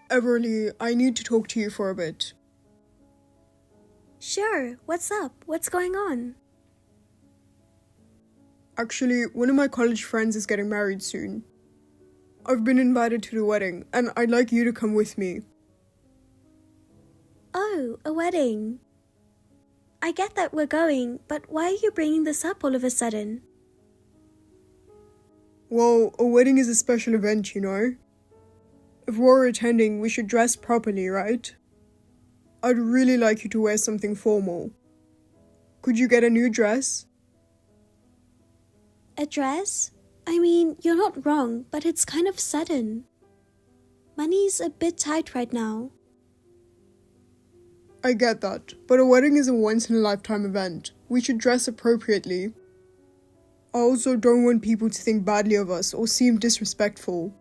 Everly, I need to talk to you for a bit. Sure, what's up? What's going on? Actually, one of my college friends is getting married soon. I've been invited to the wedding, and I'd like you to come with me. Oh, a wedding. I get that we're going, but why are you bringing this up all of a sudden? Well, a wedding is a special event, you know? If we're attending, we should dress properly, right? I'd really like you to wear something formal. Could you get a new dress? A dress? I mean, you're not wrong, but it's kind of sudden. Money's a bit tight right now. I get that, but a wedding is a once-in-a-lifetime event. We should dress appropriately. I also don't want people to think badly of us or seem disrespectful.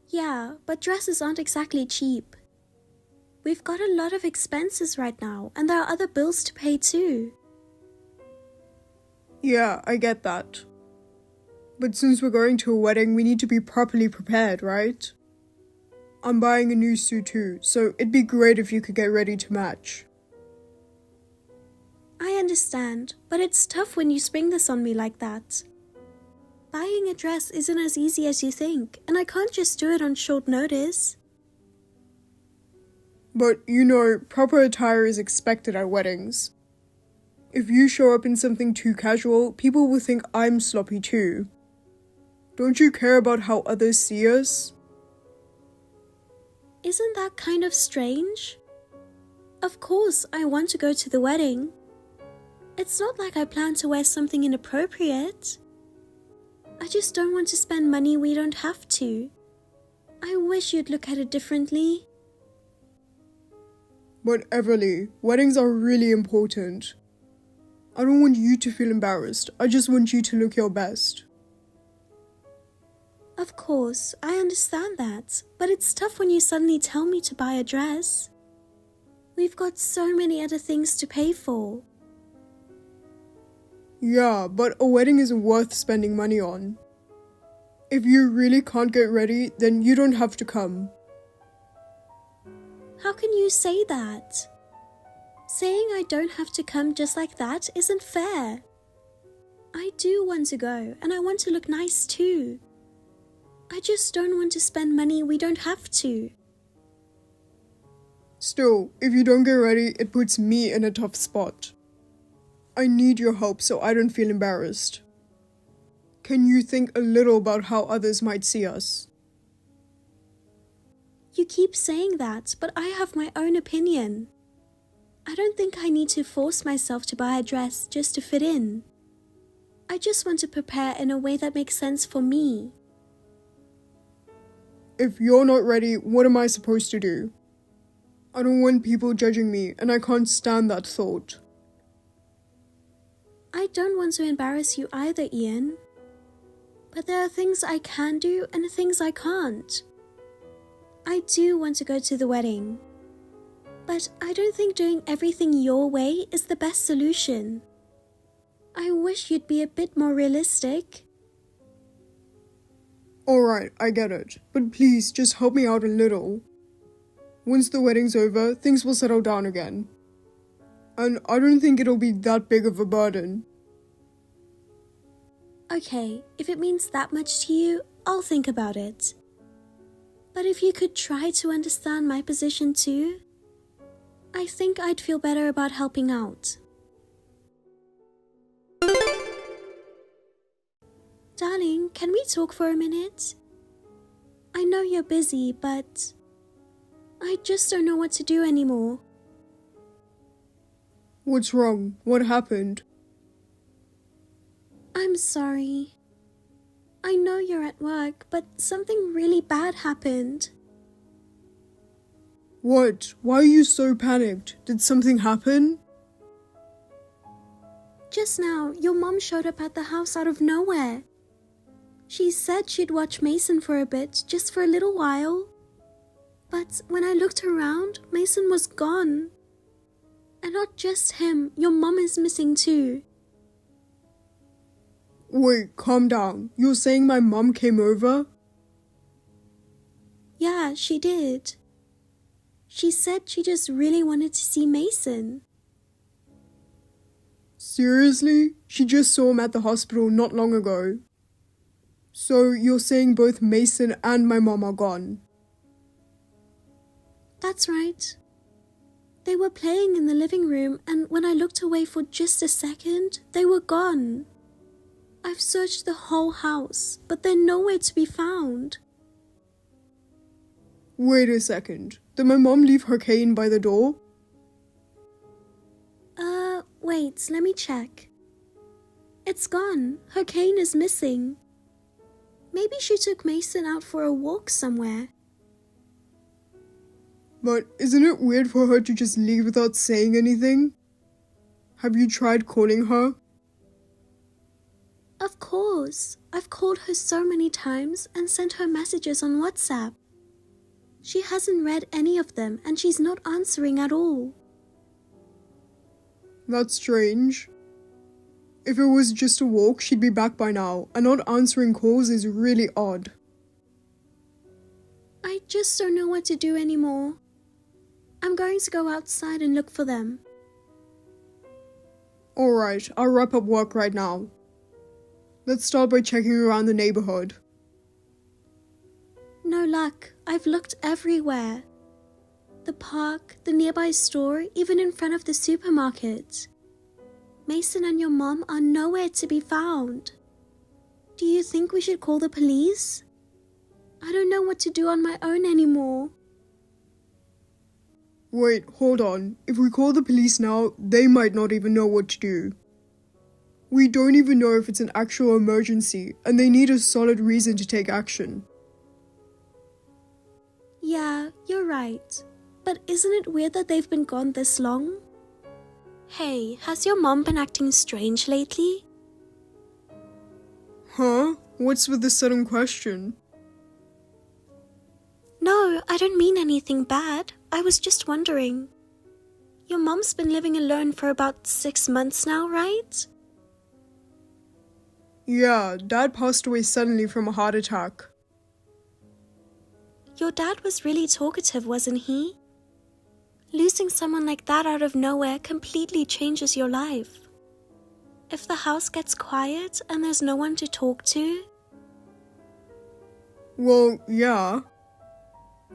Yeah, but dresses aren't exactly cheap. We've got a lot of expenses right now, and there are other bills to pay too. Yeah, I get that. But since we're going to a wedding, we need to be properly prepared, right? I'm buying a new suit too, so it'd be great if you could get ready to match. I understand, but it's tough when you spring this on me like that. Buying a dress isn't as easy as you think, and I can't just do it on short notice. But, you know, proper attire is expected at weddings. If you show up in something too casual, people will think I'm sloppy too. Don't you care about how others see us? Isn't that kind of strange? Of course, I want to go to the wedding. It's not like I plan to wear something inappropriate. I just don't want to spend money we don't have to. I wish you'd look at it differently. But Everly, weddings are really important. I don't want you to feel embarrassed. I just want you to look your best. Of course, I understand that, but it's tough when you suddenly tell me to buy a dress. We've got so many other things to pay for. Yeah, but a wedding isn't worth spending money on. If you really can't get ready, then you don't have to come. How can you say that? Saying I don't have to come just like that isn't fair. I do want to go, and I want to look nice too. I just don't want to spend money we don't have to. Still, if you don't get ready, it puts me in a tough spot. I need your help so I don't feel embarrassed. Can you think a little about how others might see us? You keep saying that, but I have my own opinion. I don't think I need to force myself to buy a dress just to fit in. I just want to prepare in a way that makes sense for me. If you're not ready, what am I supposed to do? I don't want people judging me, and I can't stand that thought. I don't want to embarrass you either, Ian. But there are things I can do and things I can't. I do want to go to the wedding. But I don't think doing everything your way is the best solution. I wish you'd be a bit more realistic. Alright, I get it, but please just help me out a little. Once the wedding's over, things will settle down again. And I don't think it'll be that big of a burden. Okay, if it means that much to you, I'll think about it. But if you could try to understand my position too, I think I'd feel better about helping out. Darling, can we talk for a minute? I know you're busy, but I just don't know what to do anymore. What's wrong? What happened? I'm sorry. I know you're at work, but something really bad happened. What? Why are you so panicked? Did something happen? Just now, your mom showed up at the house out of nowhere. She said she'd watch Mason for a bit, just for a little while. But when I looked around, Mason was gone. And not just him, your mom is missing too. Wait, calm down. You're saying my mom came over? Yeah, Yeah, she did. She said she just really wanted to see Mason. Seriously? She just saw him at the hospital not long ago. So you're saying both Mason and my mom are gone? That's right. They were playing in the living room, and when I looked away for just a second, they were gone. I've searched the whole house, but they're nowhere to be found. Wait a second. Did my mom leave her cane by the door? Wait, let me check. It's gone. Her cane is missing. Maybe she took Mason out for a walk somewhere. But isn't it weird for her to just leave without saying anything? Have you tried calling her? Of course. I've called her so many times and sent her messages on WhatsApp. She hasn't read any of them, and she's not answering at all. That's strange. If it was just a walk, she'd be back by now, and not answering calls is really odd. I just don't know what to do anymore. I'm going to go outside and look for them. Alright, I'll wrap up work right now. Let's start by checking around the neighborhood. No luck. I've looked everywhere. The park, the nearby store, even in front of the supermarket. Mason and your mom are nowhere to be found. Do you think we should call the police? I don't know what to do on my own anymore. Wait, hold on. If we call the police now, they might not even know what to do. We don't even know if it's an actual emergency, and they need a solid reason to take action. Yeah, you're right. But isn't it weird that they've been gone this long? Hey, has your mom been acting strange lately? Huh? What's with the sudden question? No, I don't mean anything bad. I was just wondering. Your mom's been living alone for about 6 months now, right? Yeah, Dad passed away suddenly from a heart attack. Your dad was really talkative, wasn't he? Losing someone like that out of nowhere completely changes your life. If the house gets quiet and there's no one to talk to... Well, yeah.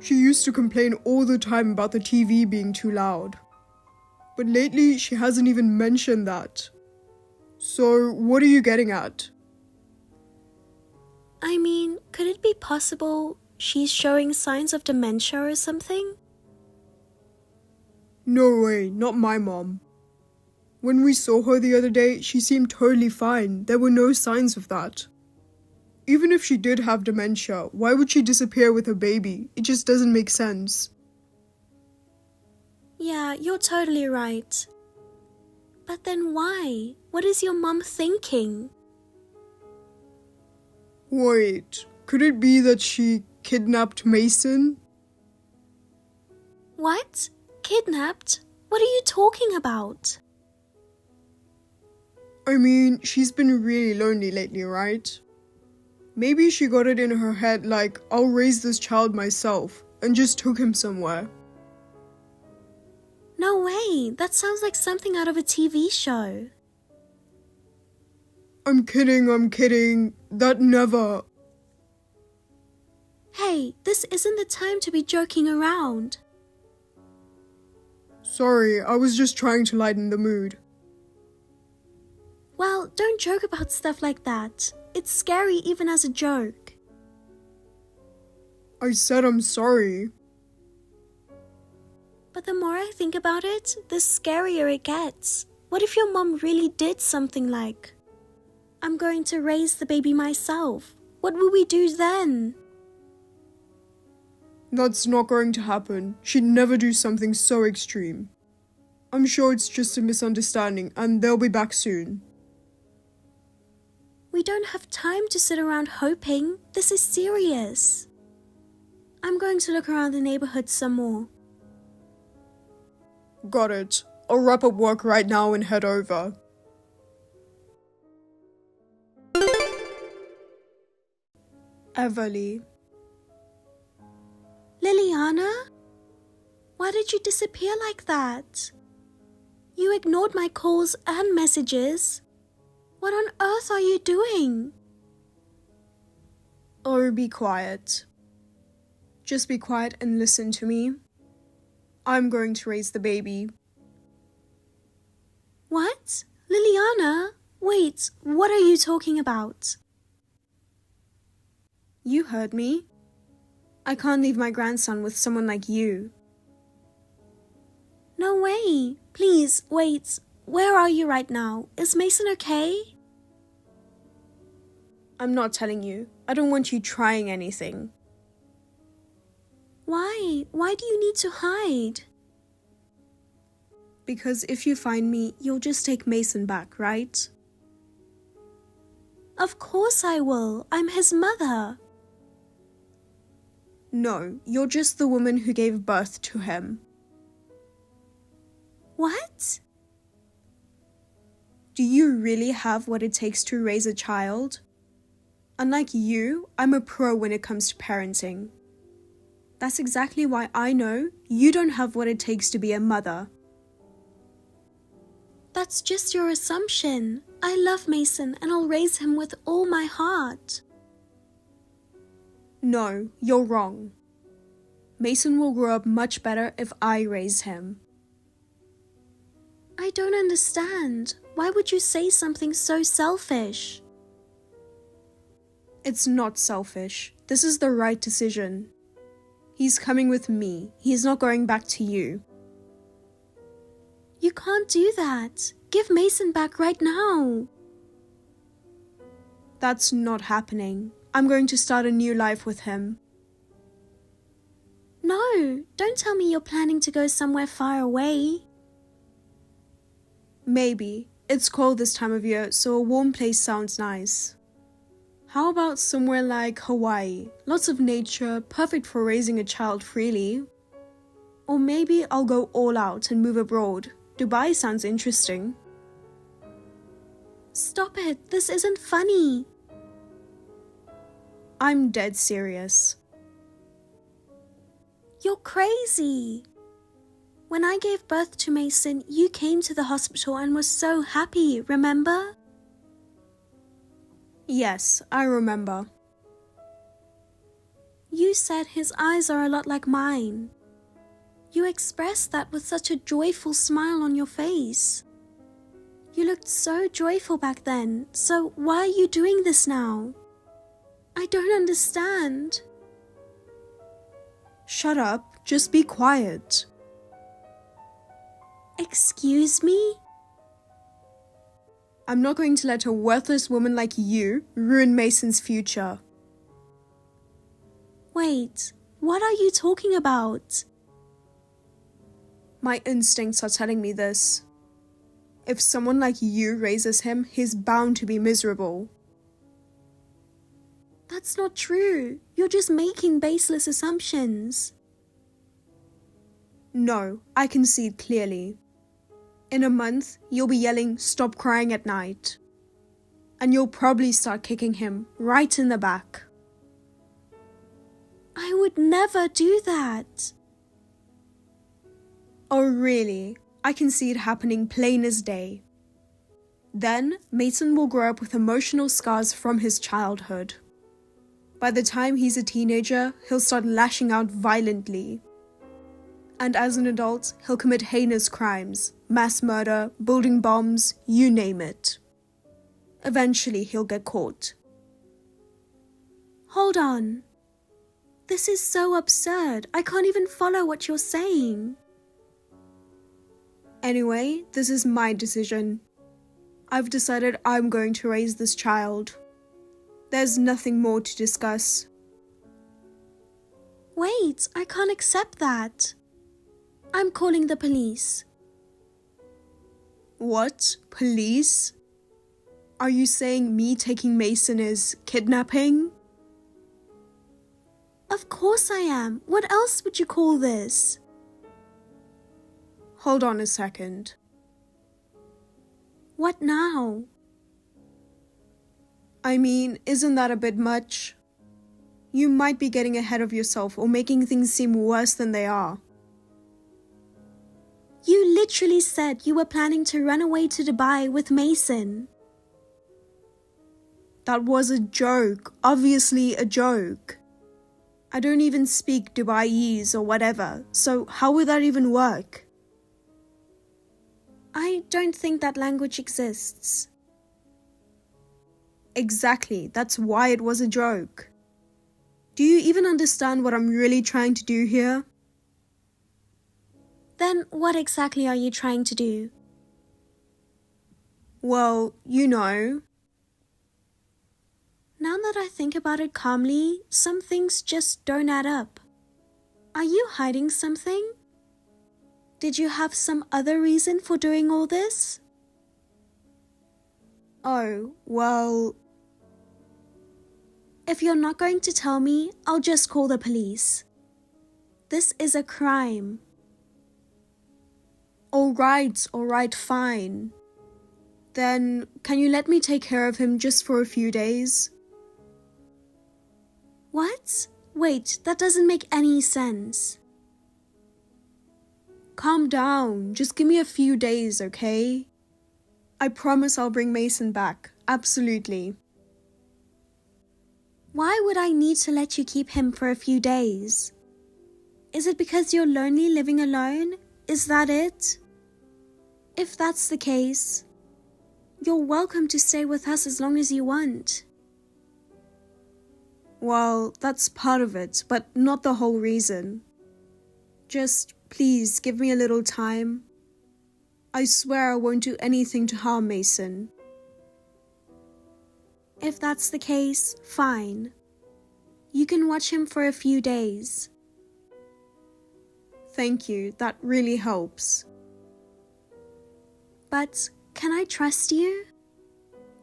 She used to complain all the time about the TV being too loud. But lately, she hasn't even mentioned that. So, what are you getting at? I mean, could it be possible she's showing signs of dementia or something? No way, not my mom. When we saw her the other day, she seemed totally fine. There were no signs of that. Even if she did have dementia, why would she disappear with her baby? It just doesn't make sense. Yeah, you're totally right. But then why? What is your mom thinking? Wait, could it be that she kidnapped Mason? What? Kidnapped? What are you talking about? I mean, she's been really lonely lately, right? Maybe she got it in her head like, I'll raise this child myself, and just took him somewhere. No way, that sounds like something out of a TV show. I'm kidding. That never... Hey, this isn't the time to be joking around. Sorry, I was just trying to lighten the mood. Well, don't joke about stuff like that. It's scary even as a joke. I said I'm sorry. But the more I think about it, the scarier it gets. What if your mom really did something like, I'm going to raise the baby myself? What will we do then? That's not going to happen. She'd never do something so extreme. I'm sure it's just a misunderstanding, and they'll be back soon. We don't have time to sit around hoping. This is serious. I'm going to look around the neighborhood some more. Got it. I'll wrap up work right now and head over. Everly. Liliana? Why did you disappear like that? You ignored my calls and messages. What on earth are you doing? Oh, be quiet. Just be quiet and listen to me. I'm going to raise the baby. What? Liliana? Wait, what are you talking about? You heard me. I can't leave my grandson with someone like you. No way. Please, wait. Where are you right now? Is Mason okay? I'm not telling you. I don't want you trying anything. Why? Why do you need to hide? Because if you find me, you'll just take Mason back, right? Of course I will. I'm his mother. No, you're just the woman who gave birth to him. What? Do you really have what it takes to raise a child? Unlike you, I'm a pro when it comes to parenting. That's exactly why I know you don't have what it takes to be a mother. That's just your assumption. I love Mason and I'll raise him with all my heart. No, you're wrong. Mason will grow up much better if I raise him. I don't understand. Why would you say something so selfish? It's not selfish. This is the right decision. He's coming with me. He's not going back to you. You can't do that. Give Mason back right now. That's not happening. I'm going to start a new life with him. No, don't tell me you're planning to go somewhere far away. Maybe. It's cold this time of year, so a warm place sounds nice. How about somewhere like Hawaii? Lots of nature, perfect for raising a child freely. Or maybe I'll go all out and move abroad. Dubai sounds interesting. Stop it, this isn't funny. I'm dead serious. You're crazy. When I gave birth to Mason, you came to the hospital and were so happy, remember? Yes, I remember. You said his eyes are a lot like mine. You expressed that with such a joyful smile on your face. You looked so joyful back then, so why are you doing this now? I don't understand. Shut up, just be quiet. Excuse me? I'm not going to let a worthless woman like you ruin Mason's future. Wait, what are you talking about? My instincts are telling me this. If someone like you raises him, he's bound to be miserable. That's not true. You're just making baseless assumptions. No, I can see it clearly. In a month, you'll be yelling, "Stop crying at night." And you'll probably start kicking him right in the back. I would never do that. Oh, really? I can see it happening plain as day. Then, Mason will grow up with emotional scars from his childhood. By the time he's a teenager, he'll start lashing out violently. And as an adult, he'll commit heinous crimes, mass murder, building bombs, you name it. Eventually, he'll get caught. Hold on. This is so absurd. I can't even follow what you're saying. Anyway, this is my decision. I've decided I'm going to raise this child. There's nothing more to discuss. Wait, I can't accept that. I'm calling the police. What? Police? Are you saying me taking Mason is kidnapping? Of course I am. What else would you call this? Hold on a second. What now? I mean, isn't that a bit much? You might be getting ahead of yourself or making things seem worse than they are. You literally said you were planning to run away to Dubai with Mason. That was a joke. Obviously a joke. I don't even speak Dubaiese or whatever, so how would that even work? I don't think that language exists. Exactly, that's why it was a joke. Do you even understand what I'm really trying to do here? Then what exactly are you trying to do? Well, you know. Now that I think about it calmly, some things just don't add up. Are you hiding something? Did you have some other reason for doing all this? Oh, well... If you're not going to tell me, I'll just call the police. This is a crime. Alright, fine. Then, can you let me take care of him just for a few days? What? Wait, that doesn't make any sense. Calm down, just give me a few days, okay? I promise I'll bring Mason back, absolutely. Why would I need to let you keep him for a few days? Is it because you're lonely living alone? Is that it? If that's the case, you're welcome to stay with us as long as you want. Well, that's part of it, but not the whole reason. Just, please, give me a little time. I swear I won't do anything to harm Mason. If that's the case, fine. You can watch him for a few days. Thank you, that really helps. But can I trust you?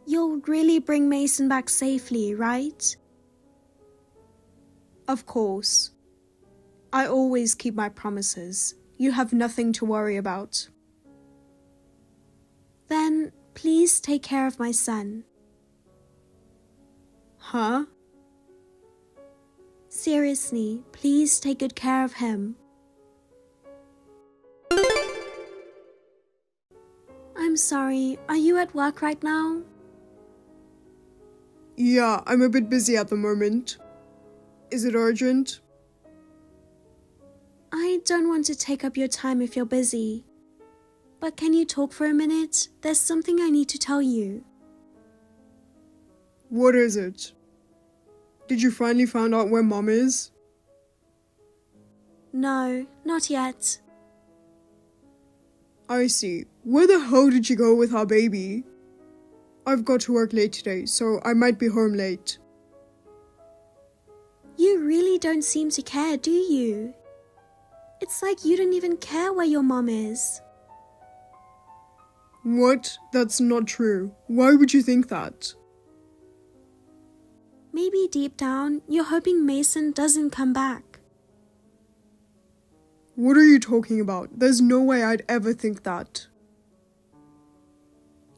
You'll really bring Mason back safely, right? Of course. I always keep my promises. You have nothing to worry about. Then please take care of my son. Huh? Seriously, please take good care of him. I'm sorry, are you at work right now? Yeah, I'm a bit busy at the moment. Is it urgent? I don't want to take up your time if you're busy. But can you talk for a minute? There's something I need to tell you. What is it? Did you finally find out where Mom is? No, not yet. I see. Where the hell did you go with our baby? I've got to work late today, so I might be home late. You really don't seem to care, do you? It's like you don't even care where your mom is. What? That's not true. Why would you think that? Maybe deep down, you're hoping Mason doesn't come back. What are you talking about? There's no way I'd ever think that.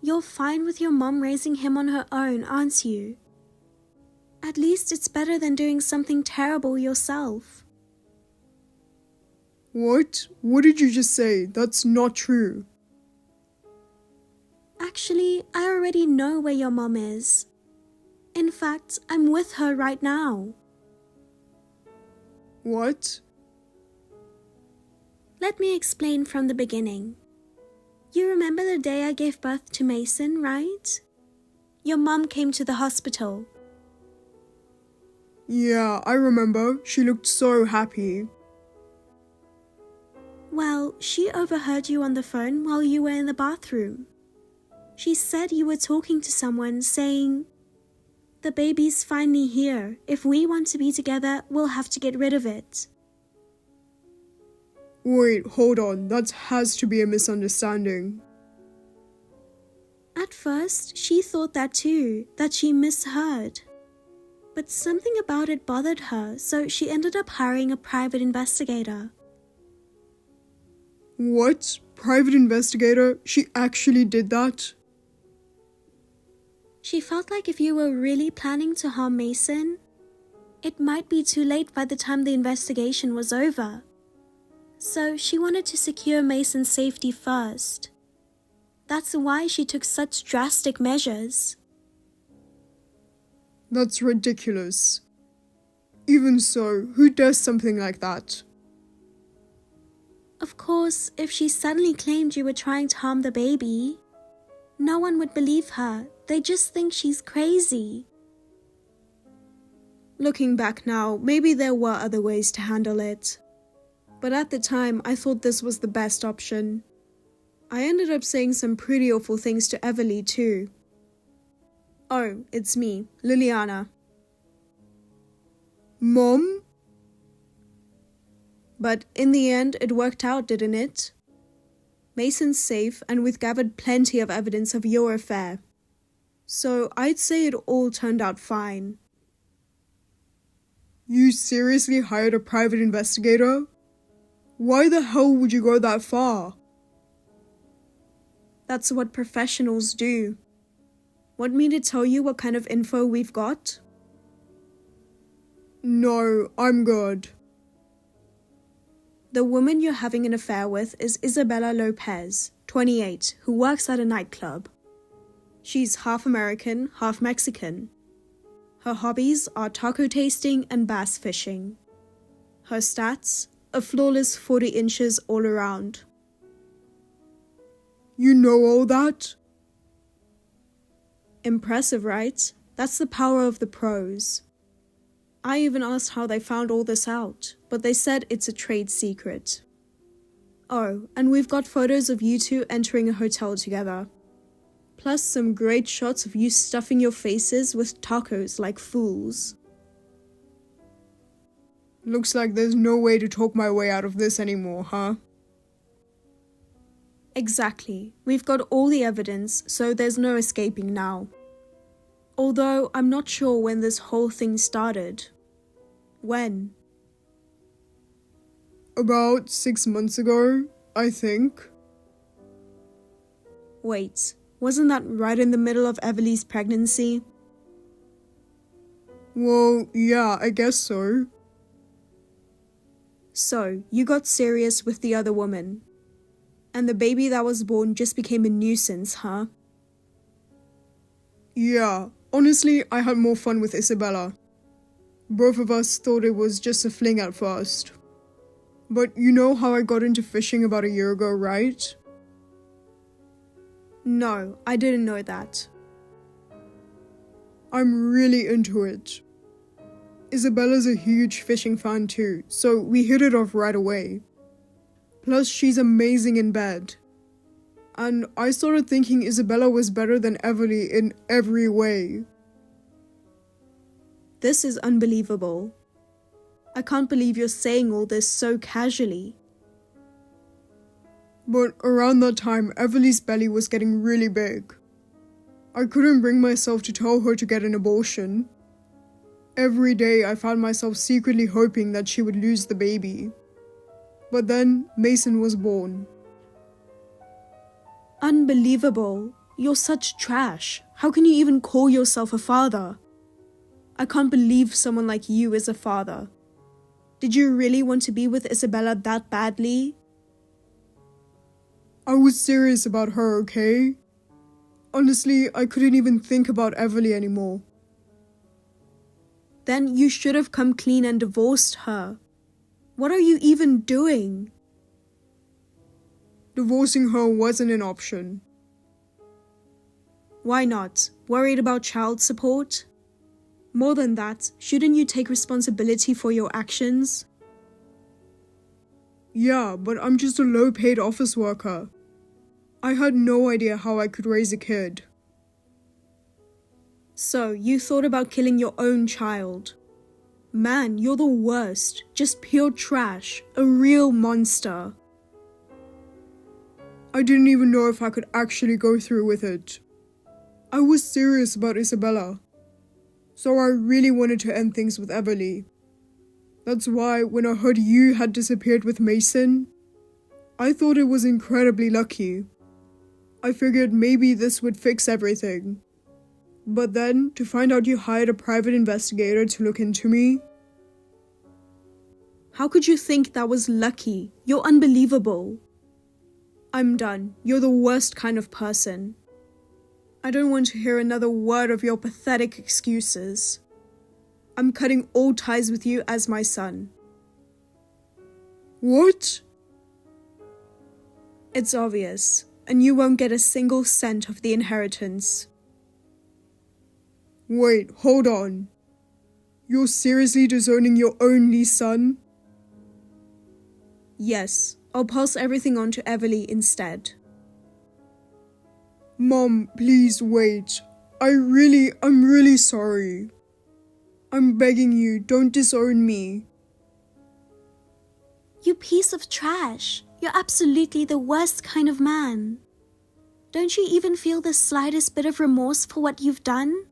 You're fine with your mom raising him on her own, aren't you? At least it's better than doing something terrible yourself. What? What did you just say? That's not true. Actually, I already know where your mom is. In fact, I'm with her right now. What? Let me explain from the beginning. You remember the day I gave birth to Mason, right? Your mom came to the hospital. Yeah, I remember. She looked so happy. Well, she overheard you on the phone while you were in the bathroom. She said you were talking to someone saying, "The baby's finally here. If we want to be together, we'll have to get rid of it." Wait, hold on. That has to be a misunderstanding. At first, she thought that too, that she misheard. But something about it bothered her, so she ended up hiring a private investigator. What? Private investigator? She actually did that? She felt like if you were really planning to harm Mason, it might be too late by the time the investigation was over. So she wanted to secure Mason's safety first. That's why she took such drastic measures. That's ridiculous. Even so, who does something like that? Of course, if she suddenly claimed you were trying to harm the baby, no one would believe her. They just think she's crazy. Looking back now, maybe there were other ways to handle it. But at the time, I thought this was the best option. I ended up saying some pretty awful things to Everly too. Oh, it's me, Liliana. Mom? But in the end, it worked out, didn't it? Mason's safe, and we've gathered plenty of evidence of your affair. So I'd say it all turned out fine. You seriously hired a private investigator? Why the hell would you go that far? That's what professionals do. Want me to tell you what kind of info we've got? No, I'm good. The woman you're having an affair with is Isabella Lopez, 28, who works at a nightclub. She's half American, half Mexican. Her hobbies are taco tasting and bass fishing. Her stats? A flawless 40 inches all around. You know all that? Impressive, right? That's the power of the pros. I even asked how they found all this out, but they said it's a trade secret. Oh, and we've got photos of you two entering a hotel together. Plus some great shots of you stuffing your faces with tacos like fools. Looks like there's no way to talk my way out of this anymore, huh? Exactly. We've got all the evidence, so there's no escaping now. Although I'm not sure when this whole thing started. When? About 6 months ago, I think. Wait, wasn't that right in the middle of Everly's pregnancy? Well, yeah, I guess so. So, you got serious with the other woman. And the baby that was born just became a nuisance, huh? Yeah, honestly, I had more fun with Isabella. Both of us thought it was just a fling at first. But you know how I got into fishing about a year ago, right? No, I didn't know that. I'm really into it. Isabella's a huge fishing fan too, so we hit it off right away. Plus, she's amazing in bed. And I started thinking Isabella was better than Everly in every way. This is unbelievable. I can't believe you're saying all this so casually. But around that time, Everly's belly was getting really big. I couldn't bring myself to tell her to get an abortion. Every day I found myself secretly hoping that she would lose the baby. But then Mason was born. Unbelievable. You're such trash. How can you even call yourself a father? I can't believe someone like you is a father. Did you really want to be with Isabella that badly? I was serious about her, okay? Honestly, I couldn't even think about Everly anymore. Then you should have come clean and divorced her. What are you even doing? Divorcing her wasn't an option. Why not? Worried about child support? More than that, shouldn't you take responsibility for your actions? Yeah, but I'm just a low-paid office worker. I had no idea how I could raise a kid. So, you thought about killing your own child. Man, you're the worst. Just pure trash. A real monster. I didn't even know if I could actually go through with it. I was serious about Isabella. So I really wanted to end things with Everly. That's why when I heard you had disappeared with Mason, I thought it was incredibly lucky. I figured maybe this would fix everything. But then, to find out you hired a private investigator to look into me, How could you think that was lucky? You're unbelievable. I'm done. You're the worst kind of person. I don't want to hear another word of your pathetic excuses. I'm cutting all ties with you as my son. What? It's obvious, and you won't get a single cent of the inheritance. Wait, hold on. You're seriously disowning your only son? Yes, I'll pass everything on to Everly instead. Mom, please wait. I'm really sorry. I'm begging you, don't disown me. You piece of trash. You're absolutely the worst kind of man. Don't you even feel the slightest bit of remorse for what you've done?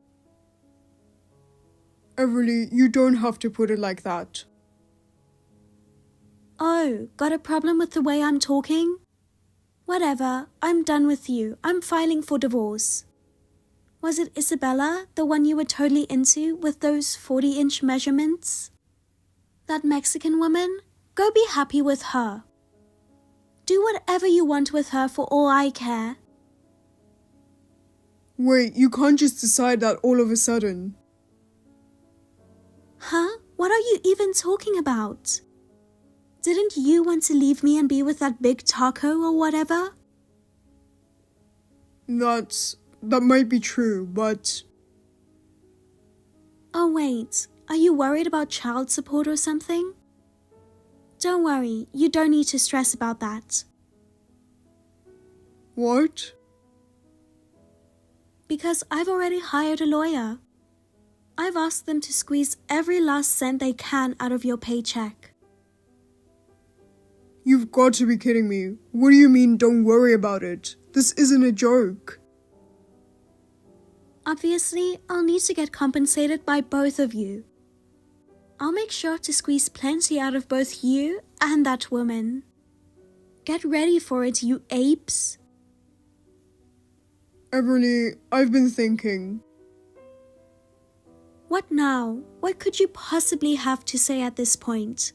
Everly, you don't have to put it like that. Oh, got a problem with the way I'm talking? Whatever, I'm done with you. I'm filing for divorce. Was it Isabella, the one you were totally into with those 40-inch measurements? That Mexican woman? Go be happy with her. Do whatever you want with her for all I care. Wait, you can't just decide that all of a sudden. Huh? What are you even talking about? Didn't you want to leave me and be with that big taco or whatever? That might be true, but... Oh wait, are you worried about child support or something? Don't worry, you don't need to stress about that. What? Because I've already hired a lawyer. I've asked them to squeeze every last cent they can out of your paycheck. You've got to be kidding me. What do you mean, don't worry about it? This isn't a joke. Obviously, I'll need to get compensated by both of you. I'll make sure to squeeze plenty out of both you and that woman. Get ready for it, you apes. Everly, I've been thinking. What now? What could you possibly have to say at this point?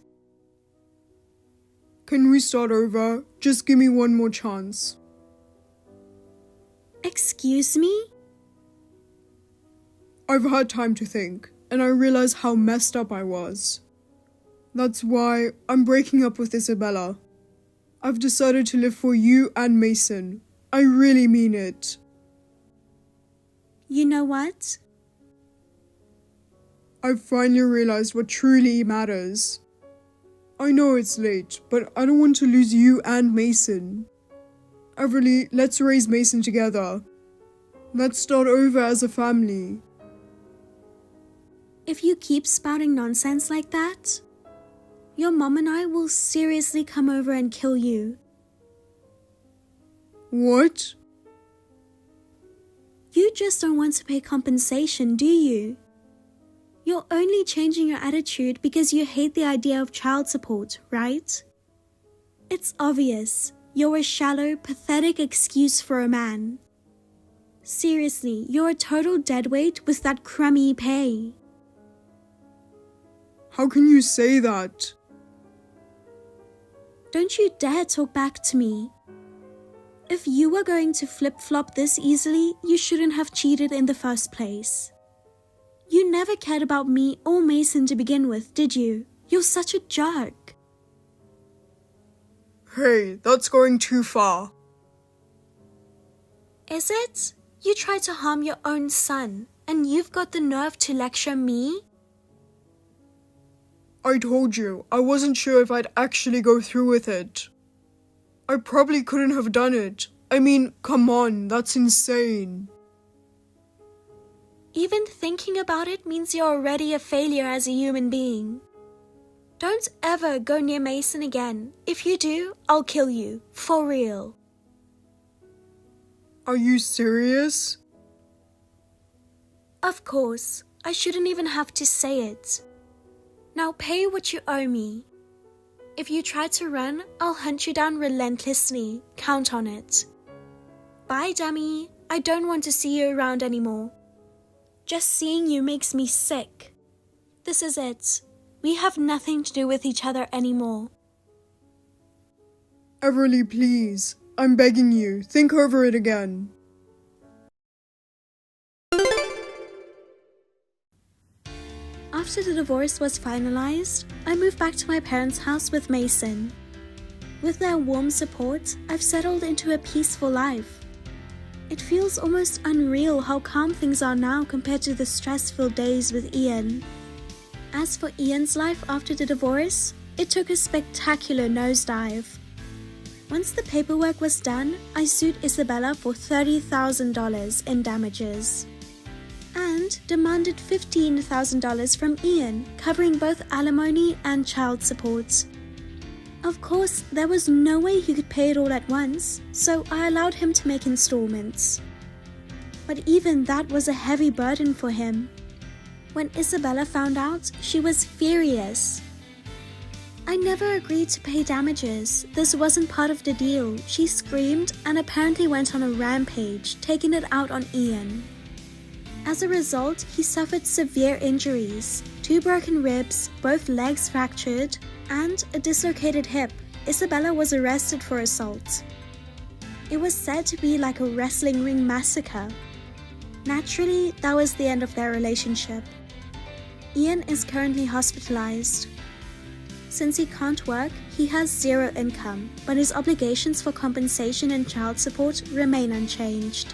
Can we start over? Just give me one more chance. Excuse me? I've had time to think, and I realize how messed up I was. That's why I'm breaking up with Isabella. I've decided to live for you and Mason. I really mean it. You know what? I've finally realized what truly matters. I know it's late, but I don't want to lose you and Mason. Everly, let's raise Mason together. Let's start over as a family. If you keep spouting nonsense like that, your mom and I will seriously come over and kill you. What? You just don't want to pay compensation, do you? You're only changing your attitude because you hate the idea of child support, right? It's obvious. You're a shallow, pathetic excuse for a man. Seriously, you're a total deadweight with that crummy pay. How can you say that? Don't you dare talk back to me. If you were going to flip-flop this easily, you shouldn't have cheated in the first place. You never cared about me or Mason to begin with, did you? You're such a jerk. Hey, that's going too far. Is it? You tried to harm your own son, and you've got the nerve to lecture me? I told you, I wasn't sure if I'd actually go through with it. I probably couldn't have done it. I mean, come on, that's insane. Even thinking about it means you're already a failure as a human being. Don't ever go near Mason again. If you do, I'll kill you. For real. Are you serious? Of course. I shouldn't even have to say it. Now pay what you owe me. If you try to run, I'll hunt you down relentlessly. Count on it. Bye, dummy. I don't want to see you around anymore. Just seeing you makes me sick. This is it. We have nothing to do with each other anymore. Everly, please. I'm begging you, think over it again. After the divorce was finalized, I moved back to my parents' house with Mason. With their warm support, I've settled into a peaceful life. It feels almost unreal how calm things are now compared to the stressful days with Ian. As for Ian's life after the divorce, it took a spectacular nosedive. Once the paperwork was done, I sued Isabella for $30,000 in damages and demanded $15,000 from Ian, covering both alimony and child support. Of course, there was no way he could pay it all at once, so I allowed him to make installments. But even that was a heavy burden for him. When Isabella found out, she was furious. I never agreed to pay damages. This wasn't part of the deal, she screamed and apparently went on a rampage, taking it out on Ian. As a result, he suffered severe injuries, 2 broken ribs, both legs fractured, and a dislocated hip. Isabella was arrested for assault. It was said to be like a wrestling ring massacre. Naturally, that was the end of their relationship. Ian is currently hospitalized. Since he can't work, he has 0 income, but his obligations for compensation and child support remain unchanged.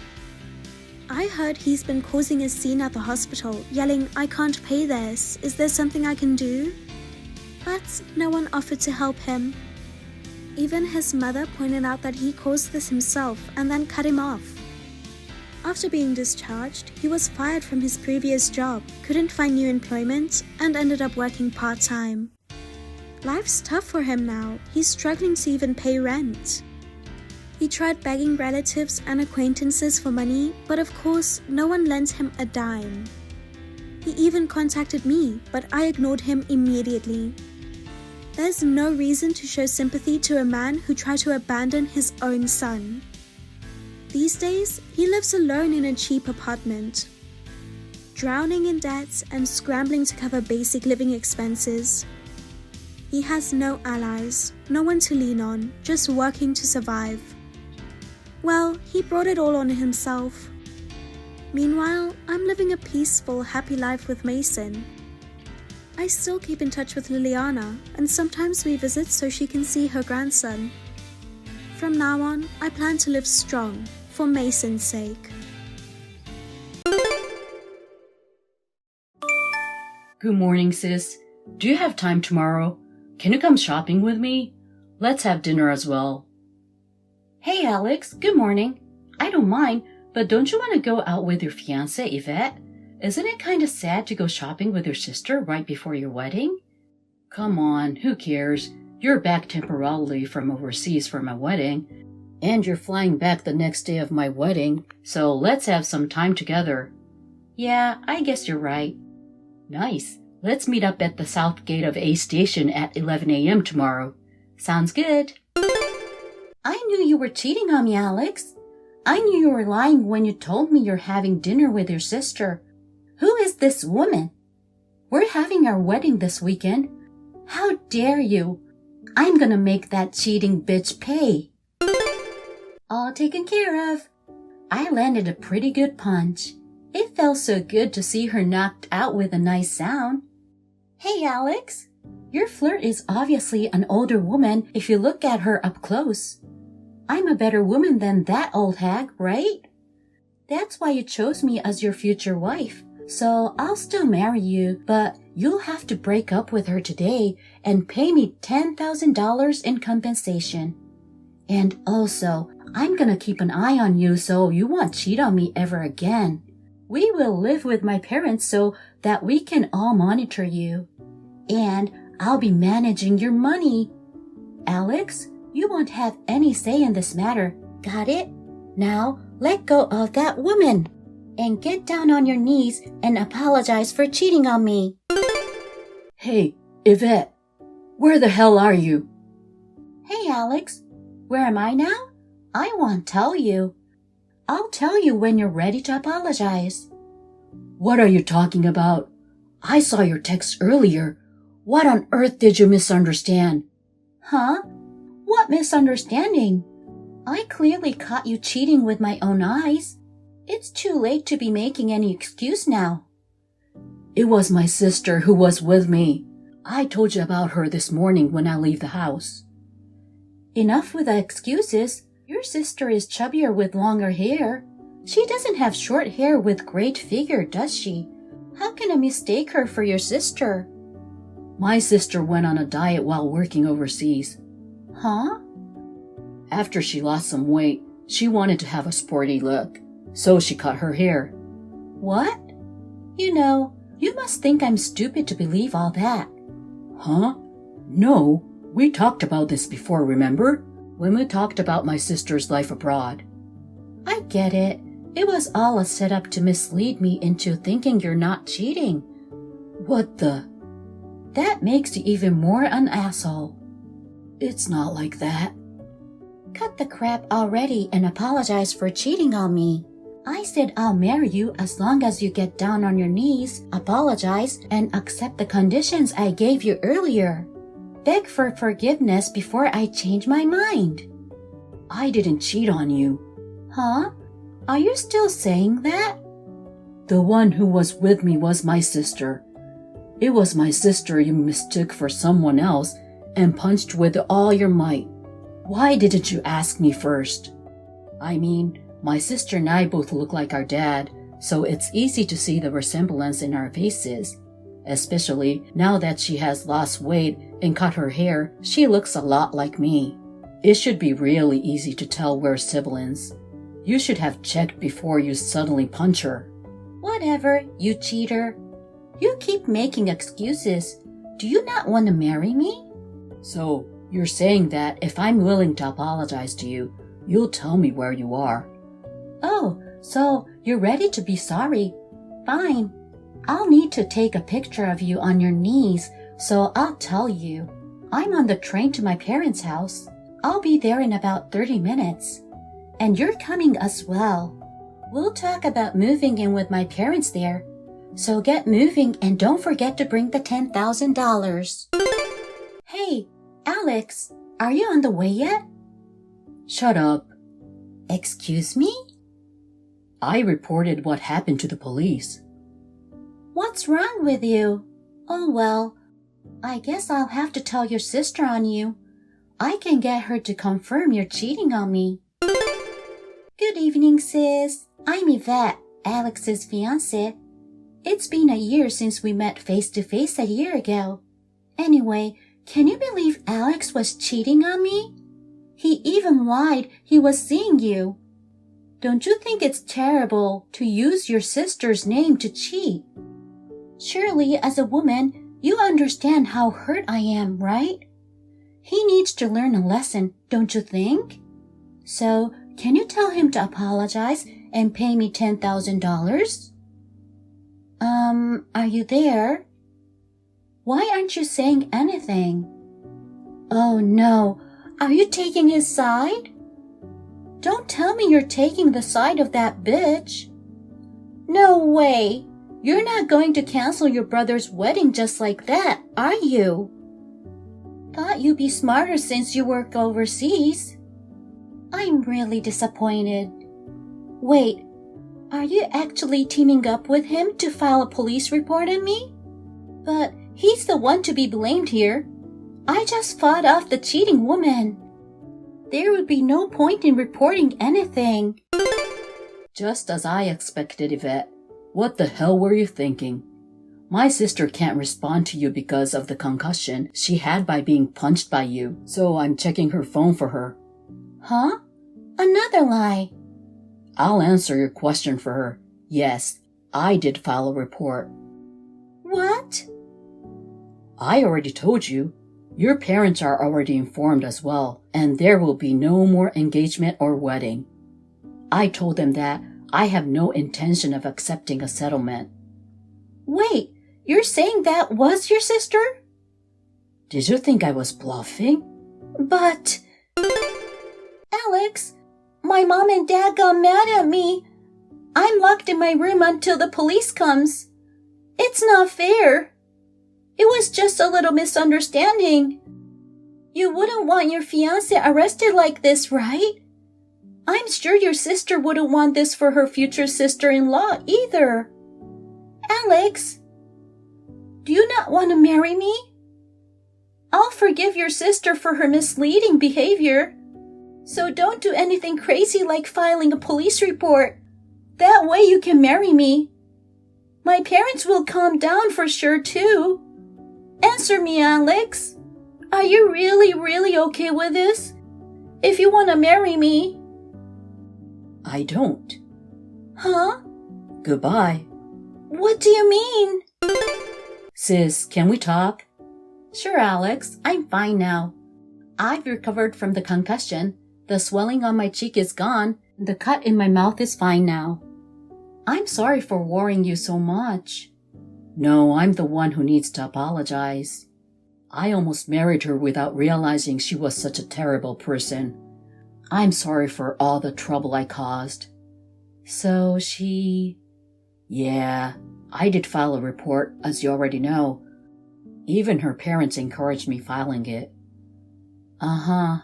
I heard he's been causing a scene at the hospital, yelling, "I can't pay this, is there something I can do?" But no one offered to help him. Even his mother pointed out that he caused this himself and then cut him off. After being discharged, he was fired from his previous job, couldn't find new employment, and ended up working part-time. Life's tough for him now, he's struggling to even pay rent. He tried begging relatives and acquaintances for money, but of course, no one lent him a dime. He even contacted me, but I ignored him immediately. There's no reason to show sympathy to a man who tried to abandon his own son. These days, he lives alone in a cheap apartment, drowning in debts and scrambling to cover basic living expenses. He has no allies, no one to lean on, just working to survive. Well, he brought it all on himself. Meanwhile, I'm living a peaceful, happy life with Mason. I still keep in touch with Liliana, and sometimes we visit so she can see her grandson. From now on, I plan to live strong, for Mason's sake. Good morning, sis. Do you have time tomorrow? Can you come shopping with me? Let's have dinner as well. Hey, Alex. Good morning. I don't mind, but don't you want to go out with your fiancé, Yvette? Isn't it kind of sad to go shopping with your sister right before your wedding? Come on, who cares? You're back temporarily from overseas for my wedding, and you're flying back the next day of my wedding, so let's have some time together. Yeah, I guess you're right. Nice. Let's meet up at the south gate of A Station at 11 a.m. tomorrow. Sounds good. I knew you were cheating on me, Alex. I knew you were lying when you told me you're having dinner with your sister. Who is this woman? We're having our wedding this weekend. How dare you? I'm gonna make that cheating bitch pay. All taken care of. I landed a pretty good punch. It felt so good to see her knocked out with a nice sound. Hey, Alex. Your flirt is obviously an older woman if you look at her up close. I'm a better woman than that old hag, right? That's why you chose me as your future wife. So I'll still marry you, but you'll have to break up with her today and pay me $10,000 in compensation. And also, I'm gonna keep an eye on you so you won't cheat on me ever again. We will live with my parents so that we can all monitor you. And I'll be managing your money. Alex, you won't have any say in this matter. Got it? Now, let go of that woman and get down on your knees and apologize for cheating on me. Hey, Yvette, where the hell are you? Hey, Alex, where am I now? I won't tell you. I'll tell you when you're ready to apologize. What are you talking about? I saw your text earlier. What on earth did you misunderstand? Huh? What misunderstanding? I clearly caught you cheating with my own eyes. It's too late to be making any excuse now. It was my sister who was with me. I told you about her this morning when I leave the house. Enough with the excuses. Your sister is chubbier with longer hair. She doesn't have short hair with great figure, does she? How can I mistake her for your sister? My sister went on a diet while working overseas. Huh? After she lost some weight, she wanted to have a sporty look, so she cut her hair. What? You know, you must think I'm stupid to believe all that. Huh? No, we talked about this before, remember? When we talked about my sister's life abroad. I get it. It was all a setup to mislead me into thinking you're not cheating. What the? That makes you even more an asshole. It's not like that. Cut the crap already and apologize for cheating on me. I said I'll marry you as long as you get down on your knees, apologize, and accept the conditions I gave you earlier. Beg for forgiveness before I change my mind. I didn't cheat on you. Huh? Are you still saying that? The one who was with me was my sister. It was my sister you mistook for someone else and punched with all your might. Why didn't you ask me first? I mean, my sister and I both look like our dad, so it's easy to see the resemblance in our faces. Especially now that she has lost weight and cut her hair, she looks a lot like me. It should be really easy to tell we're siblings. You should have checked before you suddenly punch her. Whatever, you cheater. You keep making excuses. Do you not want to marry me? So, you're saying that if I'm willing to apologize to you, you'll tell me where you are. Oh, so you're ready to be sorry. Fine. I'll need to take a picture of you on your knees, so I'll tell you. I'm on the train to my parents' house. I'll be there in about 30 minutes. And you're coming as well. We'll talk about moving in with my parents there. So get moving and don't forget to bring the $10,000. Hey, Alex, are you on the way yet? Shut up. Excuse me? I reported what happened to the police. What's wrong with you? Oh well, I guess I'll have to tell your sister on you. I can get her to confirm you're cheating on me. Good evening, sis. I'm Yvette, Alex's fiancé. It's been a year since we met face-to-face a year ago. Anyway, can you believe Alex was cheating on me? He even lied he was seeing you. Don't you think it's terrible to use your sister's name to cheat? Surely, as a woman, you understand how hurt I am, right? He needs to learn a lesson, don't you think? So, can you tell him to apologize and pay me $10,000? Are you there? Why aren't you saying anything? Oh no, are you taking his side? Don't tell me you're taking the side of that bitch. No way. You're not going to cancel your brother's wedding just like that, are you? Thought you'd be smarter since you work overseas. I'm really disappointed. Wait, are you actually teaming up with him to file a police report on me? But he's the one to be blamed here. I just fought off the cheating woman. There would be no point in reporting anything. Just as I expected, Yvette. What the hell were you thinking? My sister can't respond to you because of the concussion she had by being punched by you, so I'm checking her phone for her. Huh? Another lie. I'll answer your question for her. Yes, I did file a report. What? I already told you. Your parents are already informed as well, and there will be no more engagement or wedding. I told them that I have no intention of accepting a settlement. Wait, you're saying that was your sister? Did you think I was bluffing? But... Alex, my mom and dad got mad at me. I'm locked in my room until the police comes. It's not fair. It was just a little misunderstanding. You wouldn't want your fiancé arrested like this, right? I'm sure your sister wouldn't want this for her future sister-in-law either. Alex, do you not want to marry me? I'll forgive your sister for her misleading behavior. So don't do anything crazy like filing a police report. That way you can marry me. My parents will calm down for sure too. Answer me, Alex. Are you really okay with this? If you want to marry me. I don't. Huh? Goodbye. What do you mean? Sis, can we talk? Sure, Alex. I'm fine now. I've recovered from the concussion. The swelling on my cheek is gone. The cut in my mouth is fine now. I'm sorry for worrying you so much. No, I'm the one who needs to apologize. I almost married her without realizing she was such a terrible person. I'm sorry for all the trouble I caused. So she... Yeah, I did file a report, as you already know. Even her parents encouraged me filing it. Uh-huh.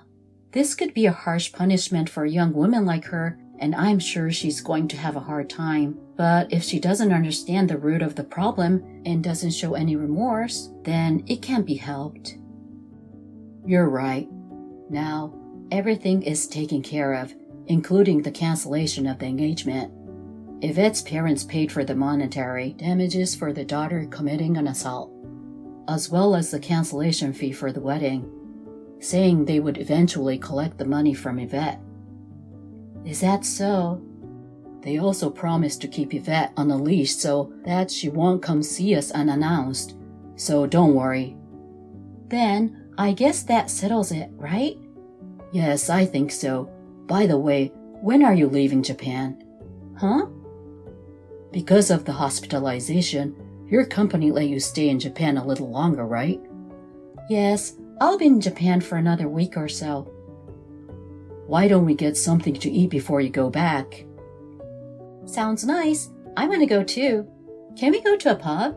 This could be a harsh punishment for a young woman like her, and I'm sure she's going to have a hard time. But if she doesn't understand the root of the problem and doesn't show any remorse, then it can't be helped. You're right. Now, everything is taken care of, including the cancellation of the engagement. Yvette's parents paid for the monetary damages for the daughter committing an assault, as well as the cancellation fee for the wedding, saying they would eventually collect the money from Yvette. Is that so? They also promised to keep Yvette on a leash so that she won't come see us unannounced, so don't worry. Then, I guess that settles it, right? Yes, I think so. By the way, when are you leaving Japan? Huh? Because of the hospitalization, your company let you stay in Japan a little longer, right? Yes, I'll be in Japan for another week or so. Why don't we get something to eat before you go back? Sounds nice. I want to go too. Can we go to a pub?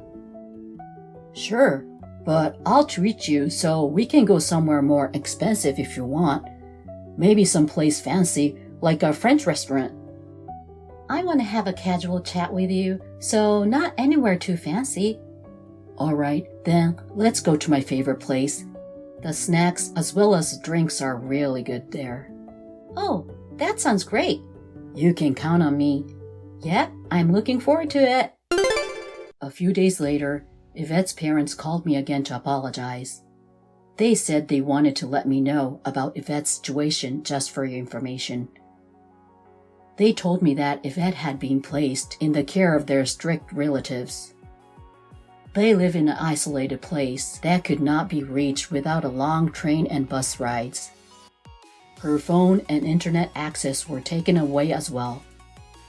Sure, but I'll treat you so we can go somewhere more expensive if you want. Maybe someplace fancy, like a French restaurant. I want to have a casual chat with you, so not anywhere too fancy. Alright, then let's go to my favorite place. The snacks as well as the drinks are really good there. Oh, that sounds great. You can count on me. Yep, I'm looking forward to it. A few days later, Yvette's parents called me again to apologize. They said they wanted to let me know about Yvette's situation just for your information. They told me that Yvette had been placed in the care of their strict relatives. They live in an isolated place that could not be reached without a long train and bus rides. Her phone and internet access were taken away as well.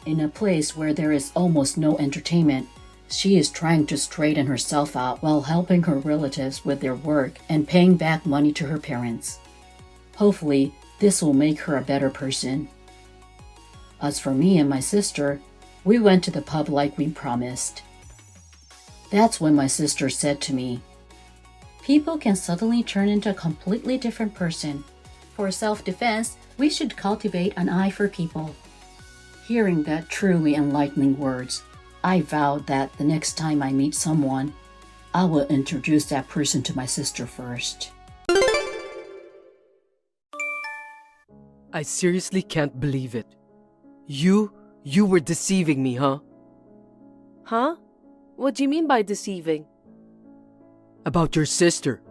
In a place where there is almost no entertainment, she is trying to straighten herself out while helping her relatives with their work and paying back money to her parents. Hopefully, this will make her a better person. As for me and my sister, we went to the pub like we promised. That's when my sister said to me, "People can suddenly turn into a completely different person. For self-defense, we should cultivate an eye for people." Hearing that truly enlightening words, I vowed that the next time I meet someone, I will introduce that person to my sister first. I seriously can't believe it. You were deceiving me, huh? Huh? What do you mean by deceiving? About your sister.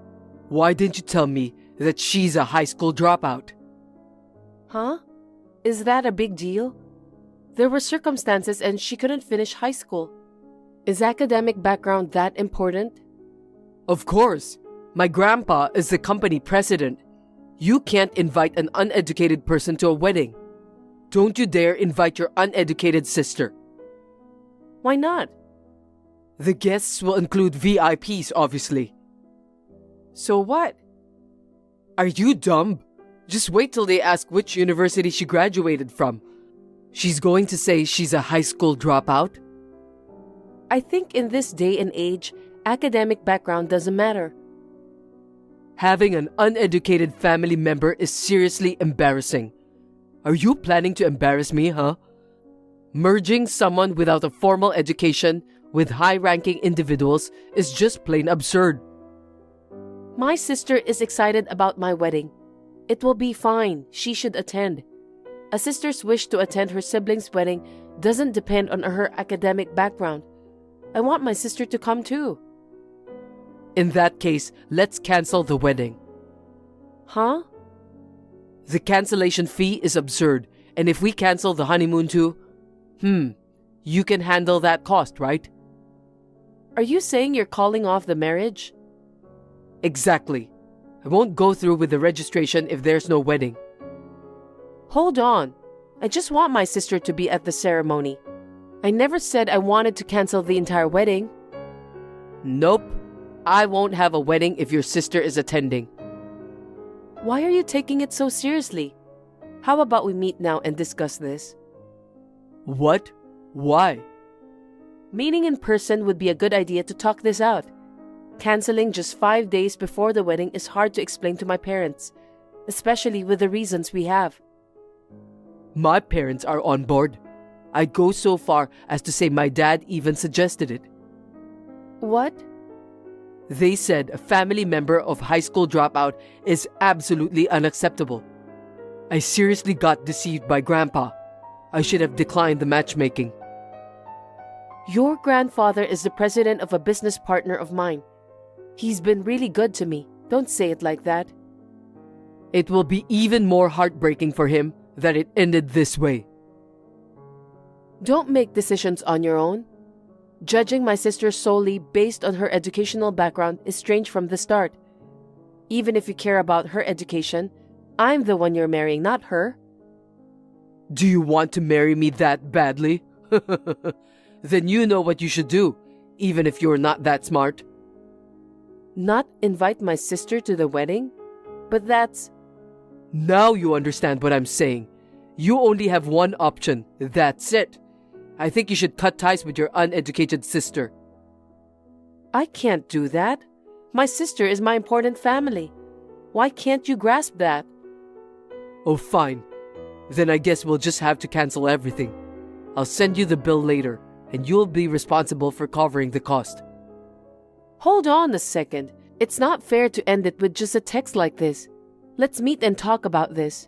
Why didn't you tell me that she's a high school dropout? Huh? Is that a big deal? There were circumstances and she couldn't finish high school. Is academic background that important? Of course. My grandpa is the company president. You can't invite an uneducated person to a wedding. Don't you dare invite your uneducated sister. Why not? The guests will include VIPs, obviously. So what? Are you dumb? Just wait till they ask which university she graduated from. She's going to say she's a high school dropout? I think in this day and age, Academic background doesn't matter. Having an uneducated family member is seriously embarrassing. Are you planning to embarrass me, huh? Merging someone without a formal education with high-ranking individuals is just plain absurd. My sister is excited about my wedding. It will be fine. She should attend. A sister's wish to attend her sibling's wedding doesn't depend on her academic background. I want my sister to come too. In that case, let's cancel the wedding. Huh? The cancellation fee is absurd, and if we cancel the honeymoon too, you can handle that cost, right? Are you saying you're calling off the marriage? Exactly. I won't go through with the registration if there's no wedding. Hold on. I just want my sister to be at the ceremony. I never said I wanted to cancel the entire wedding. Nope. I won't have a wedding if your sister is attending. Why are you taking it so seriously? How about we meet now and discuss this? What? Why? Meeting in person would be a good idea to talk this out. Canceling just 5 days before the wedding is hard to explain to my parents, especially with the reasons we have. My parents are on board. I'd go so far as to say my dad even suggested it. What? They said a family member of high school dropout is absolutely unacceptable. I seriously got deceived by Grandpa. I should have declined the matchmaking. Your grandfather is the president of a business partner of mine. He's been really good to me. Don't say it like that. It will be even more heartbreaking for him that it ended this way. Don't make decisions on your own. Judging my sister solely based on her educational background is strange from the start. Even if you care about her education, I'm the one you're marrying, not her. Do you want to marry me that badly? Then you know what you should do, even if you're not that smart. Not invite my sister to the wedding? But that's... Now you understand what I'm saying. You only have one option. That's it. I think you should cut ties with your uneducated sister. I can't do that. My sister is my important family. Why can't you grasp that? Oh, fine. Then I guess we'll just have to cancel everything. I'll send you the bill later, and you'll be responsible for covering the cost. Hold on a second. It's not fair to end it with just a text like this. Let's meet and talk about this.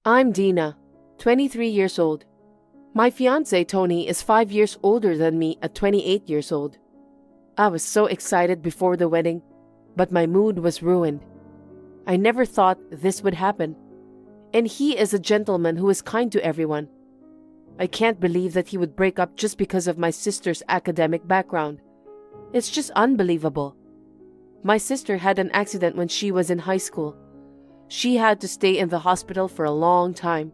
I'm Dina, 23 years old. My fiancé, Tony, is 5 years older than me at 28 years old. I was so excited before the wedding, but my mood was ruined. I never thought this would happen. And he is a gentleman who is kind to everyone. I can't believe that he would break up just because of my sister's academic background. It's just unbelievable. My sister had an accident when she was in high school. She had to stay in the hospital for a long time.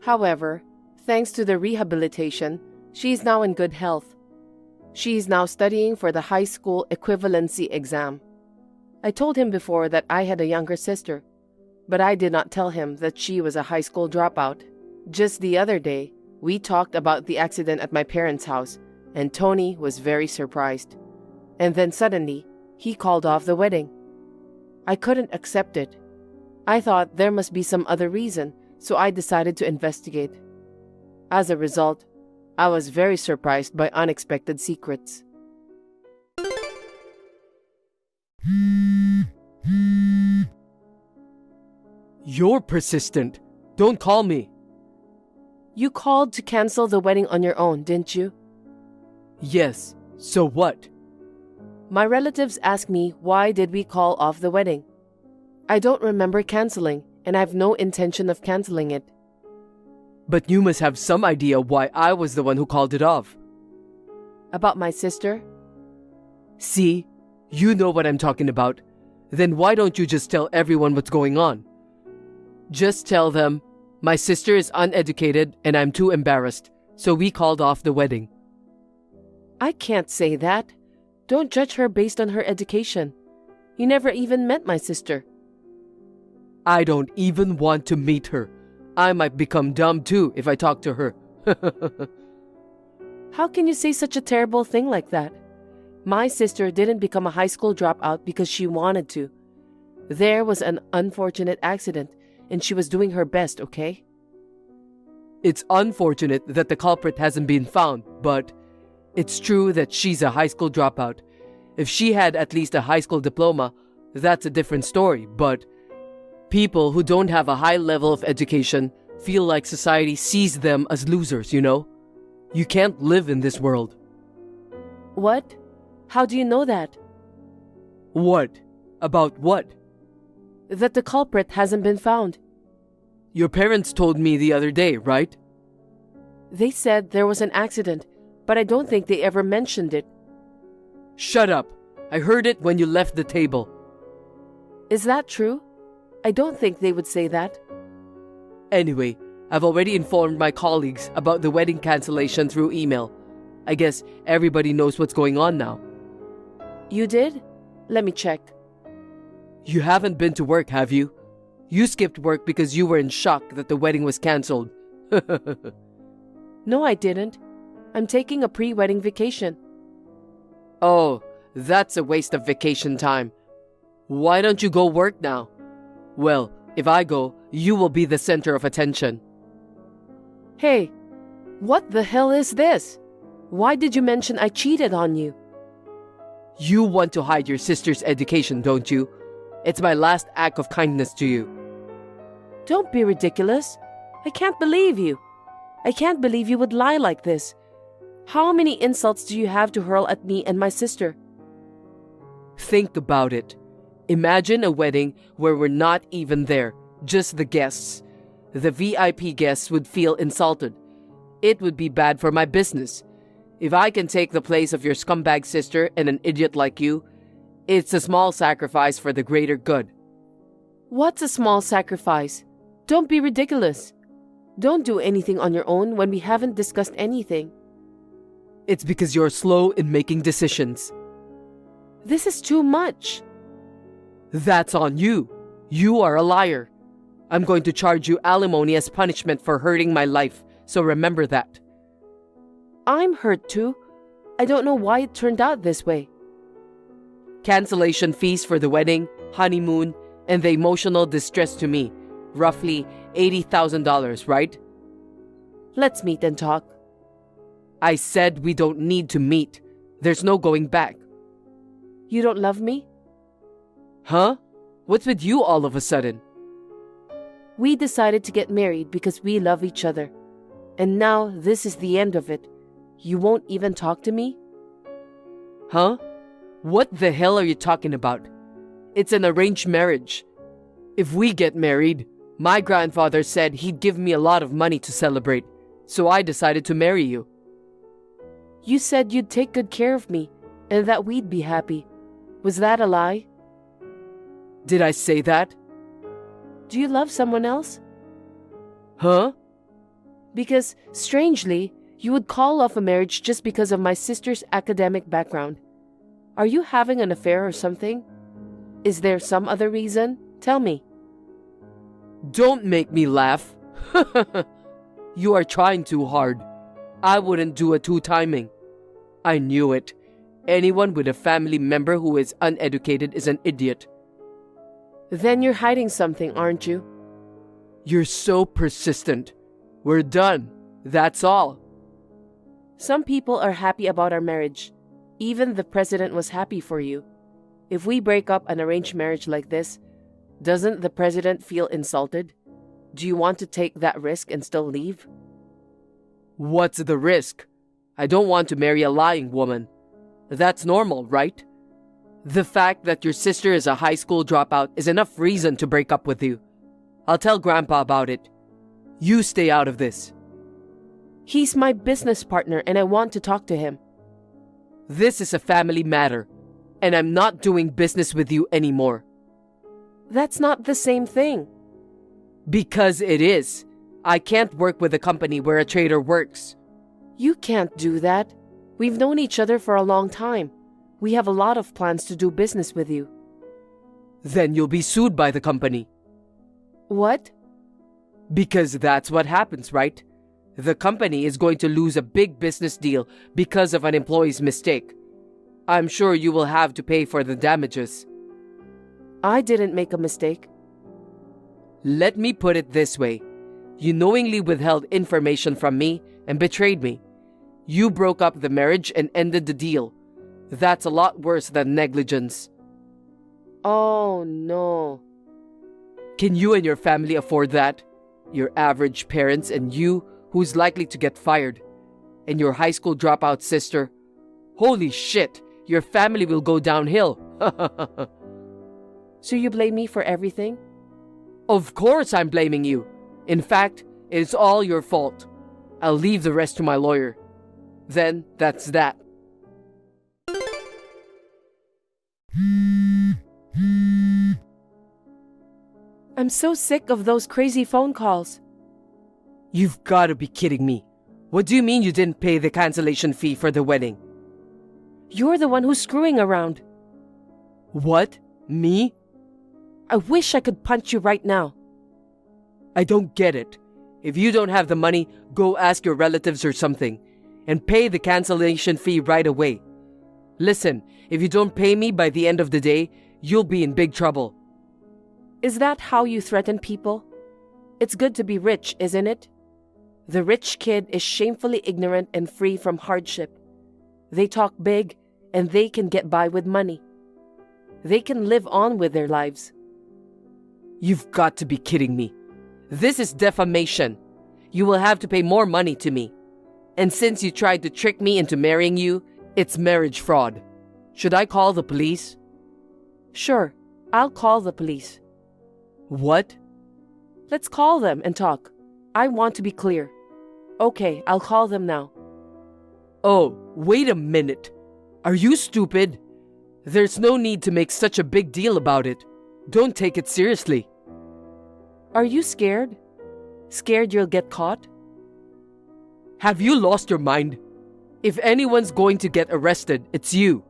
However, thanks to the rehabilitation, she is now in good health. She is now studying for the high school equivalency exam. I told him before that I had a younger sister, but I did not tell him that she was a high school dropout. Just the other day, we talked about the accident at my parents' house, and Tony was very surprised. And then suddenly, he called off the wedding. I couldn't accept it. I thought there must be some other reason, so I decided to investigate. As a result, I was very surprised by unexpected secrets. You're persistent. Don't call me. You called to cancel the wedding on your own, didn't you? Yes. So what? My relatives asked me why did we call off the wedding. I don't remember canceling, and I have no intention of canceling it. But you must have some idea why I was the one who called it off. About my sister? See? You know what I'm talking about. Then why don't you just tell everyone what's going on? Just tell them, my sister is uneducated and I'm too embarrassed, so we called off the wedding. I can't say that. Don't judge her based on her education. You never even met my sister. I don't even want to meet her. I might become dumb too if I talk to her. How can you say such a terrible thing like that? My sister didn't become a high school dropout because she wanted to. There was an unfortunate accident, and she was doing her best, okay? It's unfortunate that the culprit hasn't been found, but it's true that she's a high school dropout. If she had at least a high school diploma, that's a different story, but people who don't have a high level of education feel like society sees them as losers, you know? You can't live in this world. What? How do you know that? What? About what? That the culprit hasn't been found. Your parents told me the other day, right? They said there was an accident, but I don't think they ever mentioned it. Shut up. I heard it when you left the table. Is that true? I don't think they would say that. Anyway, I've already informed my colleagues about the wedding cancellation through email. I guess everybody knows what's going on now. You did? Let me check. You haven't been to work, have you? You skipped work because you were in shock that the wedding was cancelled. No, I didn't. I'm taking a pre-wedding vacation. Oh, that's a waste of vacation time. Why don't you go work now? Well, if I go, you will be the center of attention. Hey, what the hell is this? Why did you mention I cheated on you? You want to hide your sister's education, don't you? It's my last act of kindness to you. Don't be ridiculous. I can't believe you. I can't believe you would lie like this. How many insults do you have to hurl at me and my sister? Think about it. Imagine a wedding where we're not even there, just the guests. The VIP guests would feel insulted. It would be bad for my business. If I can take the place of your scumbag sister and an idiot like you, it's a small sacrifice for the greater good. What's a small sacrifice? Don't be ridiculous. Don't do anything on your own when we haven't discussed anything. It's because you're slow in making decisions. This is too much. That's on you. You are a liar. I'm going to charge you alimony as punishment for hurting my life, so remember that. I'm hurt too. I don't know why it turned out this way. Cancellation fees for the wedding, honeymoon, and the emotional distress to me. Roughly $80,000, right? Let's meet and talk. I said we don't need to meet. There's no going back. You don't love me? Huh? What's with you all of a sudden? We decided to get married because we love each other. And now this is the end of it. You won't even talk to me? Huh? What the hell are you talking about? It's an arranged marriage. If we get married, my grandfather said he'd give me a lot of money to celebrate, so I decided to marry you. You said you'd take good care of me and that we'd be happy. Was that a lie? Did I say that? Do you love someone else? Huh? Because, strangely, you would call off a marriage just because of my sister's academic background. Are you having an affair or something? Is there some other reason? Tell me. Don't make me laugh. You are trying too hard. I wouldn't do a two-timing. I knew it. Anyone with a family member who is uneducated is an idiot. Then you're hiding something, aren't you? You're so persistent. We're done. That's all. Some people are happy about our marriage. Even the president was happy for you. If we break up an arranged marriage like this, doesn't the president feel insulted? Do you want to take that risk and still leave? What's the risk? I don't want to marry a lying woman. That's normal, right? The fact that your sister is a high school dropout is enough reason to break up with you. I'll tell Grandpa about it. You stay out of this. He's my business partner and I want to talk to him. This is a family matter, and I'm not doing business with you anymore. That's not the same thing. Because it is. I can't work with a company where a trader works. You can't do that. We've known each other for a long time. We have a lot of plans to do business with you. Then you'll be sued by the company. What? Because that's what happens, right? The company is going to lose a big business deal because of an employee's mistake. I'm sure you will have to pay for the damages. I didn't make a mistake. Let me put it this way. You knowingly withheld information from me and betrayed me. You broke up the marriage and ended the deal. That's a lot worse than negligence. Oh no. Can you and your family afford that? Your average parents and you, who's likely to get fired. And your high school dropout sister. Holy shit, your family will go downhill. So you blame me for everything? Of course I'm blaming you. In fact, it's all your fault. I'll leave the rest to my lawyer. Then, that's that. I'm so sick of those crazy phone calls. You've got to be kidding me. What do you mean you didn't pay the cancellation fee for the wedding? You're the one who's screwing around. What? Me? I wish I could punch you right now. I don't get it. If you don't have the money, go ask your relatives or something. And pay the cancellation fee right away. Listen, if you don't pay me by the end of the day, you'll be in big trouble. Is that how you threaten people? It's good to be rich, isn't it? The rich kid is shamefully ignorant and free from hardship. They talk big, and they can get by with money. They can live on with their lives. You've got to be kidding me. This is defamation. You will have to pay more money to me. And since you tried to trick me into marrying you, it's marriage fraud. Should I call the police? Sure, I'll call the police. What? Let's call them and talk. I want to be clear. Okay, I'll call them now. Oh, wait a minute. Are you stupid? There's no need to make such a big deal about it. Don't take it seriously. Are you scared? Scared you'll get caught? Have you lost your mind? If anyone's going to get arrested, it's you.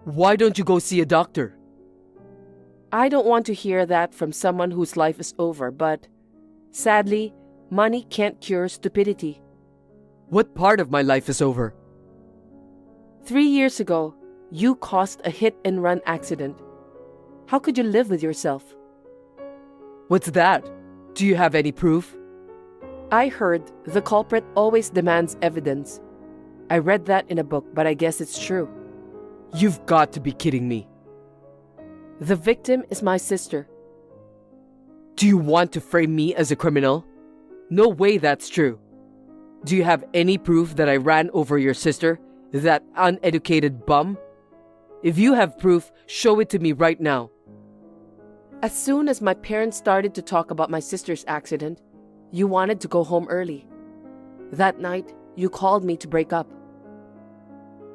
Why don't you go see a doctor? I don't want to hear that from someone whose life is over, but sadly, money can't cure stupidity. What part of my life is over? 3 years ago, you caused a hit-and-run accident. How could you live with yourself? What's that? Do you have any proof? I heard the culprit always demands evidence. I read that in a book, but I guess it's true. You've got to be kidding me. The victim is my sister. Do you want to frame me as a criminal? No way that's true. Do you have any proof that I ran over your sister, that uneducated bum? If you have proof, show it to me right now. As soon as my parents started to talk about my sister's accident, you wanted to go home early. That night, you called me to break up.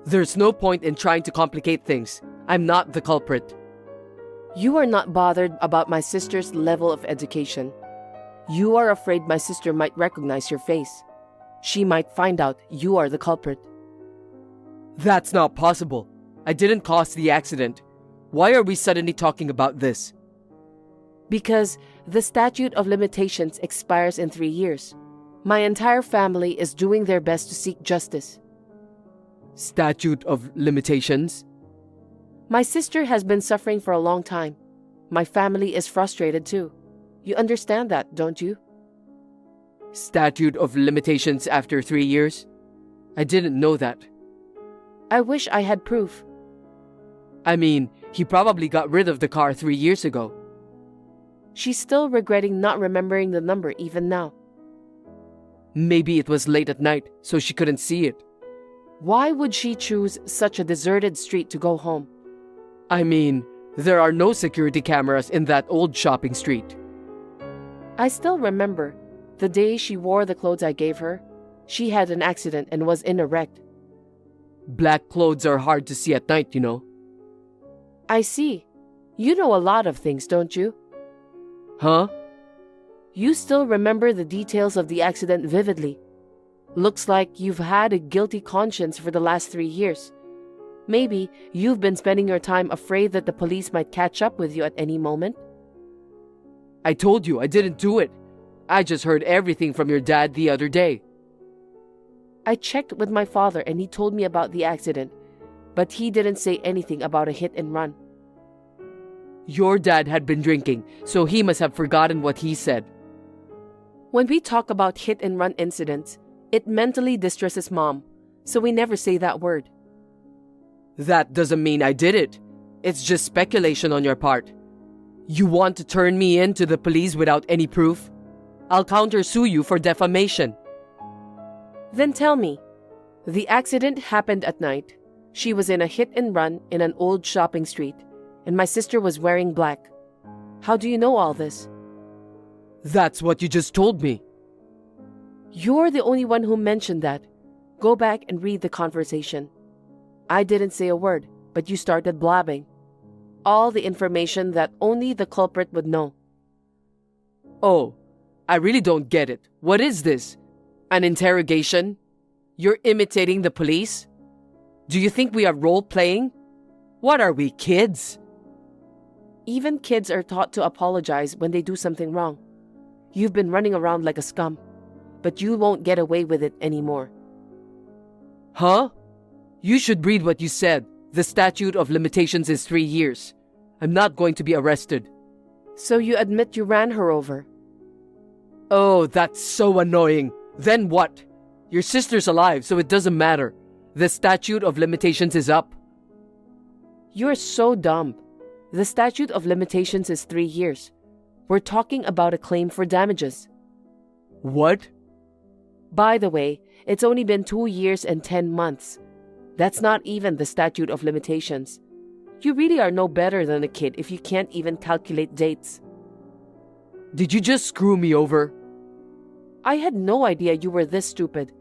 There's no point in trying to complicate things. I'm not the culprit. You are not bothered about my sister's level of education. You are afraid my sister might recognize your face. She might find out you are the culprit. That's not possible. I didn't cause the accident. Why are we suddenly talking about this? Because the statute of limitations expires in 3 years. My entire family is doing their best to seek justice. Statute of limitations? My sister has been suffering for a long time. My family is frustrated too. You understand that, don't you? Statute of limitations after 3 years? I didn't know that. I wish I had proof. I mean, he probably got rid of the car 3 years ago. She's still regretting not remembering the number even now. Maybe it was late at night, so she couldn't see it. Why would she choose such a deserted street to go home? I mean, there are no security cameras in that old shopping street. I still remember the day she wore the clothes I gave her. She had an accident and was in a wreck. Black clothes are hard to see at night, you know. I see. You know a lot of things, don't you? Huh? You still remember the details of the accident vividly. Looks like you've had a guilty conscience for the last 3 years. Maybe you've been spending your time afraid that the police might catch up with you at any moment. I told you I didn't do it. I just heard everything from your dad the other day. I checked with my father and he told me about the accident, but he didn't say anything about a hit and run. Your dad had been drinking, so he must have forgotten what he said. When we talk about hit and run incidents, it mentally distresses Mom, so we never say that word. That doesn't mean I did it. It's just speculation on your part. You want to turn me in to the police without any proof? I'll countersue you for defamation. Then tell me, the accident happened at night. She was in a hit and run in an old shopping street, and my sister was wearing black. How do you know all this? That's what you just told me. You're the only one who mentioned that. Go back and read the conversation. I didn't say a word, but you started blabbing. All the information that only the culprit would know. Oh, I really don't get it. What is this? An interrogation? You're imitating the police? Do you think we are role-playing? What are we, kids? Even kids are taught to apologize when they do something wrong. You've been running around like a scum, but you won't get away with it anymore. Huh? You should read what you said. The statute of limitations is 3 years. I'm not going to be arrested. So you admit you ran her over? Oh, that's so annoying. Then what? Your sister's alive, so it doesn't matter. The statute of limitations is up. You're so dumb. The statute of limitations is 3 years. We're talking about a claim for damages. What? By the way, it's only been 2 years and 10 months. That's not even the statute of limitations. You really are no better than a kid if you can't even calculate dates. Did you just screw me over? I had no idea you were this stupid.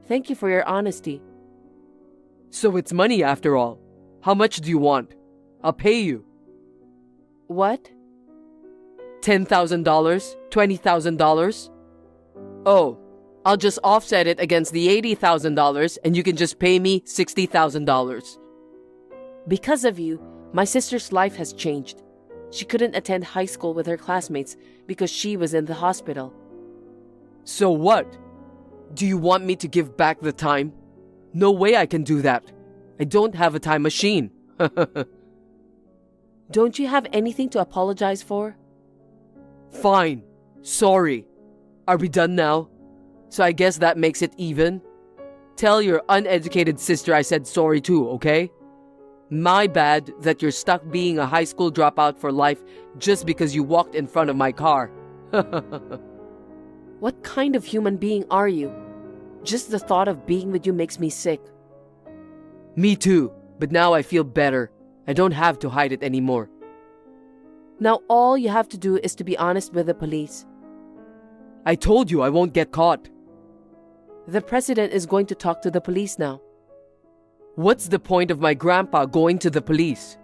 Thank you for your honesty. So it's money after all. How much do you want? I'll pay you. What? $10,000? $20,000? Oh, I'll just offset it against the $80,000 and you can just pay me $60,000. Because of you, my sister's life has changed. She couldn't attend high school with her classmates because she was in the hospital. So what? Do you want me to give back the time? No way I can do that. I don't have a time machine. Don't you have anything to apologize for? Fine. Sorry. Are we done now? So I guess that makes it even. Tell your uneducated sister I said sorry too, okay? My bad that you're stuck being a high school dropout for life just because you walked in front of my car. What kind of human being are you? Just the thought of being with you makes me sick. Me too, but now I feel better. I don't have to hide it anymore. Now all you have to do is to be honest with the police. I told you I won't get caught. The president is going to talk to the police now. What's the point of my grandpa going to the police?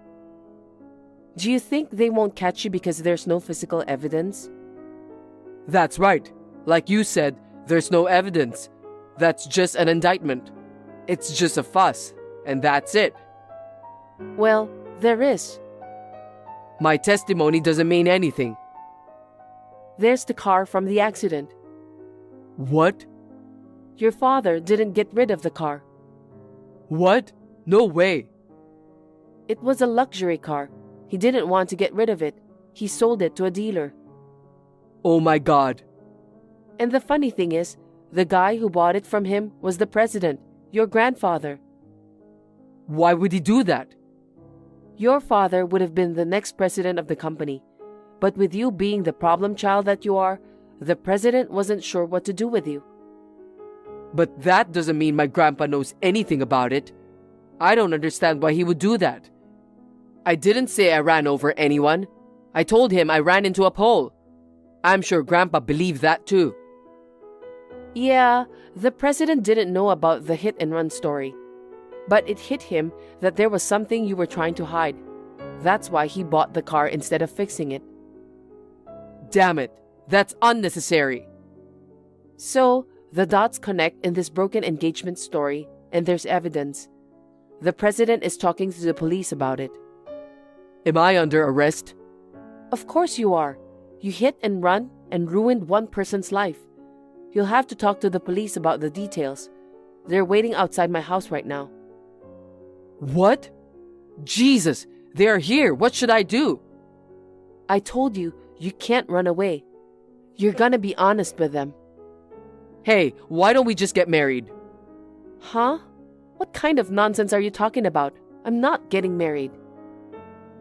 Do you think they won't catch you because there's no physical evidence? That's right. Like you said, there's no evidence. That's just an indictment. It's just a fuss, and that's it. Well, there is. My testimony doesn't mean anything. There's the car from the accident. What? Your father didn't get rid of the car. What? No way. It was a luxury car. He didn't want to get rid of it. He sold it to a dealer. Oh my God. And the funny thing is, the guy who bought it from him was the president, your grandfather. Why would he do that? Your father would have been the next president of the company. But with you being the problem child that you are, the president wasn't sure what to do with you. But that doesn't mean my grandpa knows anything about it. I don't understand why he would do that. I didn't say I ran over anyone. I told him I ran into a pole. I'm sure Grandpa believed that too. Yeah, the president didn't know about the hit and run story. But it hit him that there was something you were trying to hide. That's why he bought the car instead of fixing it. Damn it, that's unnecessary. So, the dots connect in this broken engagement story, and there's evidence. The president is talking to the police about it. Am I under arrest? Of course you are. You hit and run and ruined one person's life. You'll have to talk to the police about the details. They're waiting outside my house right now. What? Jesus, they are here. What should I do? I told you, you can't run away. You're gonna be honest with them. Hey, why don't we just get married? Huh? What kind of nonsense are you talking about? I'm not getting married.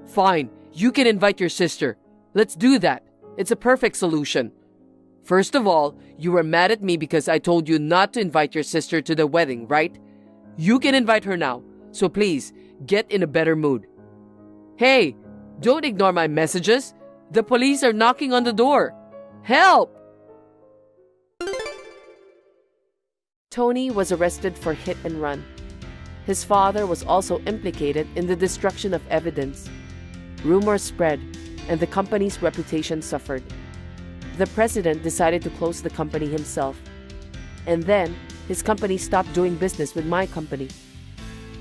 Fine, you can invite your sister. Let's do that. It's a perfect solution. First of all, you were mad at me because I told you not to invite your sister to the wedding, right? You can invite her now, so please, get in a better mood. Hey, don't ignore my messages. The police are knocking on the door. Help! Tony was arrested for hit and run. His father was also implicated in the destruction of evidence. Rumors spread, and the company's reputation suffered. The president decided to close the company himself. And then, his company stopped doing business with my company.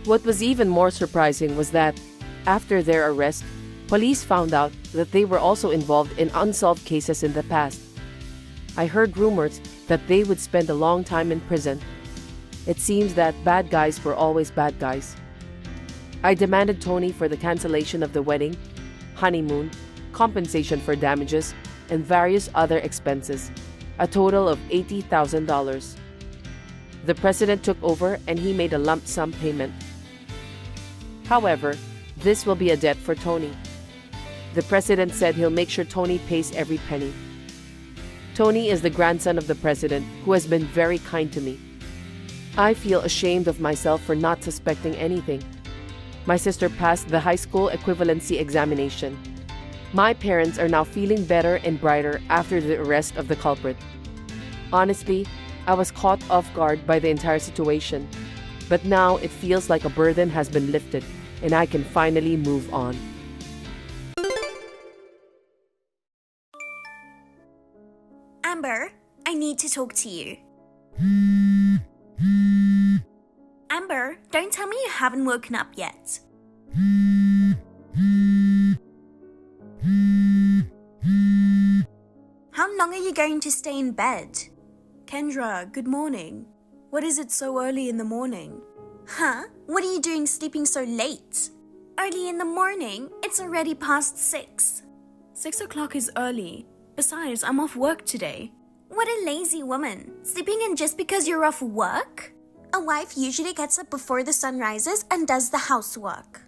What was even more surprising was that, after their arrest, police found out that they were also involved in unsolved cases in the past. I heard rumors that they would spend a long time in prison. It seems that bad guys were always bad guys. I demanded Tony for the cancellation of the wedding, honeymoon, compensation for damages, and various other expenses, a total of $80,000. The president took over and he made a lump sum payment. However, this will be a debt for Tony. The president said he'll make sure Tony pays every penny. Tony is the grandson of the president who has been very kind to me. I feel ashamed of myself for not suspecting anything. My sister passed the high school equivalency examination. My parents are now feeling better and brighter after the arrest of the culprit. Honestly, I was caught off guard by the entire situation, but now it feels like a burden has been lifted and I can finally move on. Amber, I need to talk to you. Amber, don't tell me you haven't woken up yet. How long are you going to stay in bed? Kendra, good morning. What is it so early in the morning? Huh? What are you doing sleeping so late? Early in the morning? It's already past 6. 6 o'clock is early. Besides, I'm off work today. What a lazy woman. Sleeping in just because you're off work? A wife usually gets up before the sun rises and does the housework.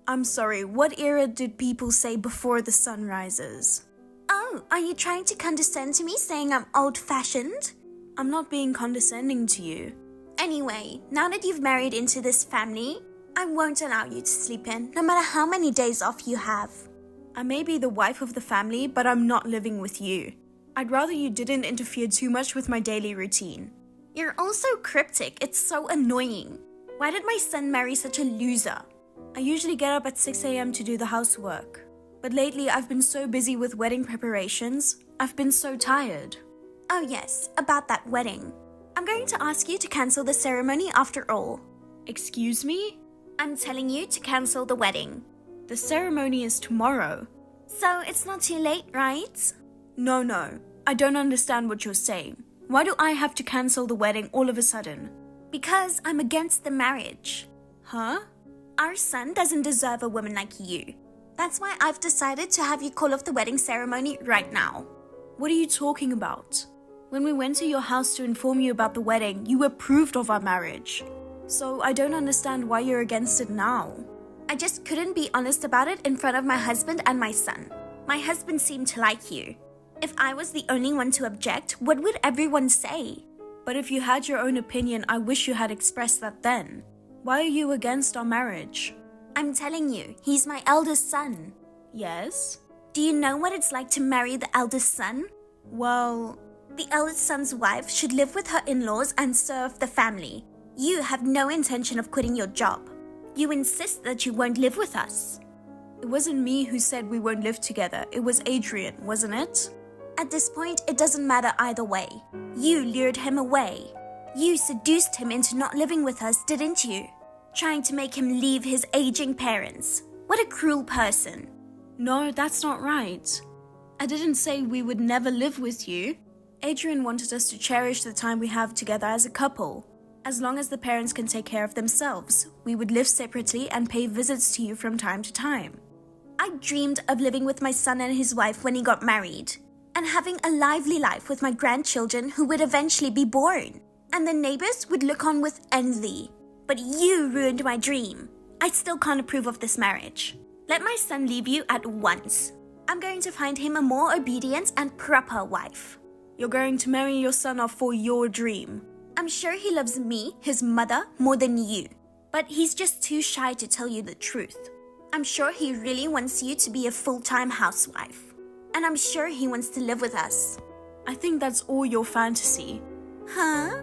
I'm sorry, what era did people say before the sun rises? Oh, are you trying to condescend to me saying I'm old-fashioned? I'm not being condescending to you. Anyway, now that you've married into this family, I won't allow you to sleep in, no matter how many days off you have. I may be the wife of the family, but I'm not living with you. I'd rather you didn't interfere too much with my daily routine. You're also cryptic. It's so annoying. Why did my son marry such a loser? I usually get up at 6 a.m. to do the housework. But lately I've been so busy with wedding preparations, I've been so tired. Oh yes, about that wedding. I'm going to ask you to cancel the ceremony after all. Excuse me? I'm telling you to cancel the wedding. The ceremony is tomorrow. So it's not too late, right? No, I don't understand what you're saying. Why do I have to cancel the wedding all of a sudden? Because I'm against the marriage. Huh? Our son doesn't deserve a woman like you. That's why I've decided to have you call off the wedding ceremony right now. What are you talking about? When we went to your house to inform you about the wedding, you approved of our marriage. So I don't understand why you're against it now. I just couldn't be honest about it in front of my husband and my son. My husband seemed to like you. If I was the only one to object, what would everyone say? But if you had your own opinion, I wish you had expressed that then. Why are you against our marriage? I'm telling you, he's my eldest son. Yes? Do you know what it's like to marry the eldest son? Well, the eldest son's wife should live with her in-laws and serve the family. You have no intention of quitting your job. You insist that you won't live with us. It wasn't me who said we won't live together. It was Adrian, wasn't it? At this point, it doesn't matter either way. You lured him away. You seduced him into not living with us, didn't you? Trying to make him leave his aging parents. What a cruel person. No, that's not right. I didn't say we would never live with you. Adrian wanted us to cherish the time we have together as a couple. As long as the parents can take care of themselves, we would live separately and pay visits to you from time to time. I dreamed of living with my son and his wife when he got married, and having a lively life with my grandchildren who would eventually be born, and the neighbors would look on with envy. But you ruined my dream. I still can't approve of this marriage. Let my son leave you at once. I'm going to find him a more obedient and proper wife. You're going to marry your son off for your dream. I'm sure he loves me, his mother, more than you. But he's just too shy to tell you the truth. I'm sure he really wants you to be a full-time housewife. And I'm sure he wants to live with us. I think that's all your fantasy. Huh?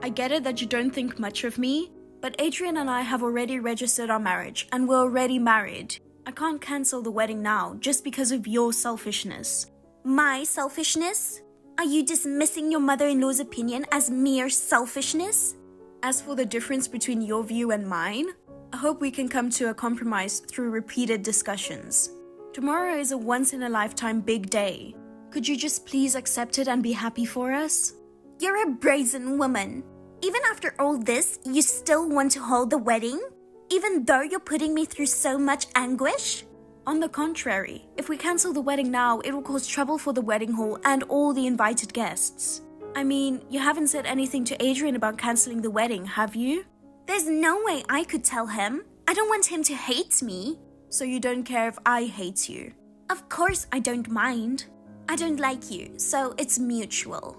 I get it that you don't think much of me, but Adrian and I have already registered our marriage and we're already married. I can't cancel the wedding now just because of your selfishness. My selfishness? Are you dismissing your mother-in-law's opinion as mere selfishness? As for the difference between your view and mine, I hope we can come to a compromise through repeated discussions. Tomorrow is a once-in-a-lifetime big day. Could you just please accept it and be happy for us? You're a brazen woman. Even after all this, you still want to hold the wedding? Even though you're putting me through so much anguish? On the contrary, if we cancel the wedding now, it will cause trouble for the wedding hall and all the invited guests. I mean, you haven't said anything to Adrian about canceling the wedding, have you? There's no way I could tell him. I don't want him to hate me. So you don't care if I hate you? Of course I don't mind. I don't like you, so it's mutual.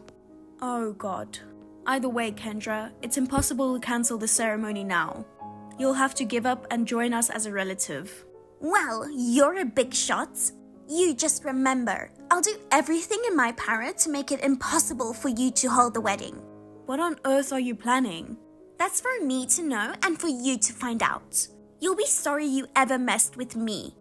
Oh God. Either way, Kendra, it's impossible to cancel the ceremony now. You'll have to give up and join us as a relative. Well, you're a big shot. You just remember, I'll do everything in my power to make it impossible for you to hold the wedding. What on earth are you planning? That's for me to know and for you to find out. You'll be sorry you ever messed with me.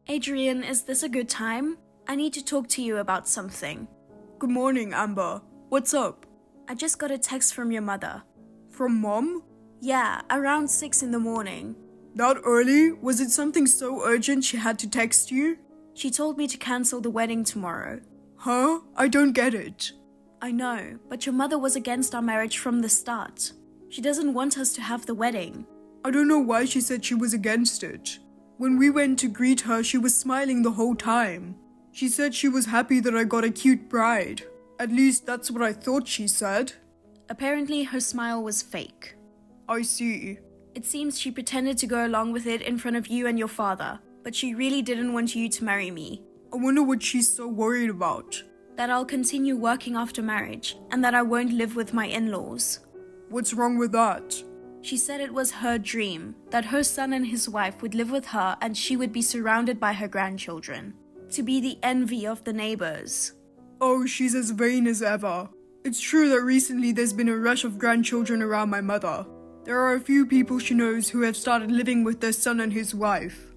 Adrian, is this a good time? I need to talk to you about something. Good morning, Amber. What's up? I just got a text from your mother. From Mom? Yeah, around 6 in the morning. That early? Was it something so urgent she had to text you? She told me to cancel the wedding tomorrow. Huh? I don't get it. I know, but your mother was against our marriage from the start. She doesn't want us to have the wedding. I don't know why she said she was against it. When we went to greet her, she was smiling the whole time. She said she was happy that I got a cute bride. At least that's what I thought she said. Apparently her smile was fake. I see. It seems she pretended to go along with it in front of you and your father, but she really didn't want you to marry me. I wonder what she's so worried about. That I'll continue working after marriage, and that I won't live with my in-laws. What's wrong with that? She said it was her dream, that her son and his wife would live with her and she would be surrounded by her grandchildren. To be the envy of the neighbors. Oh, she's as vain as ever. It's true that recently there's been a rush of grandchildren around my mother. There are a few people she knows who have started living with their son and his wife.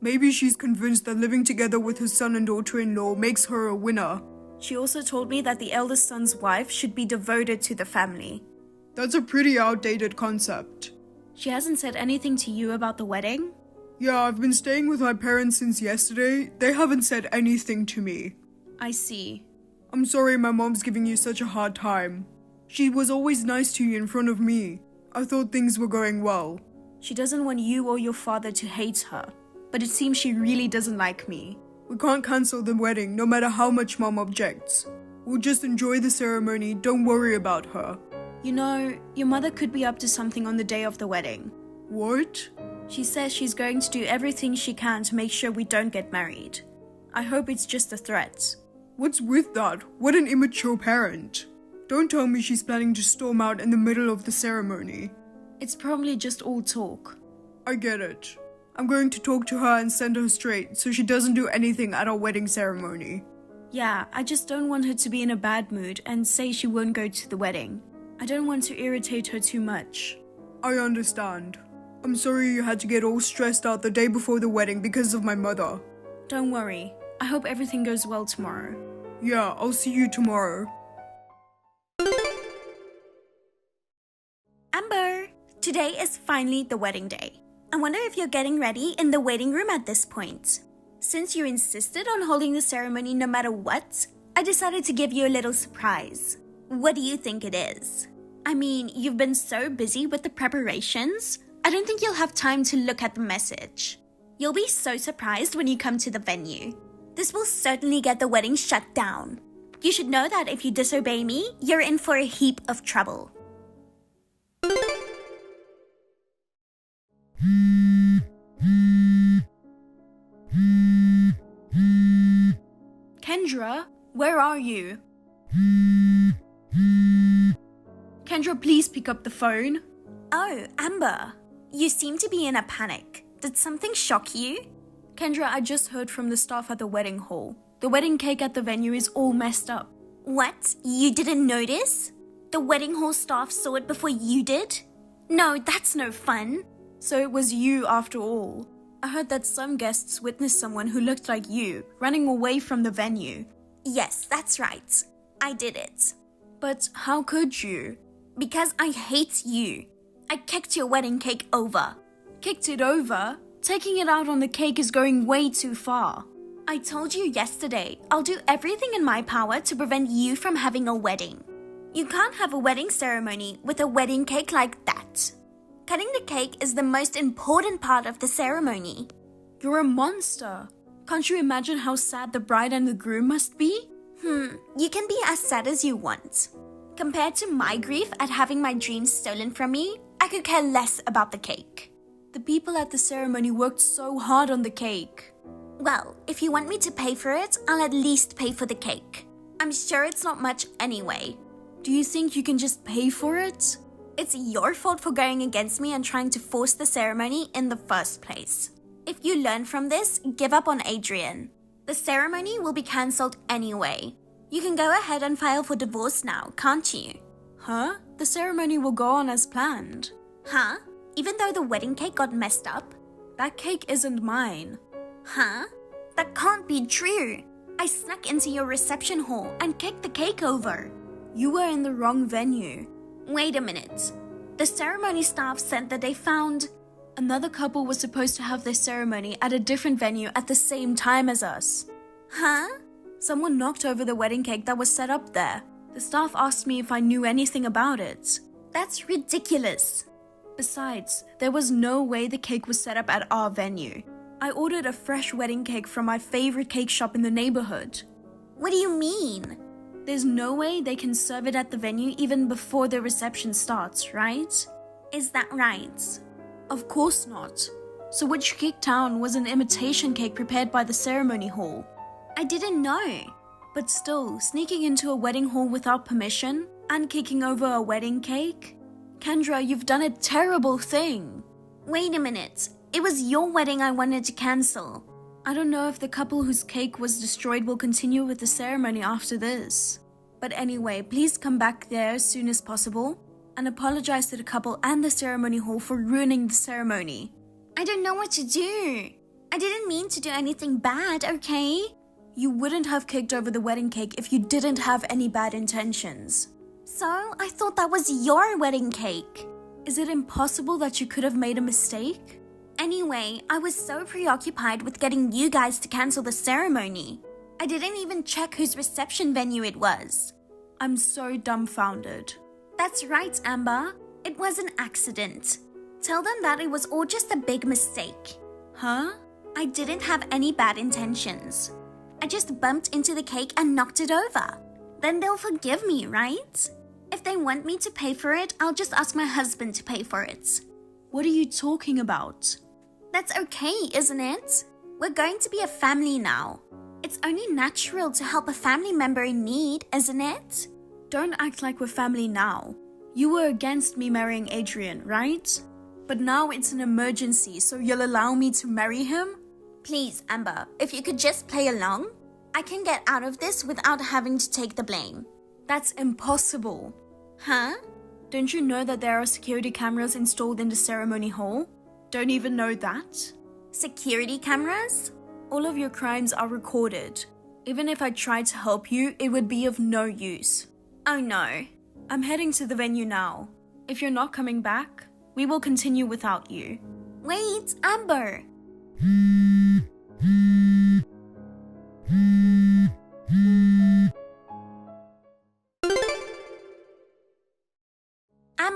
Maybe she's convinced that living together with her son and daughter-in-law makes her a winner. She also told me that the eldest son's wife should be devoted to the family. That's a pretty outdated concept. She hasn't said anything to you about the wedding? Yeah, I've been staying with my parents since yesterday. They haven't said anything to me. I see. I'm sorry my mom's giving you such a hard time. She was always nice to you in front of me. I thought things were going well. She doesn't want you or your father to hate her, but it seems she really doesn't like me. We can't cancel the wedding no matter how much Mom objects. We'll just enjoy the ceremony, don't worry about her. You know, your mother could be up to something on the day of the wedding. What? She says she's going to do everything she can to make sure we don't get married. I hope it's just a threat. What's with that? What an immature parent. Don't tell me she's planning to storm out in the middle of the ceremony. It's probably just all talk. I get it. I'm going to talk to her and send her straight so she doesn't do anything at our wedding ceremony. Yeah, I just don't want her to be in a bad mood and say she won't go to the wedding. I don't want to irritate her too much. I understand. I'm sorry you had to get all stressed out the day before the wedding because of my mother. Don't worry. I hope everything goes well tomorrow. Yeah, I'll see you tomorrow. Amber, today is finally the wedding day. I wonder if you're getting ready in the waiting room at this point. Since you insisted on holding the ceremony no matter what, I decided to give you a little surprise. What do you think it is? I mean, you've been so busy with the preparations, I don't think you'll have time to look at the message. You'll be so surprised when you come to the venue. This will certainly get the wedding shut down. You should know that if you disobey me, you're in for a heap of trouble. Kendra, where are you? Kendra, please pick up the phone. Oh, Amber, you seem to be in a panic. Did something shock you? Kendra, I just heard from the staff at the wedding hall. The wedding cake at the venue is all messed up. What? You didn't notice? The wedding hall staff saw it before you did? No, that's no fun. So it was you after all. I heard that some guests witnessed someone who looked like you running away from the venue. Yes, that's right. I did it. But how could you? Because I hate you. I kicked your wedding cake over. Kicked it over? Taking it out on the cake is going way too far. I told you yesterday, I'll do everything in my power to prevent you from having a wedding. You can't have a wedding ceremony with a wedding cake like that. Cutting the cake is the most important part of the ceremony. You're a monster. Can't you imagine how sad the bride and the groom must be? You can be as sad as you want. Compared to my grief at having my dreams stolen from me, I could care less about the cake. The people at the ceremony worked so hard on the cake. Well, if you want me to pay for it, I'll at least pay for the cake. I'm sure it's not much anyway. Do you think you can just pay for it? It's your fault for going against me and trying to force the ceremony in the first place. If you learn from this, give up on Adrian. The ceremony will be cancelled anyway. You can go ahead and file for divorce now, can't you? Huh? The ceremony will go on as planned. Huh? Even though the wedding cake got messed up? That cake isn't mine. Huh? That can't be true. I snuck into your reception hall and kicked the cake over. You were in the wrong venue. Wait a minute. The ceremony staff said that they found... Another couple was supposed to have their ceremony at a different venue at the same time as us. Huh? Someone knocked over the wedding cake that was set up there. The staff asked me if I knew anything about it. That's ridiculous. Besides, there was no way the cake was set up at our venue. I ordered a fresh wedding cake from my favorite cake shop in the neighborhood. What do you mean? There's no way they can serve it at the venue even before the reception starts, right? Is that right? Of course not. So which cake town was an imitation cake prepared by the ceremony hall? I didn't know. But still, sneaking into a wedding hall without permission and kicking over a wedding cake? Kendra, you've done a terrible thing. Wait a minute. It was your wedding I wanted to cancel. I don't know if the couple whose cake was destroyed will continue with the ceremony after this. But anyway, please come back there as soon as possible and apologize to the couple and the ceremony hall for ruining the ceremony. I don't know what to do. I didn't mean to do anything bad, okay? You wouldn't have kicked over the wedding cake if you didn't have any bad intentions. So, I thought that was your wedding cake. Is it impossible that you could have made a mistake? Anyway, I was so preoccupied with getting you guys to cancel the ceremony. I didn't even check whose reception venue it was. I'm so dumbfounded. That's right, Amber. It was an accident. Tell them that it was all just a big mistake. Huh? I didn't have any bad intentions. I just bumped into the cake and knocked it over. Then they'll forgive me, right? If they want me to pay for it, I'll just ask my husband to pay for it. What are you talking about? That's okay, isn't it? We're going to be a family now. It's only natural to help a family member in need, isn't it? Don't act like we're family now. You were against me marrying Adrian, right? But now it's an emergency, so you'll allow me to marry him? Please, Amber, if you could just play along, I can get out of this without having to take the blame. That's impossible. Huh? Don't you know that there are security cameras installed in the ceremony hall? Don't even know that? Security cameras? All of your crimes are recorded. Even if I tried to help you, it would be of no use. Oh no. I'm heading to the venue now. If you're not coming back, we will continue without you. Wait, Amber.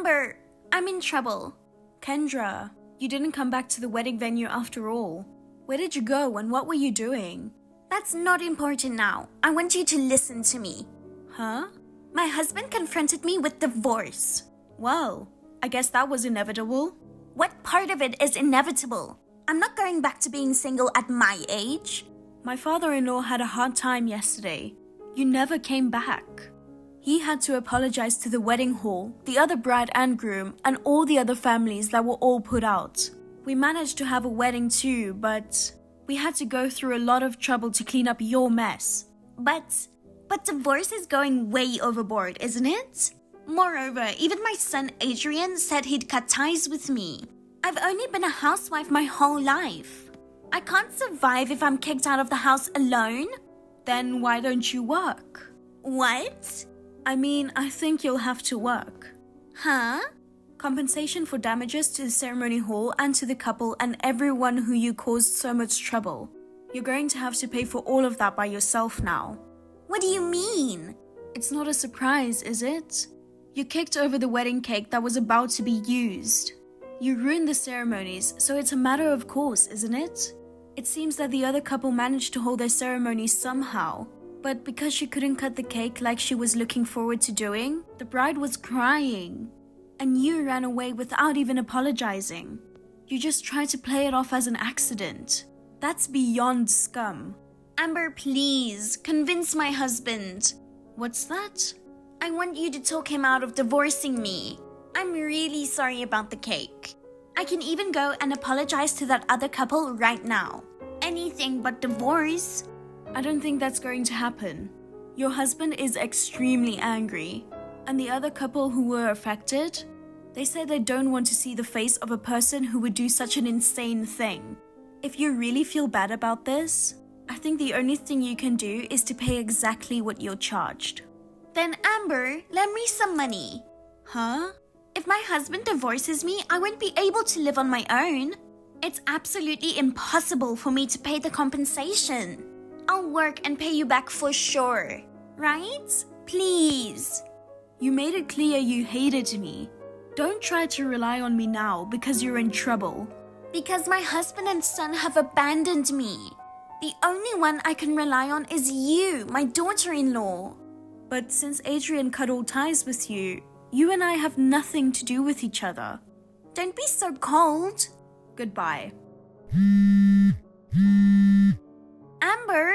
Amber, I'm in trouble. Kendra, you didn't come back to the wedding venue after all. Where did you go and what were you doing? That's not important now. I want you to listen to me. Huh? My husband confronted me with divorce. Well, I guess that was inevitable. What part of it is inevitable? I'm not going back to being single at my age. My father-in-law had a hard time yesterday. You never came back. He had to apologize to the wedding hall, the other bride and groom, and all the other families that were all put out. We managed to have a wedding too, but we had to go through a lot of trouble to clean up your mess. But divorce is going way overboard, isn't it? Moreover, even my son Adrian said he'd cut ties with me. I've only been a housewife my whole life. I can't survive if I'm kicked out of the house alone. Then why don't you work? What? I mean, I think you'll have to work. Huh? Compensation for damages to the ceremony hall and to the couple and everyone who you caused so much trouble. You're going to have to pay for all of that by yourself now. What do you mean? It's not a surprise, is it? You kicked over the wedding cake that was about to be used. You ruined the ceremonies, so it's a matter of course, isn't it? It seems that the other couple managed to hold their ceremony somehow, but because she couldn't cut the cake like she was looking forward to doing, the bride was crying. And you ran away without even apologizing. You just tried to play it off as an accident. That's beyond scum. Amber, please, convince my husband. What's that? I want you to talk him out of divorcing me. I'm really sorry about the cake. I can even go and apologize to that other couple right now. Anything but divorce. I don't think that's going to happen. Your husband is extremely angry. And the other couple who were affected, they say they don't want to see the face of a person who would do such an insane thing. If you really feel bad about this, I think the only thing you can do is to pay exactly what you're charged. Then Amber, lend me some money. Huh? If my husband divorces me, I won't be able to live on my own. It's absolutely impossible for me to pay the compensation. I'll work and pay you back for sure. Right? Please. You made it clear you hated me. Don't try to rely on me now because you're in trouble. Because my husband and son have abandoned me. The only one I can rely on is you, my daughter-in-law. But since Adrian cut all ties with you, you and I have nothing to do with each other. Don't be so cold. Goodbye. Amber!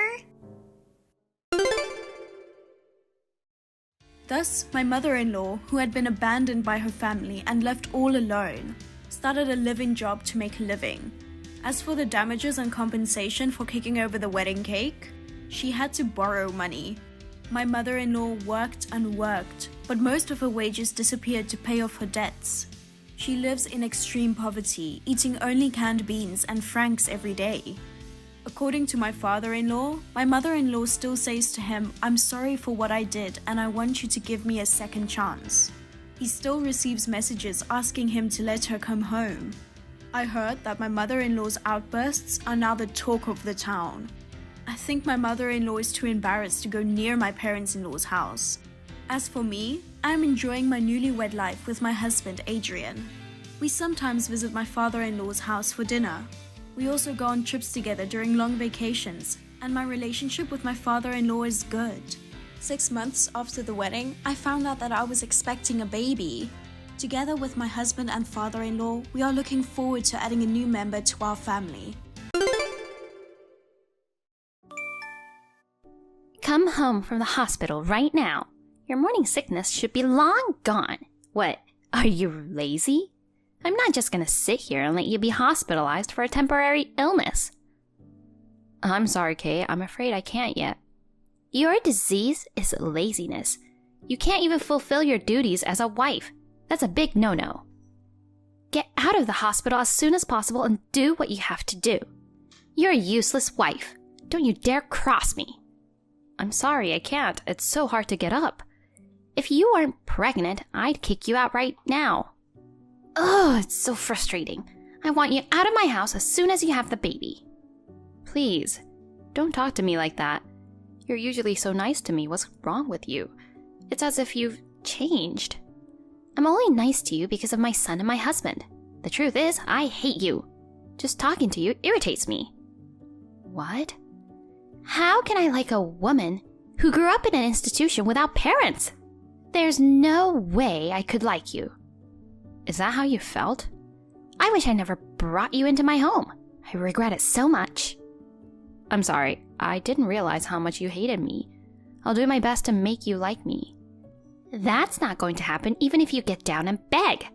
Thus, my mother-in-law, who had been abandoned by her family and left all alone, started a live-in job to make a living. As for the damages and compensation for kicking over the wedding cake, she had to borrow money. My mother-in-law worked and worked, but most of her wages disappeared to pay off her debts. She lives in extreme poverty, eating only canned beans and franks every day. According to my father-in-law, my mother-in-law still says to him, "I'm sorry for what I did and I want you to give me a second chance." He still receives messages asking him to let her come home. I heard that my mother-in-law's outbursts are now the talk of the town. I think my mother-in-law is too embarrassed to go near my parents-in-law's house. As for me, I am enjoying my newlywed life with my husband, Adrian. We sometimes visit my father-in-law's house for dinner. We also go on trips together during long vacations, and my relationship with my father-in-law is good. 6 months after the wedding, I found out that I was expecting a baby. Together with my husband and father-in-law, we are looking forward to adding a new member to our family. Come home from the hospital right now. Your morning sickness should be long gone. What, are you lazy? I'm not just gonna sit here and let you be hospitalized for a temporary illness. I'm sorry, Kay. I'm afraid I can't yet. Your disease is laziness. You can't even fulfill your duties as a wife. That's a big no-no. Get out of the hospital as soon as possible and do what you have to do. You're a useless wife. Don't you dare cross me. I'm sorry, I can't. It's so hard to get up. If you weren't pregnant, I'd kick you out right now. Ugh, it's so frustrating. I want you out of my house as soon as you have the baby. Please, don't talk to me like that. You're usually so nice to me. What's wrong with you? It's as if you've changed. I'm only nice to you because of my son and my husband. The truth is, I hate you. Just talking to you irritates me. What? How can I like a woman who grew up in an institution without parents? There's no way I could like you. Is that how you felt? I wish I never brought you into my home. I regret it so much. I'm sorry, I didn't realize how much you hated me. I'll do my best to make you like me. That's not going to happen even if you get down and beg.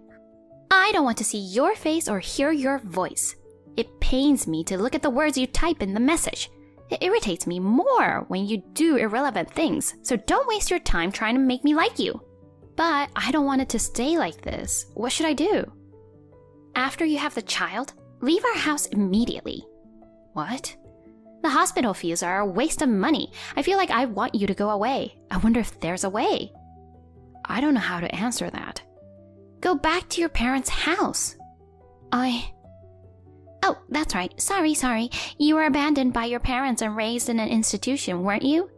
I don't want to see your face or hear your voice. It pains me to look at the words you type in the message. It irritates me more when you do irrelevant things, so don't waste your time trying to make me like you. But I don't want it to stay like this. What should I do? After you have the child, leave our house immediately. What? The hospital fees are a waste of money. I feel like I want you to go away. I wonder if there's a way. I don't know how to answer that. Go back to your parents' house. Oh, that's right. Sorry. You were abandoned by your parents and raised in an institution, weren't you?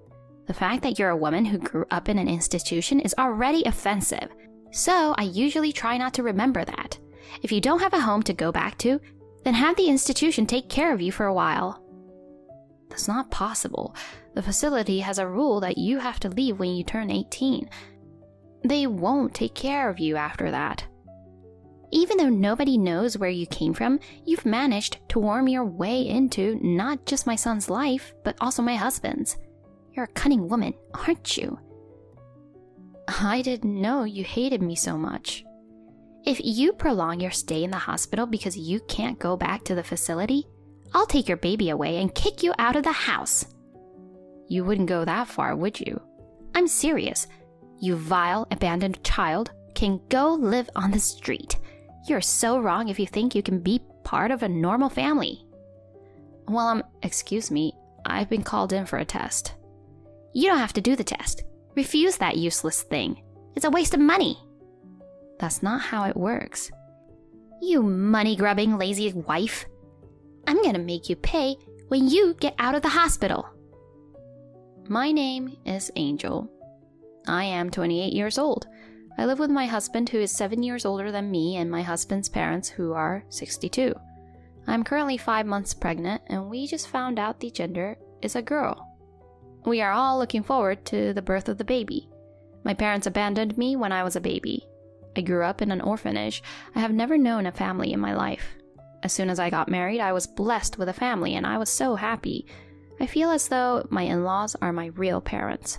The fact that you're a woman who grew up in an institution is already offensive. So I usually try not to remember that. If you don't have a home to go back to, then have the institution take care of you for a while. That's not possible. The facility has a rule that you have to leave when you turn 18. They won't take care of you after that. Even though nobody knows where you came from, you've managed to worm your way into not just my son's life, but also my husband's. You're a cunning woman, aren't you? I didn't know you hated me so much. If you prolong your stay in the hospital because you can't go back to the facility, I'll take your baby away and kick you out of the house. You wouldn't go that far, would you? I'm serious. You vile, abandoned child can go live on the street. You're so wrong if you think you can be part of a normal family. Well, excuse me, I've been called in for a test. You don't have to do the test. Refuse that useless thing. It's a waste of money. That's not how it works. You money-grubbing, lazy wife. I'm gonna make you pay when you get out of the hospital. My name is Angel. I am 28 years old. I live with my husband, who is 7 years older than me, and my husband's parents, who are 62. I'm currently 5 months pregnant, and we just found out the gender is a girl. We are all looking forward to the birth of the baby. My parents abandoned me when I was a baby. I grew up in an orphanage. I have never known a family in my life. As soon as I got married, I was blessed with a family, and I was so happy. I feel as though my in-laws are my real parents.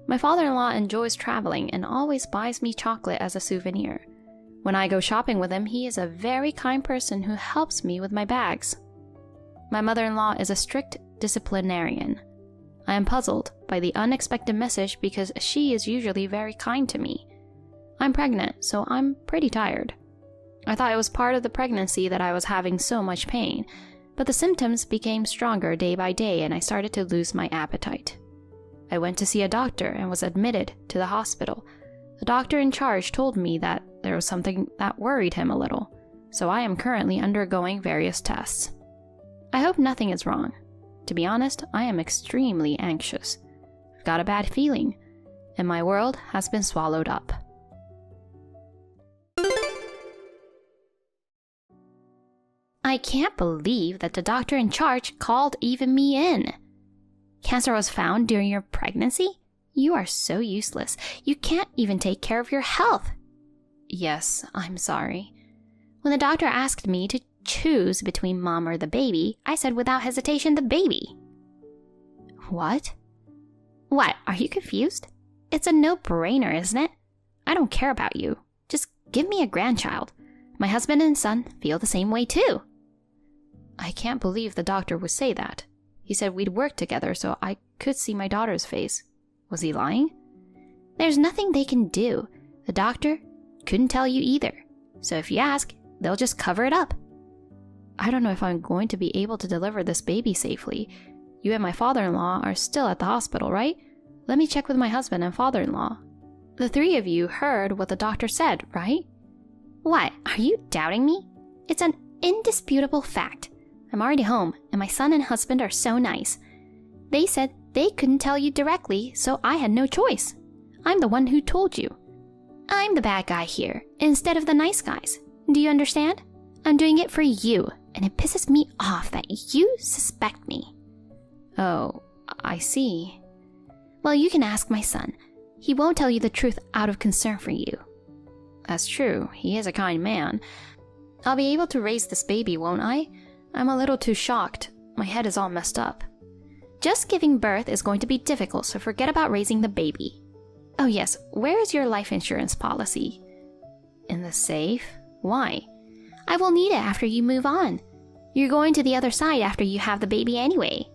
My father-in-law enjoys traveling and always buys me chocolate as a souvenir. When I go shopping with him, he is a very kind person who helps me with my bags. My mother-in-law is a strict disciplinarian. I am puzzled by the unexpected message because she is usually very kind to me. I'm pregnant, so I'm pretty tired. I thought it was part of the pregnancy that I was having so much pain, but the symptoms became stronger day by day and I started to lose my appetite. I went to see a doctor and was admitted to the hospital. The doctor in charge told me that there was something that worried him a little, so I am currently undergoing various tests. I hope nothing is wrong. To be honest, I am extremely anxious. I've got a bad feeling, and my world has been swallowed up. I can't believe that the doctor in charge called even me in. Cancer was found during your pregnancy? You are so useless. You can't even take care of your health. Yes, I'm sorry. When the doctor asked me to choose between mom or the baby, I said without hesitation the baby. What? What, are you confused? It's a no-brainer, isn't it? I don't care about you. Just give me a grandchild. My husband and son feel the same way too. I can't believe the doctor would say that. He said we'd work together so I could see my daughter's face. Was he lying? There's nothing they can do. The doctor couldn't tell you either. So if you ask, they'll just cover it up. I don't know if I'm going to be able to deliver this baby safely. You and my father-in-law are still at the hospital, right? Let me check with my husband and father-in-law. The three of you heard what the doctor said, right? What, are you doubting me? It's an indisputable fact. I'm already home, and my son and husband are so nice. They said they couldn't tell you directly, so I had no choice. I'm the one who told you. I'm the bad guy here, instead of the nice guys. Do you understand? I'm doing it for you, and it pisses me off that you suspect me. Oh, I see. Well, you can ask my son. He won't tell you the truth out of concern for you. That's true, he is a kind man. I'll be able to raise this baby, won't I? I'm a little too shocked. My head is all messed up. Just giving birth is going to be difficult, so forget about raising the baby. Oh yes, where is your life insurance policy? In the safe? Why? I will need it after you move on. You're going to the other side after you have the baby anyway.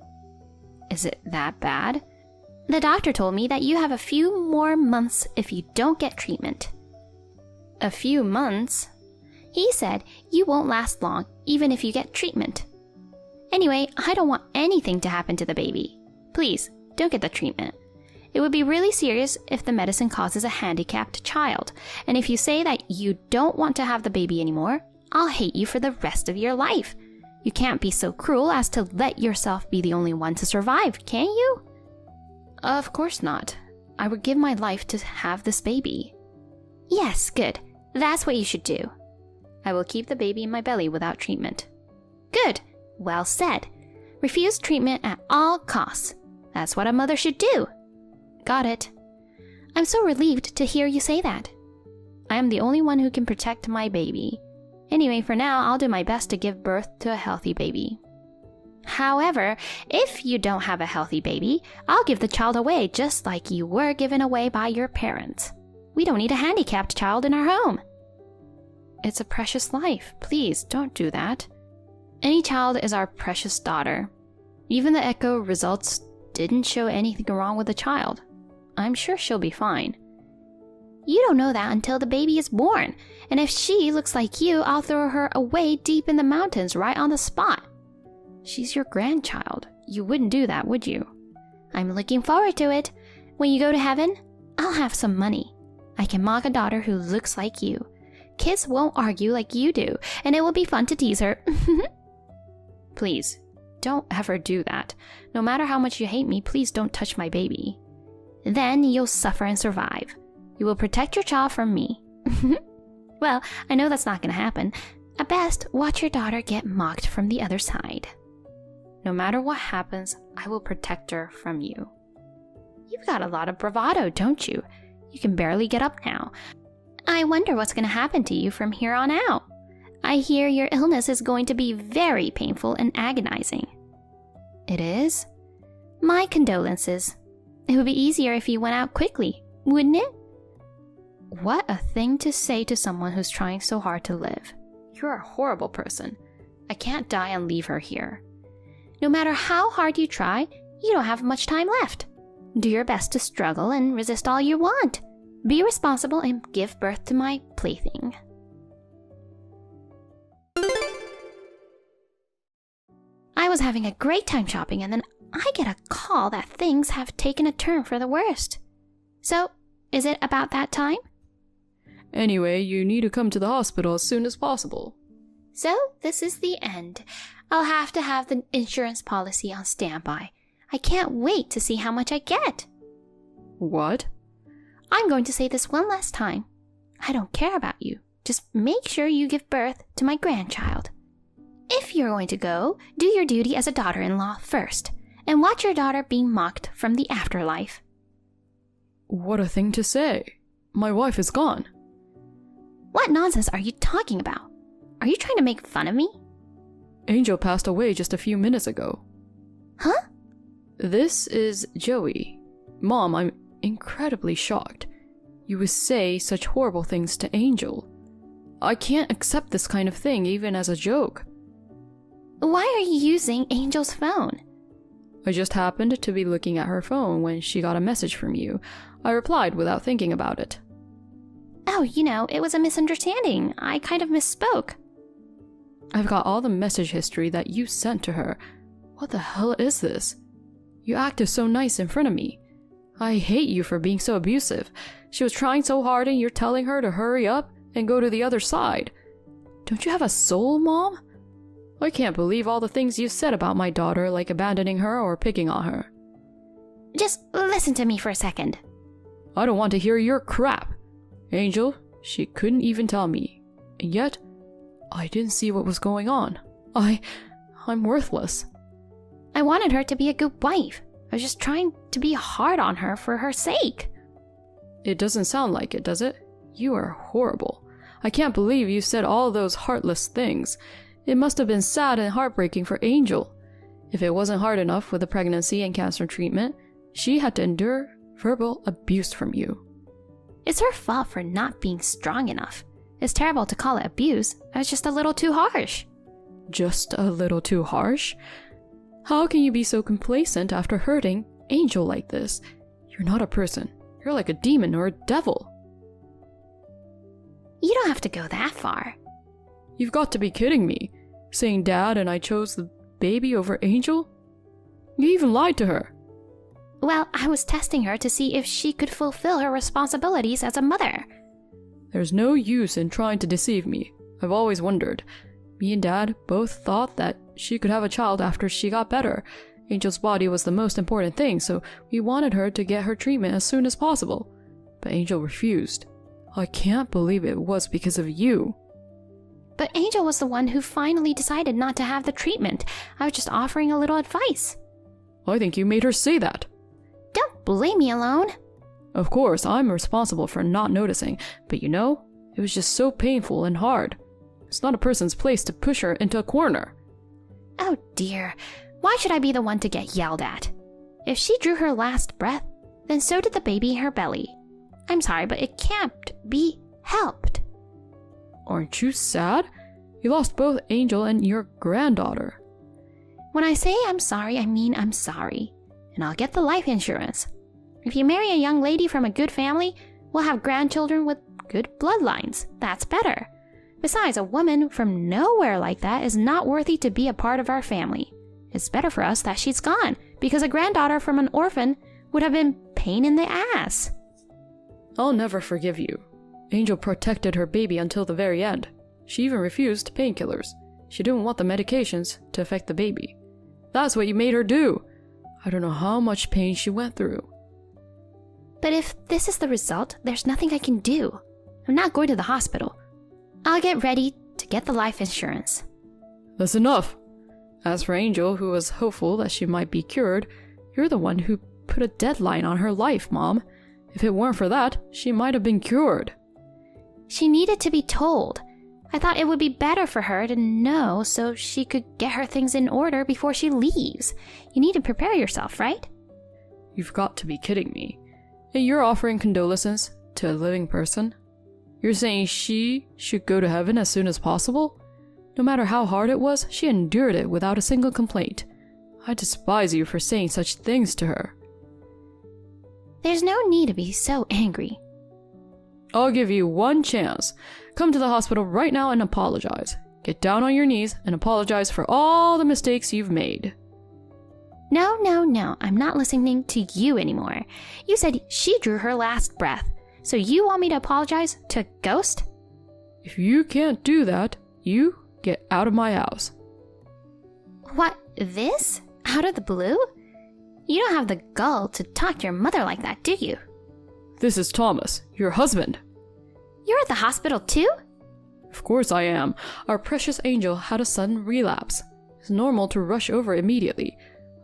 Is it that bad? The doctor told me that you have a few more months if you don't get treatment. A few months? He said you won't last long even if you get treatment. Anyway, I don't want anything to happen to the baby. Please, don't get the treatment. It would be really serious if the medicine causes a handicapped child. And if you say that you don't want to have the baby anymore, I'll hate you for the rest of your life. You can't be so cruel as to let yourself be the only one to survive, can you? Of course not. I would give my life to have this baby. Yes, good. That's what you should do. I will keep the baby in my belly without treatment. Good. Well said. Refuse treatment at all costs. That's what a mother should do. Got it. I'm so relieved to hear you say that. I am the only one who can protect my baby. Anyway, for now, I'll do my best to give birth to a healthy baby. However, if you don't have a healthy baby, I'll give the child away just like you were given away by your parents. We don't need a handicapped child in our home. It's a precious life. Please, don't do that. Any child is our precious daughter. Even the echo results didn't show anything wrong with the child. I'm sure she'll be fine. You don't know that until the baby is born, and if she looks like you, I'll throw her away deep in the mountains right on the spot. She's your grandchild. You wouldn't do that, would you? I'm looking forward to it. When you go to heaven, I'll have some money. I can mock a daughter who looks like you. Kids won't argue like you do, and it will be fun to tease her. Please, don't ever do that. No matter how much you hate me, please don't touch my baby. Then you'll suffer and survive. You will protect your child from me. Well, I know that's not going to happen. At best, watch your daughter get mocked from the other side. No matter what happens, I will protect her from you. You've got a lot of bravado, don't you? You can barely get up now. I wonder what's going to happen to you from here on out. I hear your illness is going to be very painful and agonizing. It is? My condolences. It would be easier if you went out quickly, wouldn't it? What a thing to say to someone who's trying so hard to live. You're a horrible person. I can't die and leave her here. No matter how hard you try, you don't have much time left. Do your best to struggle and resist all you want. Be responsible and give birth to my plaything. I was having a great time shopping and then I get a call that things have taken a turn for the worst. So, is it about that time? Anyway, you need to come to the hospital as soon as possible. So, this is the end. I'll have to have the insurance policy on standby. I can't wait to see how much I get. What? I'm going to say this one last time. I don't care about you. Just make sure you give birth to my grandchild. If you're going to go, do your duty as a daughter-in-law first, and watch your daughter being mocked from the afterlife. What a thing to say. My wife is gone. What nonsense are you talking about? Are you trying to make fun of me? Angel passed away just a few minutes ago. Huh? This is Joey. Mom, I'm incredibly shocked. You would say such horrible things to Angel. I can't accept this kind of thing even as a joke. Why are you using Angel's phone? I just happened to be looking at her phone when she got a message from you. I replied without thinking about it. Oh, it was a misunderstanding. I kind of misspoke. I've got all the message history that you sent to her. What the hell is this? You acted so nice in front of me. I hate you for being so abusive. She was trying so hard and you're telling her to hurry up and go to the other side. Don't you have a soul, Mom? I can't believe all the things you said about my daughter, like abandoning her or picking on her. Just listen to me for a second. I don't want to hear your crap. Angel, she couldn't even tell me. And yet, I didn't see what was going on. I'm worthless. I wanted her to be a good wife. I was just trying to be hard on her for her sake. It doesn't sound like it, does it? You are horrible. I can't believe you said all those heartless things. It must have been sad and heartbreaking for Angel. If it wasn't hard enough with the pregnancy and cancer treatment, she had to endure verbal abuse from you. It's her fault for not being strong enough. It's terrible to call it abuse. I was just a little too harsh. Just a little too harsh? How can you be so complacent after hurting Angel like this? You're not a person. You're like a demon or a devil. You don't have to go that far. You've got to be kidding me. Saying Dad and I chose the baby over Angel? You even lied to her. Well, I was testing her to see if she could fulfill her responsibilities as a mother. There's no use in trying to deceive me. I've always wondered. Me and Dad both thought that she could have a child after she got better. Angel's body was the most important thing, so we wanted her to get her treatment as soon as possible. But Angel refused. I can't believe it was because of you. But Angel was the one who finally decided not to have the treatment. I was just offering a little advice. I think you made her say that. Don't blame me alone. Of course, I'm responsible for not noticing, but you know, it was just so painful and hard. It's not a person's place to push her into a corner. Oh dear, why should I be the one to get yelled at? If she drew her last breath, then so did the baby in her belly. I'm sorry, but it can't be helped. Aren't you sad? You lost both Angel and your granddaughter. When I say I'm sorry, I mean I'm sorry. And I'll get the life insurance. If you marry a young lady from a good family, we'll have grandchildren with good bloodlines. That's better. Besides, a woman from nowhere like that is not worthy to be a part of our family. It's better for us that she's gone, because a granddaughter from an orphan would have been pain in the ass. I'll never forgive you. Angel protected her baby until the very end. She even refused painkillers. She didn't want the medications to affect the baby. That's what you made her do. I don't know how much pain she went through. But if this is the result, there's nothing I can do. I'm not going to the hospital. I'll get ready to get the life insurance. That's enough. As for Angel, who was hopeful that she might be cured, you're the one who put a deadline on her life, Mom. If it weren't for that, she might have been cured. She needed to be told. I thought it would be better for her to know so she could get her things in order before she leaves. You need to prepare yourself, right? You've got to be kidding me. And you're offering condolences to a living person? You're saying she should go to heaven as soon as possible? No matter how hard it was, she endured it without a single complaint. I despise you for saying such things to her. There's no need to be so angry. I'll give you one chance. Come to the hospital right now and apologize. Get down on your knees and apologize for all the mistakes you've made. No, I'm not listening to you anymore. You said she drew her last breath. So you want me to apologize to a ghost? If you can't do that, you get out of my house. What, this? Out of the blue? You don't have the gall to talk to your mother like that, do you? This is Thomas, your husband. You're at the hospital too? Of course I am. Our precious Angel had a sudden relapse. It's normal to rush over immediately.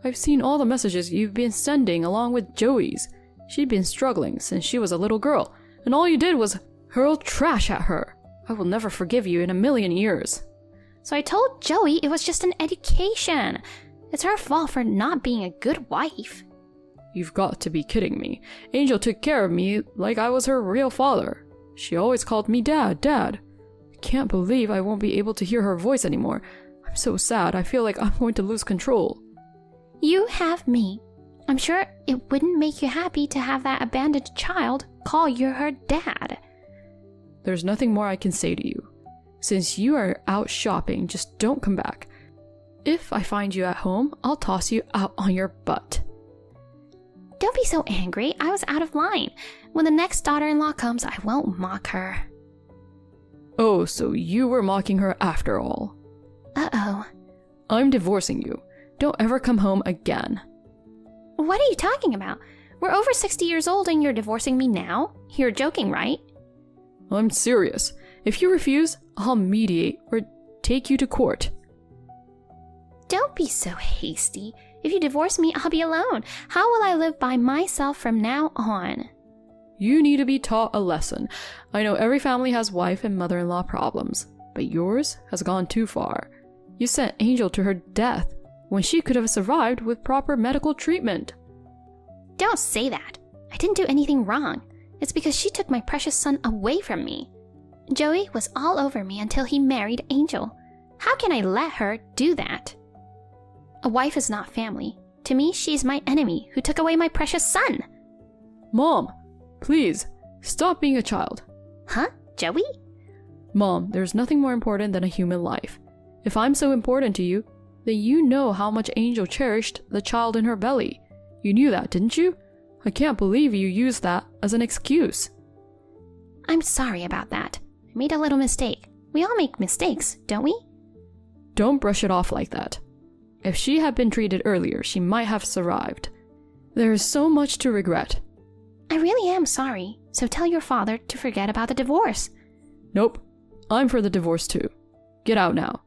I've seen all the messages you've been sending along with Joey's. She'd been struggling since she was a little girl, and all you did was hurl trash at her. I will never forgive you in a million years. So I told Joey it was just an education. It's her fault for not being a good wife. You've got to be kidding me. Angel took care of me like I was her real father. She always called me Dad, Dad. I can't believe I won't be able to hear her voice anymore. I'm so sad, I feel like I'm going to lose control. You have me. I'm sure it wouldn't make you happy to have that abandoned child call you her dad. There's nothing more I can say to you. Since you are out shopping, just don't come back. If I find you at home, I'll toss you out on your butt. Don't be so angry. I was out of line. When the next daughter-in-law comes, I won't mock her. Oh, so you were mocking her after all. Uh-oh. I'm divorcing you. Don't ever come home again. What are you talking about? We're over 60 years old and you're divorcing me now? You're joking, right? I'm serious. If you refuse, I'll mediate or take you to court. Don't be so hasty. If you divorce me, I'll be alone. How will I live by myself from now on? You need to be taught a lesson. I know every family has wife and mother-in-law problems, but yours has gone too far. You sent Angel to her death when she could have survived with proper medical treatment. Don't say that. I didn't do anything wrong. It's because she took my precious son away from me. Joey was all over me until he married Angel. How can I let her do that? A wife is not family. To me, she's my enemy who took away my precious son. Mom, please, stop being a child. Huh? Joey? Mom, there's nothing more important than a human life. If I'm so important to you, then you know how much Angel cherished the child in her belly. You knew that, didn't you? I can't believe you used that as an excuse. I'm sorry about that. I made a little mistake. We all make mistakes, don't we? Don't brush it off like that. If she had been treated earlier, she might have survived. There is so much to regret. I really am sorry, so tell your father to forget about the divorce. Nope. I'm for the divorce too. Get out now.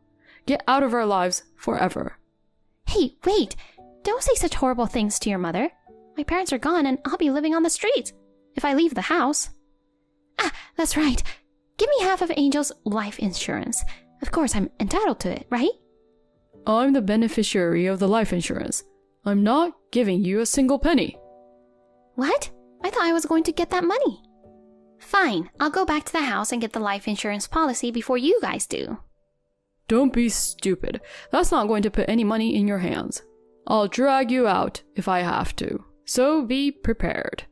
Get out of our lives forever. Hey, wait! Don't say such horrible things to your mother. My parents are gone and I'll be living on the streets if I leave the house. Ah, that's right. Give me half of Angel's life insurance. Of course, I'm entitled to it, right? I'm the beneficiary of the life insurance. I'm not giving you a single penny. What? I thought I was going to get that money. Fine, I'll go back to the house and get the life insurance policy before you guys do. Don't be stupid. That's not going to put any money in your hands. I'll drag you out if I have to. So be prepared.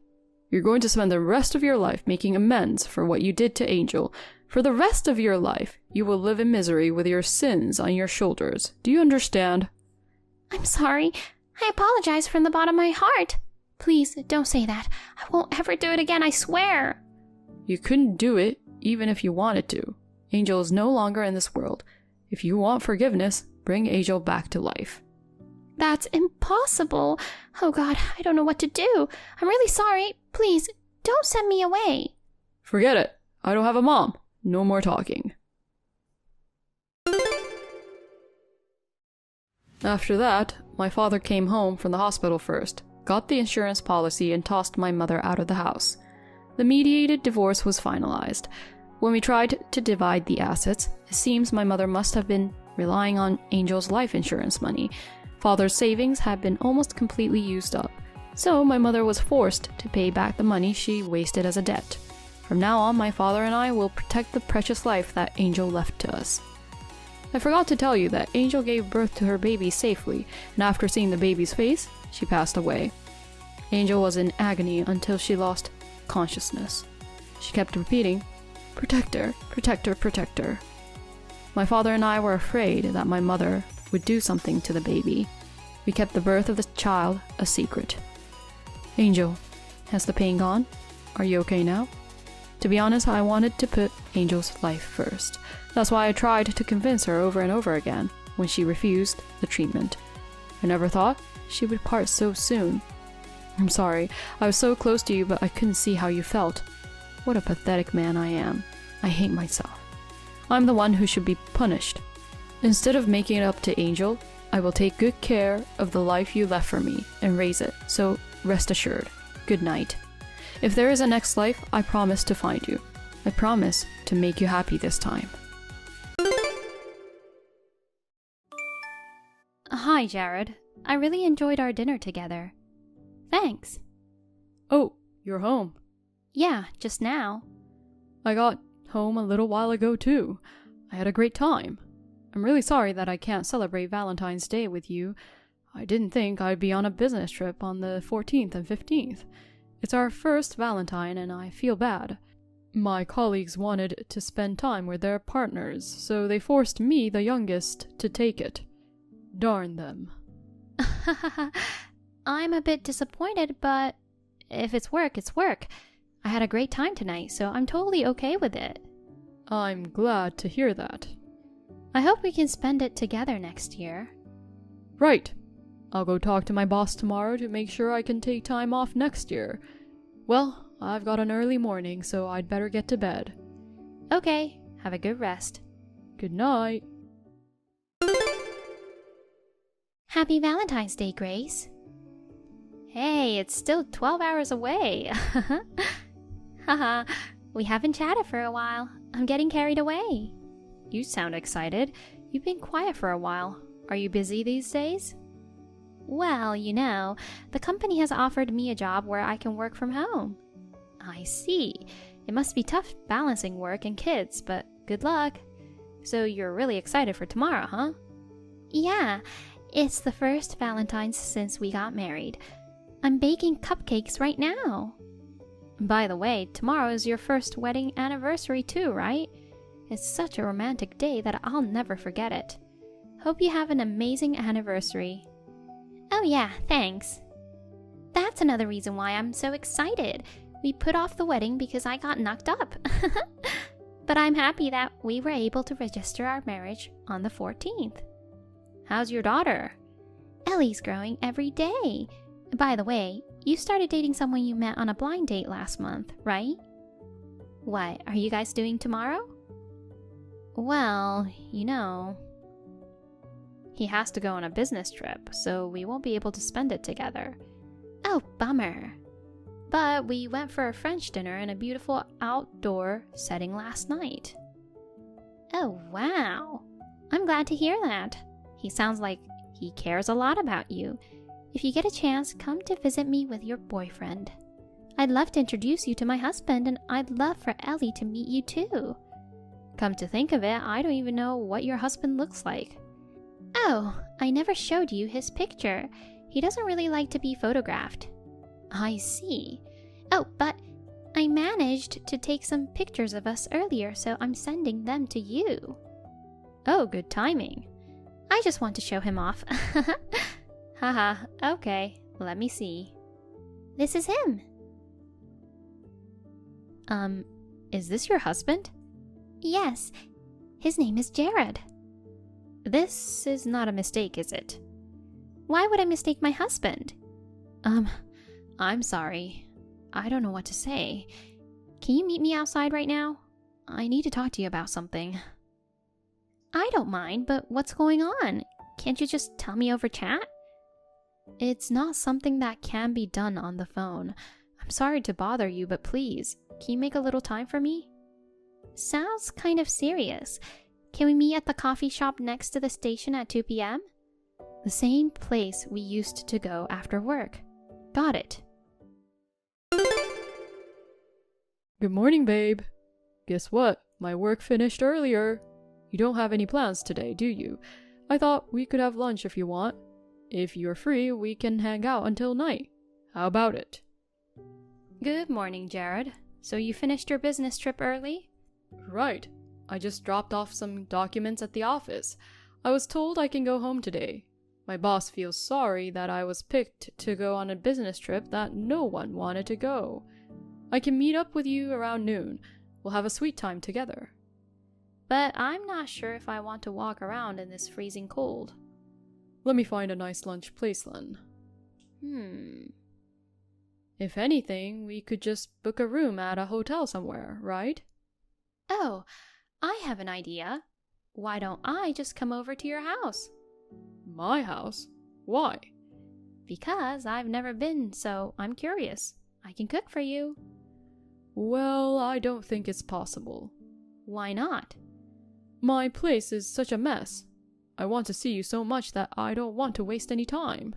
You're going to spend the rest of your life making amends for what you did to Angel. For the rest of your life, you will live in misery with your sins on your shoulders. Do you understand? I'm sorry. I apologize from the bottom of my heart. Please, don't say that. I won't ever do it again, I swear. You couldn't do it, even if you wanted to. Angel is no longer in this world. If you want forgiveness, bring Angel back to life. That's impossible. Oh God, I don't know what to do. I'm really sorry. Please, don't send me away. Forget it. I don't have a mom. No more talking. After that, my father came home from the hospital first, got the insurance policy, and tossed my mother out of the house. The mediated divorce was finalized. When we tried to divide the assets, it seems my mother must have been relying on Angel's life insurance money. Father's savings had been almost completely used up, so my mother was forced to pay back the money she wasted as a debt. From now on, my father and I will protect the precious life that Angel left to us. I forgot to tell you that Angel gave birth to her baby safely, and after seeing the baby's face, she passed away. Angel was in agony until she lost consciousness. She kept repeating, "Protector, protector, protector." My father and I were afraid that my mother would do something to the baby. We kept the birth of the child a secret. Angel, has the pain gone? Are you okay now? To be honest, I wanted to put Angel's life first. That's why I tried to convince her over and over again when she refused the treatment. I never thought she would part so soon. I'm sorry, I was so close to you, but I couldn't see how you felt. What a pathetic man I am. I hate myself. I'm the one who should be punished. Instead of making it up to Angel, I will take good care of the life you left for me and raise it, so rest assured. Good night. If there is a next life, I promise to find you. I promise to make you happy this time. Hi, Jared. I really enjoyed our dinner together. Thanks. Oh, you're home. Yeah, just now. I got home a little while ago too. I had a great time. I'm really sorry that I can't celebrate Valentine's Day with you. I didn't think I'd be on a business trip on the 14th and 15th. It's our first Valentine and I feel bad. My colleagues wanted to spend time with their partners, so they forced me, the youngest, to take it. Darn them. I'm a bit disappointed, but if it's work, it's work. I had a great time tonight, so I'm totally okay with it. I'm glad to hear that. I hope we can spend it together next year. Right. I'll go talk to my boss tomorrow to make sure I can take time off next year. Well, I've got an early morning, so I'd better get to bed. Okay, have a good rest. Good night. Happy Valentine's Day, Grace. Hey, it's still 12 hours away. Haha, we haven't chatted for a while. I'm getting carried away. You sound excited. You've been quiet for a while. Are you busy these days? Well, the company has offered me a job where I can work from home. I see. It must be tough balancing work and kids, but good luck. So you're really excited for tomorrow, huh? Yeah, it's the first Valentine's since we got married. I'm baking cupcakes right now. By the way, tomorrow is your first wedding anniversary too, right? It's such a romantic day that I'll never forget it. Hope you have an amazing anniversary. Oh yeah, thanks. That's another reason why I'm so excited. We put off the wedding because I got knocked up. But I'm happy that we were able to register our marriage on the 14th. How's your daughter? Ellie's growing every day. By the way, you started dating someone you met on a blind date last month, right? What are you guys doing tomorrow? Well, he has to go on a business trip, so we won't be able to spend it together. Oh, bummer. But we went for a French dinner in a beautiful outdoor setting last night. Oh, wow. I'm glad to hear that. He sounds like he cares a lot about you. If you get a chance, come to visit me with your boyfriend. I'd love to introduce you to my husband, and I'd love for Ellie to meet you too. Come to think of it, I don't even know what your husband looks like. Oh, I never showed you his picture. He doesn't really like to be photographed. I see. Oh, but I managed to take some pictures of us earlier, so I'm sending them to you. Oh, good timing. I just want to show him off. Haha, okay, let me see. This is him. Is this your husband? Yes, his name is Jared. This is not a mistake, is it? Why would I mistake my husband? I'm sorry. I don't know what to say. Can you meet me outside right now? I need to talk to you about something. I don't mind, but what's going on? Can't you just tell me over chat? It's not something that can be done on the phone. I'm sorry to bother you, but please, can you make a little time for me? Sounds kind of serious. Can we meet at the coffee shop next to the station at 2 p.m.? The same place we used to go after work. Got it. Good morning, babe. Guess what? My work finished earlier. You don't have any plans today, do you? I thought we could have lunch if you want. If you're free, we can hang out until night. How about it? Good morning, Jared. So you finished your business trip early? Right. I just dropped off some documents at the office. I was told I can go home today. My boss feels sorry that I was picked to go on a business trip that no one wanted to go. I can meet up with you around noon. We'll have a sweet time together. But I'm not sure if I want to walk around in this freezing cold. Let me find a nice lunch place then. If anything, we could just book a room at a hotel somewhere, right? Oh, I have an idea. Why don't I just come over to your house? My house? Why? Because I've never been, so I'm curious. I can cook for you. Well, I don't think it's possible. Why not? My place is such a mess. I want to see you so much that I don't want to waste any time.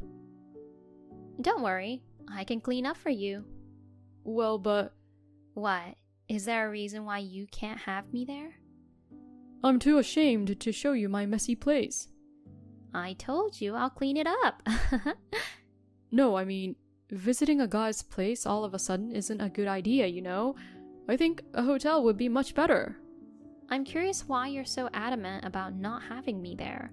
Don't worry, I can clean up for you. Well, but... What? Is there a reason why you can't have me there? I'm too ashamed to show you my messy place. I told you I'll clean it up. No, I mean, visiting a guy's place all of a sudden isn't a good idea, you know? I think a hotel would be much better. I'm curious why you're so adamant about not having me there.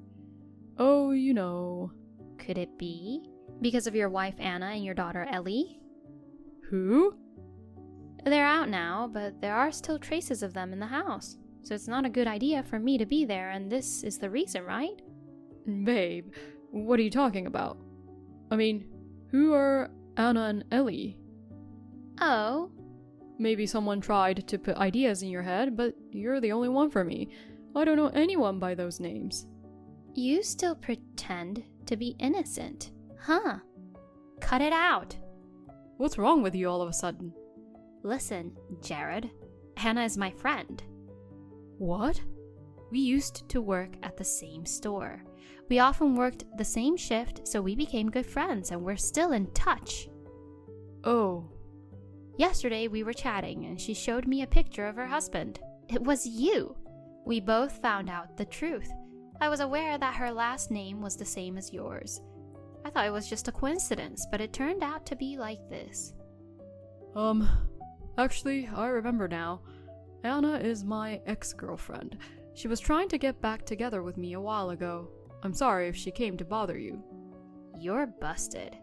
Oh, you know. Could it be because of your wife Anna and your daughter Ellie? Who? They're out now, but there are still traces of them in the house. So it's not a good idea for me to be there, and this is the reason, right? Babe, what are you talking about? I mean, who are Anna and Ellie? Oh, Maybe someone tried to put ideas in your head, but you're the only one for me. I don't know anyone by those names. You still pretend to be innocent, huh? Cut it out. What's wrong with you all of a sudden? Listen, Jared, Hannah is my friend. What? We used to work at the same store. We often worked the same shift, so we became good friends and we're still in touch. Oh. Yesterday we were chatting and she showed me a picture of her husband. It was you. We both found out the truth. I was aware that her last name was the same as yours. I thought it was just a coincidence, but it turned out to be like this. Actually, I remember now. Anna is my ex-girlfriend. She was trying to get back together with me a while ago. I'm sorry if she came to bother you. You're busted.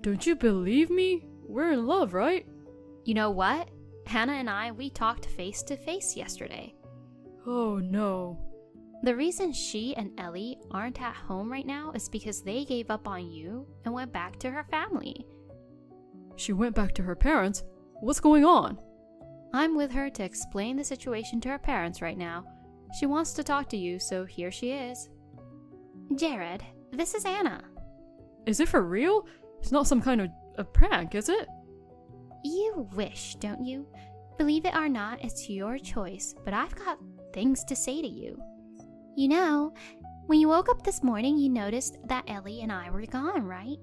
Don't you believe me? We're in love, right? You know what? Hannah and I, we talked face to face yesterday. Oh no. The reason she and Ellie aren't at home right now is because they gave up on you and went back to her family. She went back to her parents? What's going on? I'm with her to explain the situation to her parents right now. She wants to talk to you, so here she is. Jared, this is Anna. Is it for real? It's not some kind of a prank, is it? You wish, don't you? Believe it or not, it's your choice, but I've got things to say to you. You know, when you woke up this morning, you noticed that Ellie and I were gone, right?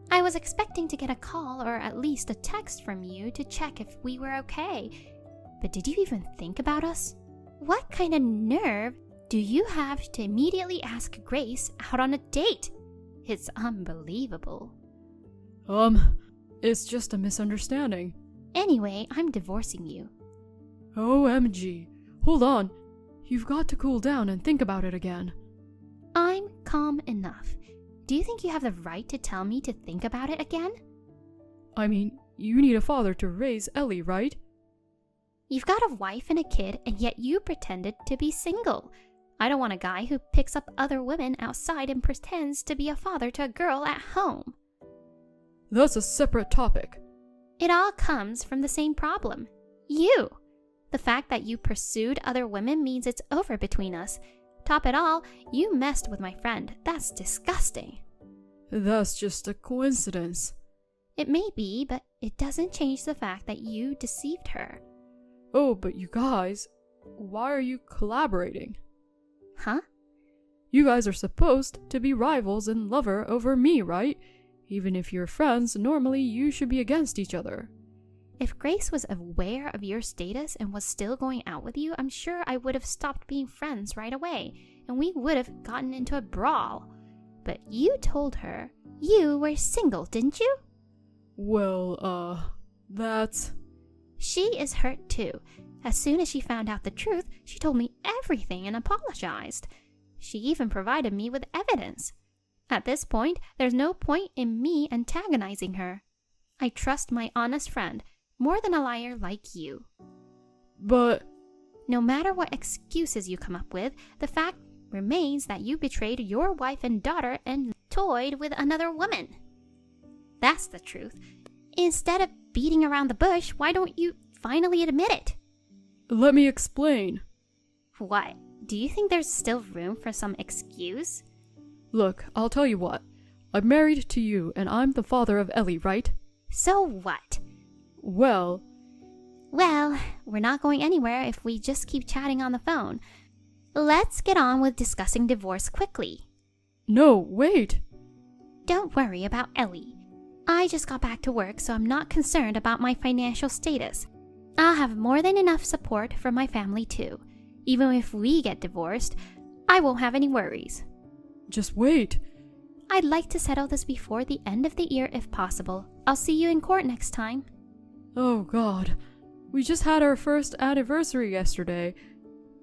I was expecting to get a call or at least a text from you to check if we were okay. But did you even think about us? What kind of nerve do you have to immediately ask Grace out on a date? It's unbelievable. It's just a misunderstanding. Anyway, I'm divorcing you. OMG. Hold on. You've got to cool down and think about it again. I'm calm enough. Do you think you have the right to tell me to think about it again? I mean, you need a father to raise Ellie, right? You've got a wife and a kid, and yet you pretended to be single. I don't want a guy who picks up other women outside and pretends to be a father to a girl at home. That's a separate topic. It all comes from the same problem. You. The fact that you pursued other women means it's over between us. Top it all, you messed with my friend. That's disgusting. That's just a coincidence. It may be, but it doesn't change the fact that you deceived her. Oh, but you guys, why are you collaborating? Huh? You guys are supposed to be rivals and lover over me, right? Even if you're friends, normally you should be against each other. If Grace was aware of your status and was still going out with you, I'm sure I would have stopped being friends right away, and we would have gotten into a brawl. But you told her you were single, didn't you? Well, that's... She is hurt too. As soon as she found out the truth, she told me everything and apologized. She even provided me with evidence. At this point, there's no point in me antagonizing her. I trust my honest friend more than a liar like you. But... No matter what excuses you come up with, the fact remains that you betrayed your wife and daughter and toyed with another woman. That's the truth. Instead of beating around the bush, why don't you finally admit it? Let me explain. What? Do you think there's still room for some excuse? Look, I'll tell you what. I'm married to you, and I'm the father of Ellie, right? So what? Well, we're not going anywhere if we just keep chatting on the phone. Let's get on with discussing divorce quickly. No, wait. Don't worry about Ellie. I just got back to work, so I'm not concerned about my financial status. I'll have more than enough support from my family too. Even if we get divorced, I won't have any worries. Just wait. I'd like to settle this before the end of the year if possible. I'll see you in court next time. Oh God. We just had our first anniversary yesterday.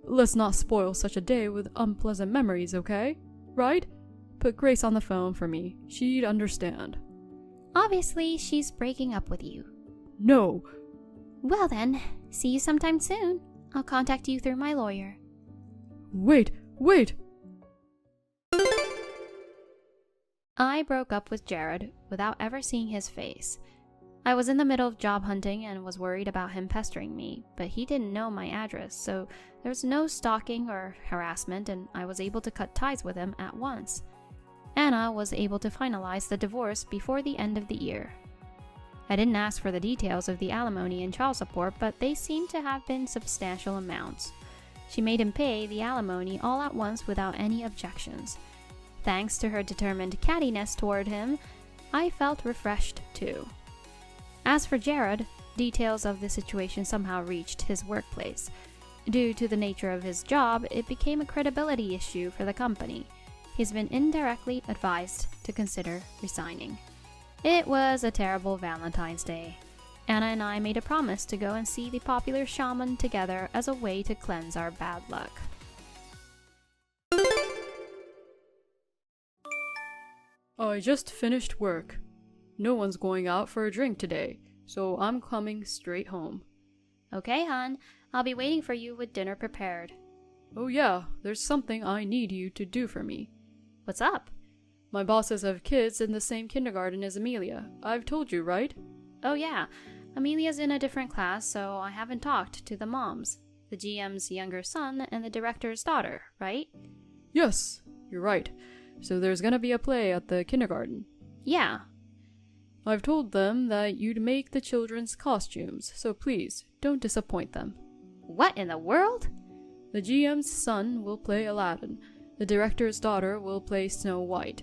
Let's not spoil such a day with unpleasant memories, okay? Right? Put Grace on the phone for me. She'd understand. Obviously, she's breaking up with you. No. Well then, see you sometime soon. I'll contact you through my lawyer. Wait. I broke up with Jared without ever seeing his face. I was in the middle of job hunting and was worried about him pestering me, but he didn't know my address, so there was no stalking or harassment, and I was able to cut ties with him at once. Anna was able to finalize the divorce before the end of the year. I didn't ask for the details of the alimony and child support, but they seemed to have been substantial amounts. She made him pay the alimony all at once without any objections. Thanks to her determined cattiness toward him, I felt refreshed too. As for Jared, details of the situation somehow reached his workplace. Due to the nature of his job, it became a credibility issue for the company. He's been indirectly advised to consider resigning. It was a terrible Valentine's Day. Anna and I made a promise to go and see the popular shaman together as a way to cleanse our bad luck. I just finished work. No one's going out for a drink today, so I'm coming straight home. Okay, hon. I'll be waiting for you with dinner prepared. Oh yeah, there's something I need you to do for me. What's up? My bosses have kids in the same kindergarten as Amelia. I've told you, right? Oh yeah. Amelia's in a different class, so I haven't talked to the moms. The GM's younger son and the director's daughter, right? Yes, you're right. So there's gonna be a play at the kindergarten. Yeah. I've told them that you'd make the children's costumes, so please, don't disappoint them. What in the world? The GM's son will play Aladdin. The director's daughter will play Snow White.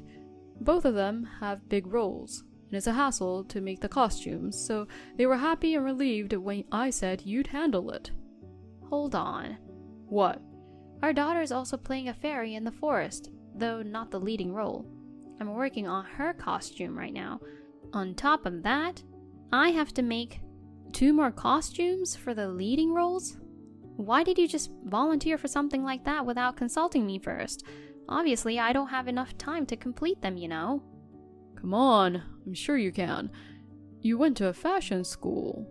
Both of them have big roles, and it's a hassle to make the costumes, so they were happy and relieved when I said you'd handle it. Hold on. What? Our daughter's also playing a fairy in the forest, though not the leading role. I'm working on her costume right now. On top of that, I have to make 2 more costumes for the leading roles? Why did you just volunteer for something like that without consulting me first? Obviously, I don't have enough time to complete them, you know. Come on, I'm sure you can. You went to a fashion school.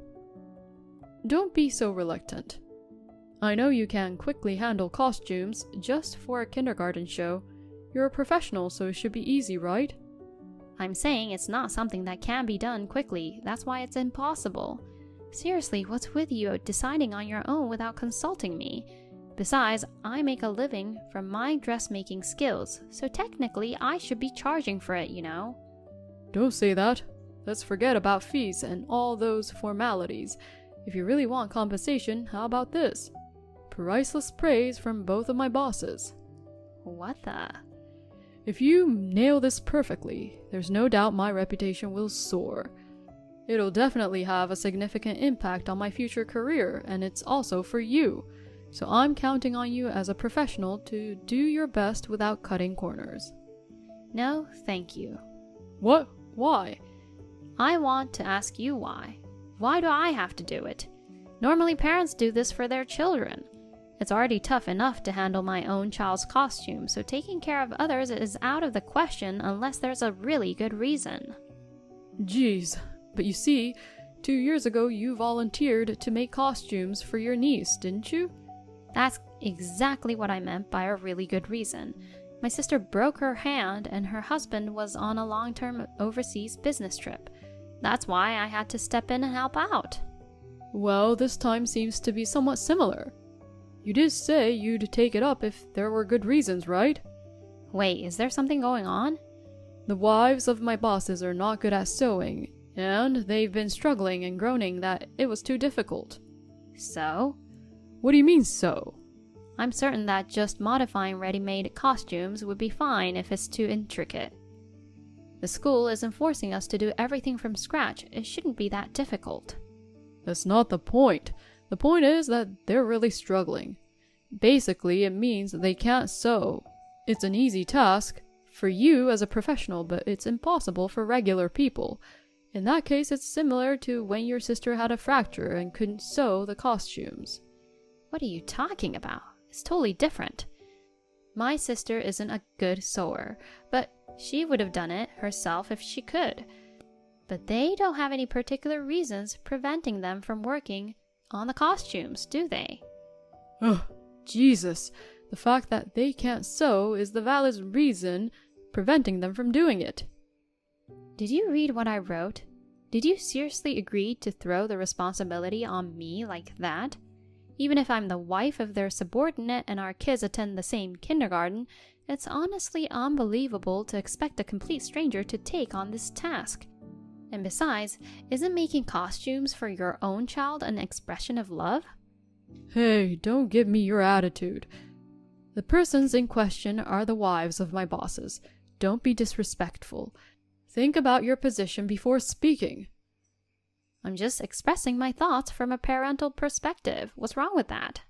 Don't be so reluctant. I know you can quickly handle costumes just for a kindergarten show. You're a professional, so it should be easy, right? I'm saying it's not something that can be done quickly. That's why it's impossible. Seriously, what's with you deciding on your own without consulting me? Besides, I make a living from my dressmaking skills, so technically I should be charging for it, you know? Don't say that. Let's forget about fees and all those formalities. If you really want compensation, how about this? Priceless praise from both of my bosses. What the? If you nail this perfectly, there's no doubt my reputation will soar. It'll definitely have a significant impact on my future career, and it's also for you. So I'm counting on you as a professional to do your best without cutting corners. No, thank you. What? Why? I want to ask you why. Why do I have to do it? Normally parents do this for their children. It's already tough enough to handle my own child's costume, so taking care of others is out of the question unless there's a really good reason. Geez, but you see, 2 years ago you volunteered to make costumes for your niece, didn't you? That's exactly what I meant by a really good reason. My sister broke her hand and her husband was on a long-term overseas business trip. That's why I had to step in and help out. Well, this time seems to be somewhat similar. You did say you'd take it up if there were good reasons, right? Wait, is there something going on? The wives of my bosses are not good at sewing, and they've been struggling and groaning that it was too difficult. So? What do you mean, so? I'm certain that just modifying ready-made costumes would be fine if it's too intricate. The school isn't forcing us to do everything from scratch. It shouldn't be that difficult. That's not the point. The point is that they're really struggling. Basically, it means that they can't sew. It's an easy task for you as a professional, but it's impossible for regular people. In that case, it's similar to when your sister had a fracture and couldn't sew the costumes. What are you talking about? It's totally different. My sister isn't a good sewer, but she would have done it herself if she could. But they don't have any particular reasons preventing them from working on the costumes, do they? Oh, Jesus. The fact that they can't sew is the valid reason preventing them from doing it. Did you read what I wrote? Did you seriously agree to throw the responsibility on me like that? Even if I'm the wife of their subordinate and our kids attend the same kindergarten, it's honestly unbelievable to expect a complete stranger to take on this task. And besides, isn't making costumes for your own child an expression of love? Hey, don't give me your attitude. The persons in question are the wives of my bosses. Don't be disrespectful. Think about your position before speaking. I'm just expressing my thoughts from a parental perspective. What's wrong with that?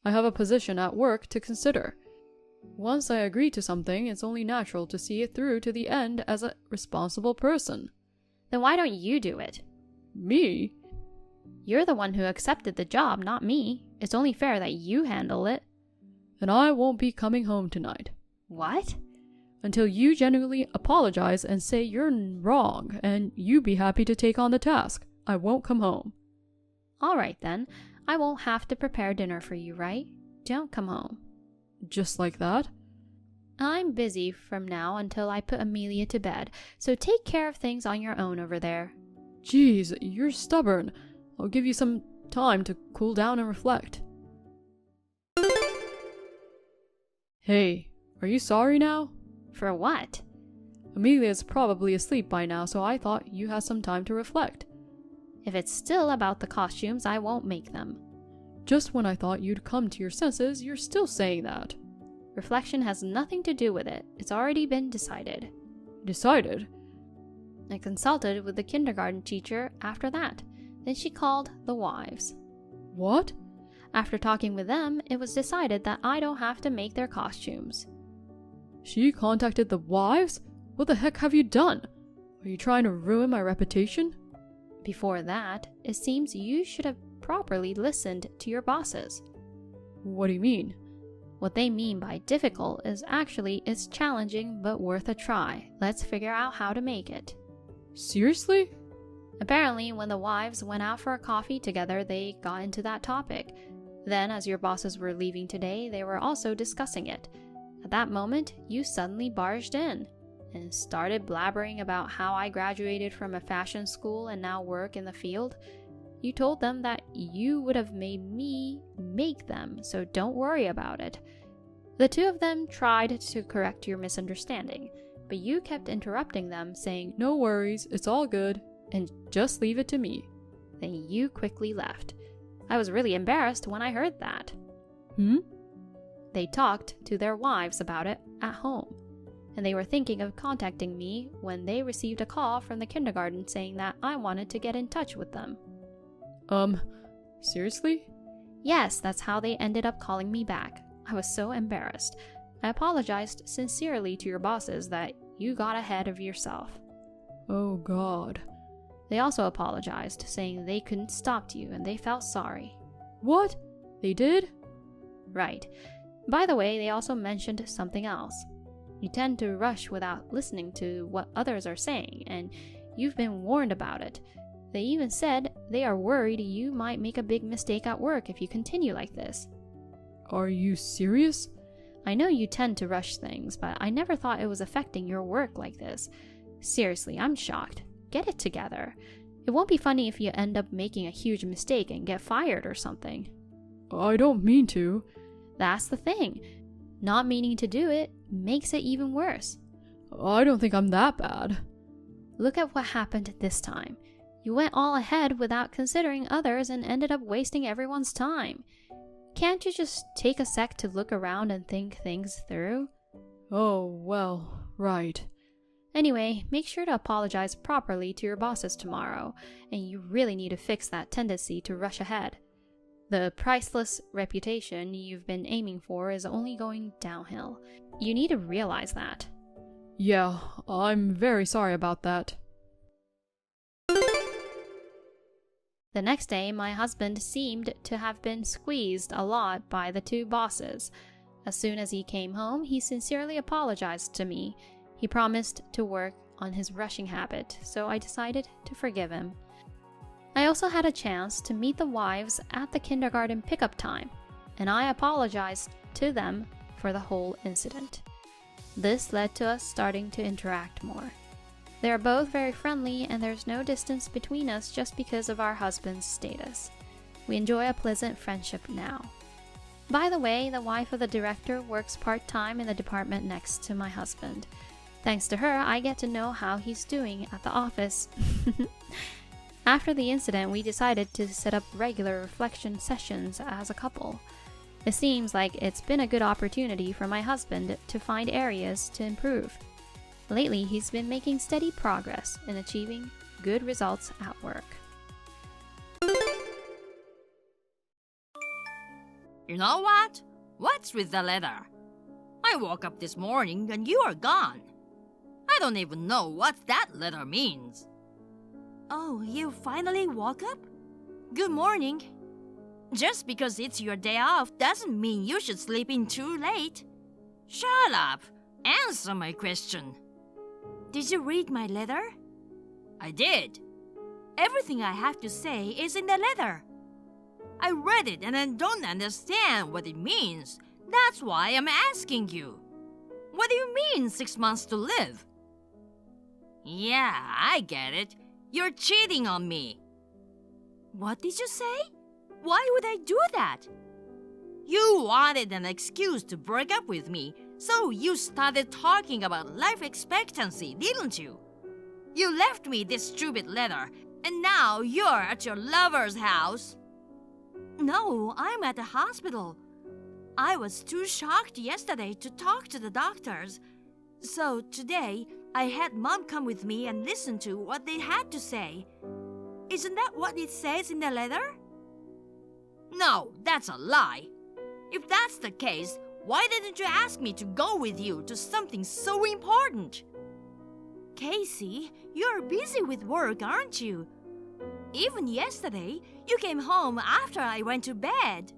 I have a position at work to consider. Once I agree to something, it's only natural to see it through to the end as a responsible person. Then why don't you do it? Me? You're the one who accepted the job, not me. It's only fair that you handle it. Then I won't be coming home tonight. What? Until you genuinely apologize and say you're wrong and you be happy to take on the task. I won't come home. All right then. I won't have to prepare dinner for you, right? Don't come home. Just like that? I'm busy from now until I put Amelia to bed, so take care of things on your own over there. Jeez, you're stubborn. I'll give you some time to cool down and reflect. Hey, are you sorry now? For what? Amelia's probably asleep by now, so I thought you had some time to reflect. If it's still about the costumes, I won't make them. Just when I thought you'd come to your senses, you're still saying that. Reflection has nothing to do with it. It's already been decided. Decided? I consulted with the kindergarten teacher after that. Then she called the wives. What? After talking with them, it was decided that I don't have to make their costumes. She contacted the wives? What the heck have you done? Are you trying to ruin my reputation? Before that, it seems you should have properly listened to your bosses. What do you mean? What they mean by difficult is actually it's challenging but worth a try. Let's figure out how to make it. Seriously? Apparently, when the wives went out for a coffee together, they got into that topic. Then, as your bosses were leaving today, they were also discussing it. At that moment, you suddenly barged in and started blabbering about how I graduated from a fashion school and now work in the field. You told them that you would have made me make them, so don't worry about it. The two of them tried to correct your misunderstanding, but you kept interrupting them, saying, "No worries, it's all good, and just leave it to me." Then you quickly left. I was really embarrassed when I heard that. They talked to their wives about it at home, and they were thinking of contacting me when they received a call from the kindergarten saying that I wanted to get in touch with them. Seriously? Yes, that's how they ended up calling me back. I was so embarrassed. I apologized sincerely to your bosses that you got ahead of yourself. Oh God. They also apologized, saying they couldn't stop you and they felt sorry. What? They did? Right. By the way, they also mentioned something else. You tend to rush without listening to what others are saying, and you've been warned about it. They even said they are worried you might make a big mistake at work if you continue like this. Are you serious? I know you tend to rush things, but I never thought it was affecting your work like this. Seriously, I'm shocked. Get it together. It won't be funny if you end up making a huge mistake and get fired or something. I don't mean to. That's the thing. Not meaning to do it makes it even worse. I don't think I'm that bad. Look at what happened this time. You went all ahead without considering others and ended up wasting everyone's time. Can't you just take a sec to look around and think things through? Oh, well, right. Anyway, make sure to apologize properly to your bosses tomorrow, and you really need to fix that tendency to rush ahead. The priceless reputation you've been aiming for is only going downhill. You need to realize that. Yeah, I'm very sorry about that. The next day, my husband seemed to have been squeezed a lot by the two bosses. As soon as he came home, he sincerely apologized to me. He promised to work on his rushing habit, so I decided to forgive him. I also had a chance to meet the wives at the kindergarten pickup time, and I apologized to them for the whole incident. This led to us starting to interact more. They're both very friendly, and there's no distance between us just because of our husband's status. We enjoy a pleasant friendship now. By the way, the wife of the director works part-time in the department next to my husband. Thanks to her, I get to know how he's doing at the office. After the incident, we decided to set up regular reflection sessions as a couple. It seems like it's been a good opportunity for my husband to find areas to improve. Lately, he's been making steady progress in achieving good results at work. You know what? What's with the letter? I woke up this morning and you are gone. I don't even know what that letter means. Oh, you finally woke up? Good morning. Just because it's your day off doesn't mean you should sleep in too late. Shut up. Answer my question. Did you read my letter? I did. Everything I have to say is in the letter. I read it and I don't understand what it means. That's why I'm asking you. What do you mean 6 months to live? Yeah, I get it. You're cheating on me. What did you say? Why would I do that? You wanted an excuse to break up with me, so you started talking about life expectancy, didn't you? You left me this stupid letter, and now you're at your lover's house. No, I'm at the hospital. I was too shocked yesterday to talk to the doctors. So today, I had Mom come with me and listen to what they had to say. Isn't that what it says in the letter? No, that's a lie. If that's the case, why didn't you ask me to go with you to something so important? Casey, you're busy with work, aren't you? Even yesterday, you came home after I went to bed.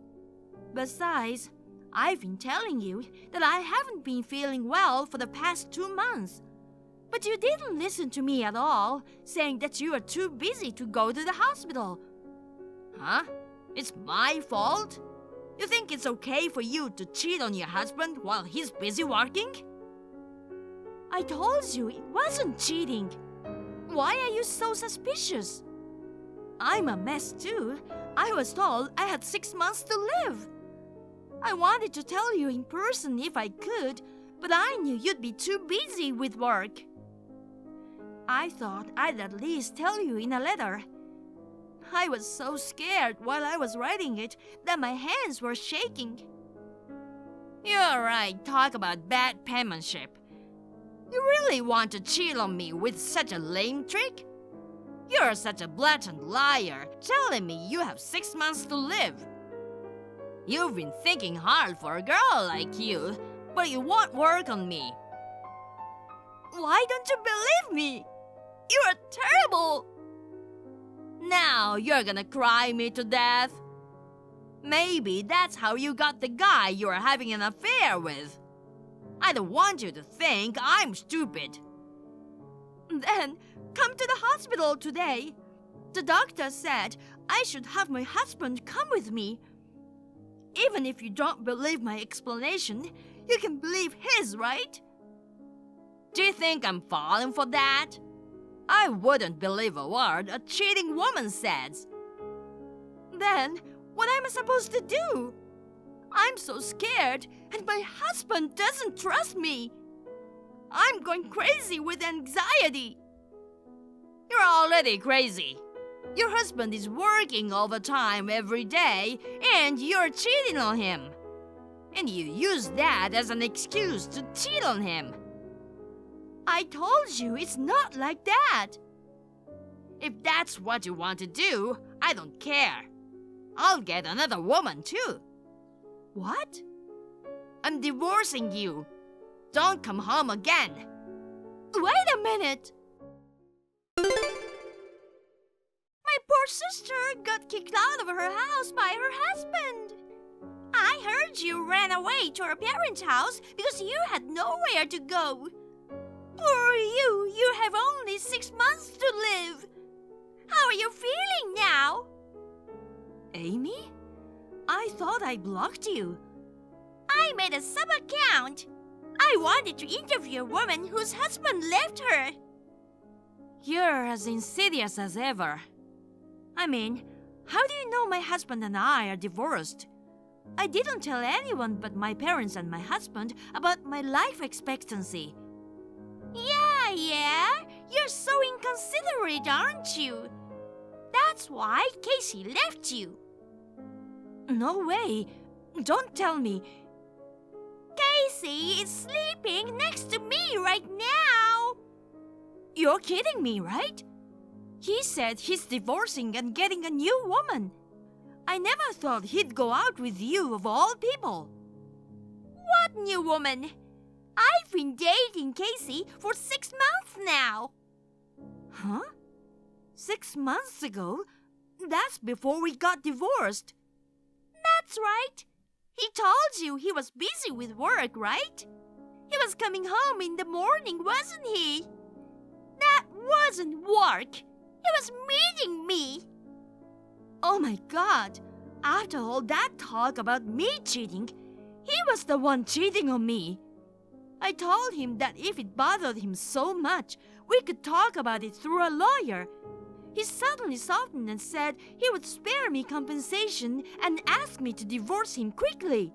Besides, I've been telling you that I haven't been feeling well for the past 2 months. But you didn't listen to me at all, saying that you are too busy to go to the hospital. Huh? It's my fault? You think it's okay for you to cheat on your husband while he's busy working? I told you it wasn't cheating. Why are you so suspicious? I'm a mess too. I was told I had 6 months to live. I wanted to tell you in person if I could, but I knew you'd be too busy with work. I thought I'd at least tell you in a letter. I was so scared while I was writing it that my hands were shaking. You're right, talk about bad penmanship. You really want to cheat on me with such a lame trick? You're such a blatant liar, telling me you have 6 months to live. You've been thinking hard for a girl like you, but it won't work on me. Why don't you believe me? You're terrible! Now you're gonna cry me to death. Maybe that's how you got the guy you're having an affair with. I don't want you to think I'm stupid. Then come to the hospital today. The doctor said I should have my husband come with me. Even if you don't believe my explanation, you can believe his, right? Do you think I'm falling for that? I wouldn't believe a word a cheating woman says. Then, what am I supposed to do? I'm so scared, and my husband doesn't trust me. I'm going crazy with anxiety. You're already crazy. Your husband is working overtime every day, and you're cheating on him. And you use that as an excuse to cheat on him. I told you it's not like that. If that's what you want to do, I don't care. I'll get another woman too. What? I'm divorcing you. Don't come home again. Wait a minute. My poor sister got kicked out of her house by her husband. I heard you ran away to her parents' house because you had nowhere to go. Poor you, you have only 6 months to live. How are you feeling now? Amy? I thought I blocked you. I made a sub-account. I wanted to interview a woman whose husband left her. You're as insidious as ever. I mean, how do you know my husband and I are divorced? I didn't tell anyone but my parents and my husband about my life expectancy. Yeah, you're so inconsiderate, aren't you? That's why Casey left you. No way. Don't tell me. Casey is sleeping next to me right now. You're kidding me, right? He said he's divorcing and getting a new woman. I never thought he'd go out with you of all people. What new woman? I've been dating Casey for 6 months now. Huh? 6 months ago? That's before we got divorced. That's right. He told you he was busy with work, right? He was coming home in the morning, wasn't he? That wasn't work. He was meeting me. Oh my God. After all that talk about me cheating, he was the one cheating on me. I told him that if it bothered him so much, we could talk about it through a lawyer. He suddenly softened and said he would spare me compensation and ask me to divorce him quickly.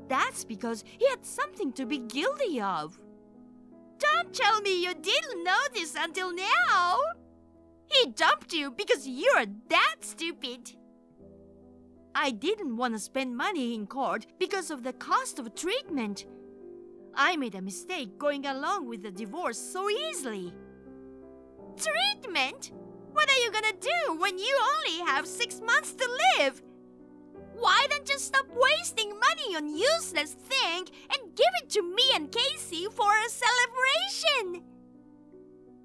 That's because he had something to be guilty of. Don't tell me you didn't know this until now. He dumped you because you're that stupid. I didn't want to spend money in court because of the cost of treatment. I made a mistake going along with the divorce so easily. Treatment? What are you gonna do when you only have 6 months to live? Why don't you stop wasting money on useless thing and give it to me and Casey for a celebration?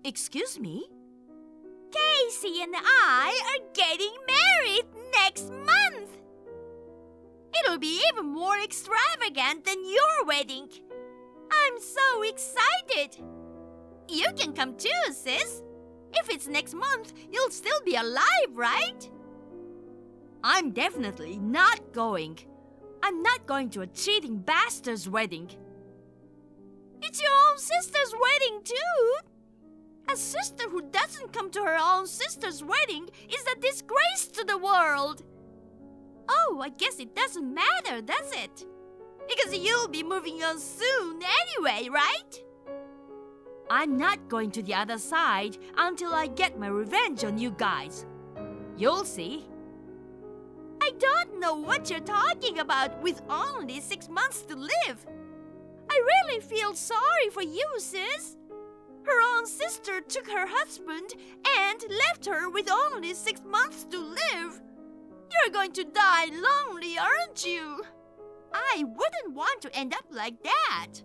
Excuse me? Casey and I are getting married next month. It'll be even more extravagant than your wedding. I'm so excited. You can come too, sis. If it's next month, you'll still be alive, right? I'm definitely not going. I'm not going to a cheating bastard's wedding. It's your own sister's wedding too. A sister who doesn't come to her own sister's wedding is a disgrace to the world. Oh, I guess it doesn't matter, does it? Because you'll be moving on soon anyway, right? I'm not going to the other side until I get my revenge on you guys. You'll see. I don't know what you're talking about with only 6 months to live. I really feel sorry for you, sis. Her own sister took her husband and left her with only 6 months to live. You're going to die lonely, aren't you? I wouldn't want to end up like that.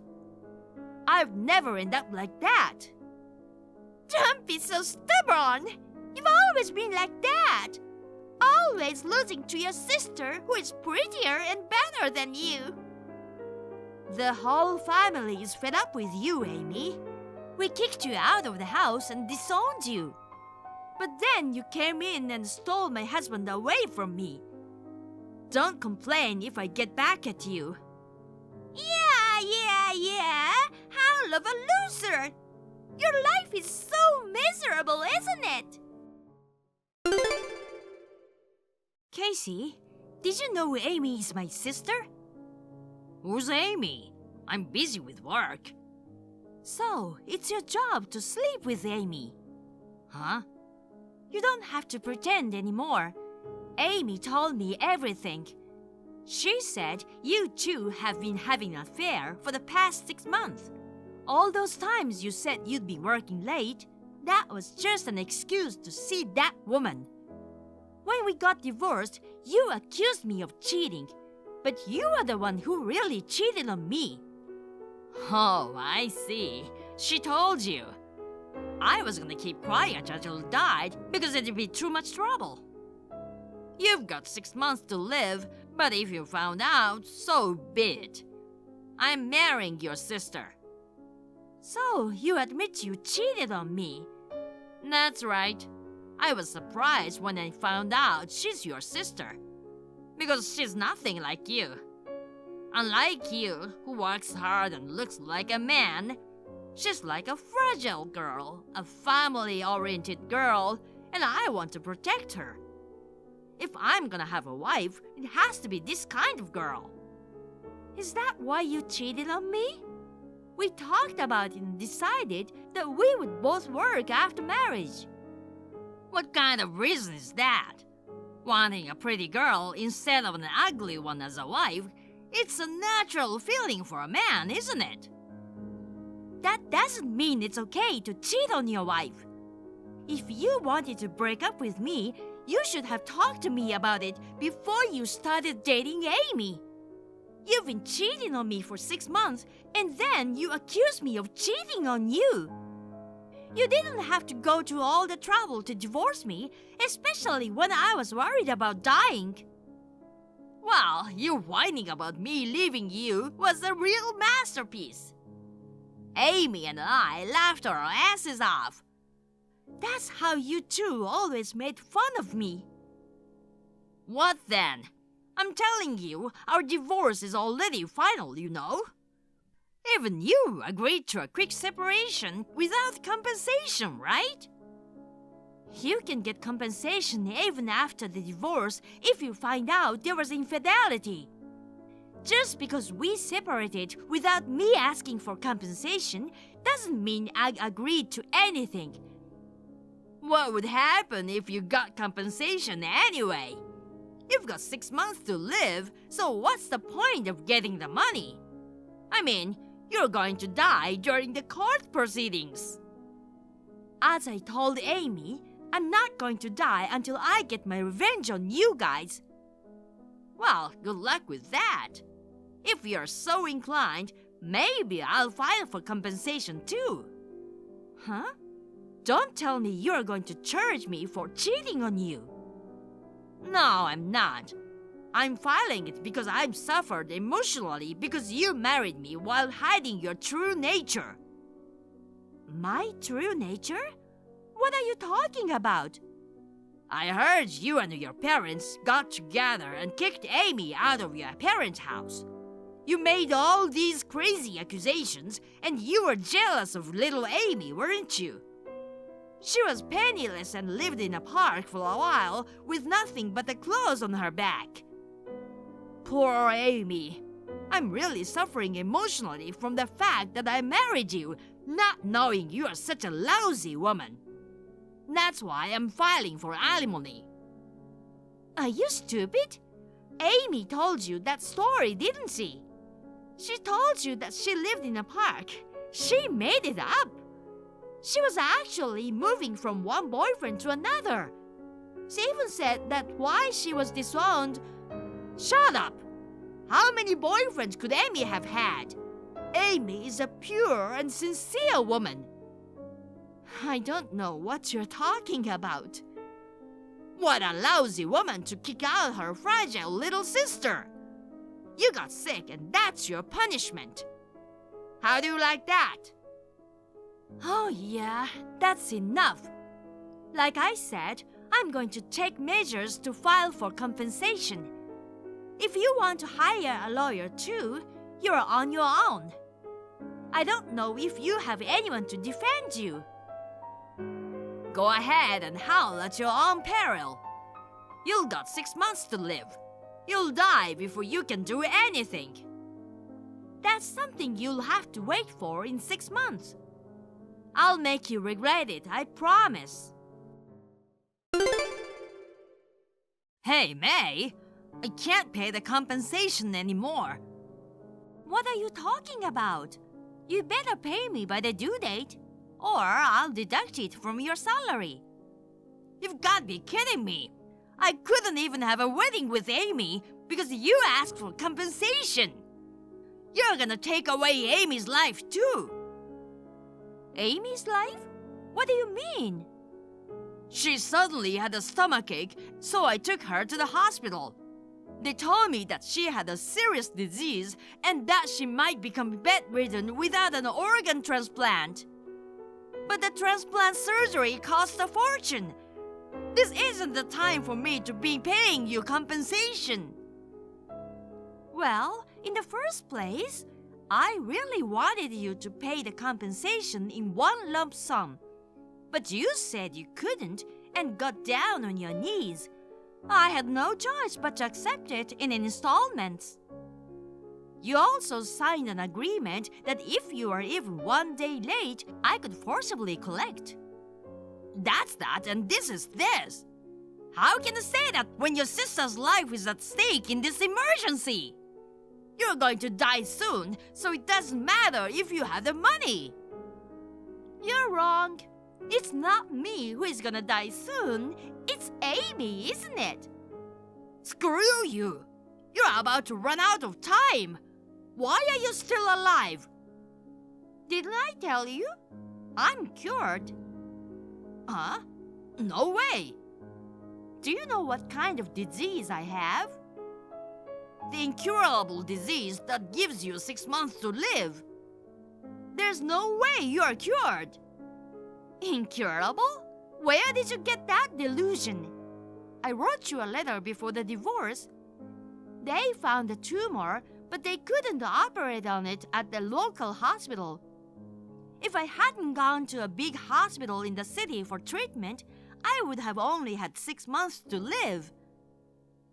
I've never ended up like that. Don't be so stubborn. You've always been like that. Always losing to your sister who is prettier and better than you. The whole family is fed up with you, Amy. We kicked you out of the house and disowned you. But then you came in and stole my husband away from me. Don't complain if I get back at you. Yeah. Howl of a loser. Your life is so miserable, isn't it? Casey, did you know Amy is my sister? Who's Amy? I'm busy with work. So, it's your job to sleep with Amy. Huh? You don't have to pretend anymore. Amy told me everything. She said you two have been having an affair for the past 6 months. All those times you said you'd be working late, that was just an excuse to see that woman. When we got divorced, you accused me of cheating, but you are the one who really cheated on me. Oh, I see. She told you. I was gonna keep quiet until you died because it'd be too much trouble. You've got 6 months to live, but if you found out, so be it. I'm marrying your sister. So, you admit you cheated on me. That's right. I was surprised when I found out she's your sister. Because she's nothing like you. Unlike you, who works hard and looks like a man, She's like a fragile girl, a family-oriented girl, and I want to protect her. If I'm gonna have a wife, it has to be this kind of girl. Is that why you cheated on me? We talked about it and decided that we would both work after marriage. What kind of reason is that? Wanting a pretty girl instead of an ugly one as a wife, it's a natural feeling for a man, isn't it? That doesn't mean it's okay to cheat on your wife. If you wanted to break up with me, you should have talked to me about it before you started dating Amy. You've been cheating on me for 6 months, and then you accuse me of cheating on you. You didn't have to go to all the trouble to divorce me, especially when I was worried about dying. Well, you whining about me leaving you was a real masterpiece. Amy and I laughed our asses off. That's how you two always made fun of me. What then? I'm telling you, our divorce is already final, you know. Even you agreed to a quick separation without compensation, right? You can get compensation even after the divorce if you find out there was infidelity. Just because we separated without me asking for compensation doesn't mean I agreed to anything. What would happen if you got compensation anyway? You've got 6 months to live, so what's the point of getting the money? I mean, you're going to die during the court proceedings. As I told Amy, I'm not going to die until I get my revenge on you guys. Well, good luck with that. If you're so inclined, maybe I'll file for compensation too. Huh? Don't tell me you're going to charge me for cheating on you. No, I'm not. I'm filing it because I've suffered emotionally because you married me while hiding your true nature. My true nature? What are you talking about? I heard you and your parents got together and kicked Amy out of your parents' house. You made all these crazy accusations, and you were jealous of little Amy, weren't you? She was penniless and lived in a park for a while with nothing but the clothes on her back. Poor Amy. I'm really suffering emotionally from the fact that I married you, not knowing you are such a lousy woman. That's why I'm filing for alimony. Are you stupid? Amy told you that story, didn't she? She told you that she lived in a park. She made it up. She was actually moving from one boyfriend to another. She even said that why she was disowned. Shut up! How many boyfriends could Amy have had? Amy is a pure and sincere woman. I don't know what you're talking about. What a lousy woman to kick out her fragile little sister. You got sick and that's your punishment. How do you like that? Oh yeah, that's enough. Like I said, I'm going to take measures to file for compensation. If you want to hire a lawyer too, you're on your own. I don't know if you have anyone to defend you. Go ahead and howl at your own peril. You've got 6 months to live. You'll die before you can do anything. That's something you'll have to wait for in 6 months. I'll make you regret it, I promise. Hey, May, I can't pay the compensation anymore. What are you talking about? You better pay me by the due date, or I'll deduct it from your salary. You've got to be kidding me. I couldn't even have a wedding with Amy because you asked for compensation. You're gonna take away Amy's life too. Amy's life? What do you mean? She suddenly had a stomachache, so I took her to the hospital. They told me that she had a serious disease and that she might become bedridden without an organ transplant. But the transplant surgery cost a fortune. This isn't the time for me to be paying you compensation. Well, in the first place, I really wanted you to pay the compensation in one lump sum. But you said you couldn't and got down on your knees. I had no choice but to accept it in installments. You also signed an agreement that if you are even 1 day late, I could forcibly collect. That's that, and this is this. How can you say that when your sister's life is at stake in this emergency? You're going to die soon, so it doesn't matter if you have the money. You're wrong. It's not me who is gonna die soon. It's Amy, isn't it? Screw you! You're about to run out of time. Why are you still alive? Didn't I tell you? I'm cured. Huh? No way! Do you know what kind of disease I have? The incurable disease that gives you 6 months to live. There's no way you are cured. Incurable? Where did you get that delusion? I wrote you a letter before the divorce. They found a tumor, but they couldn't operate on it at the local hospital. If I hadn't gone to a big hospital in the city for treatment, I would have only had 6 months to live.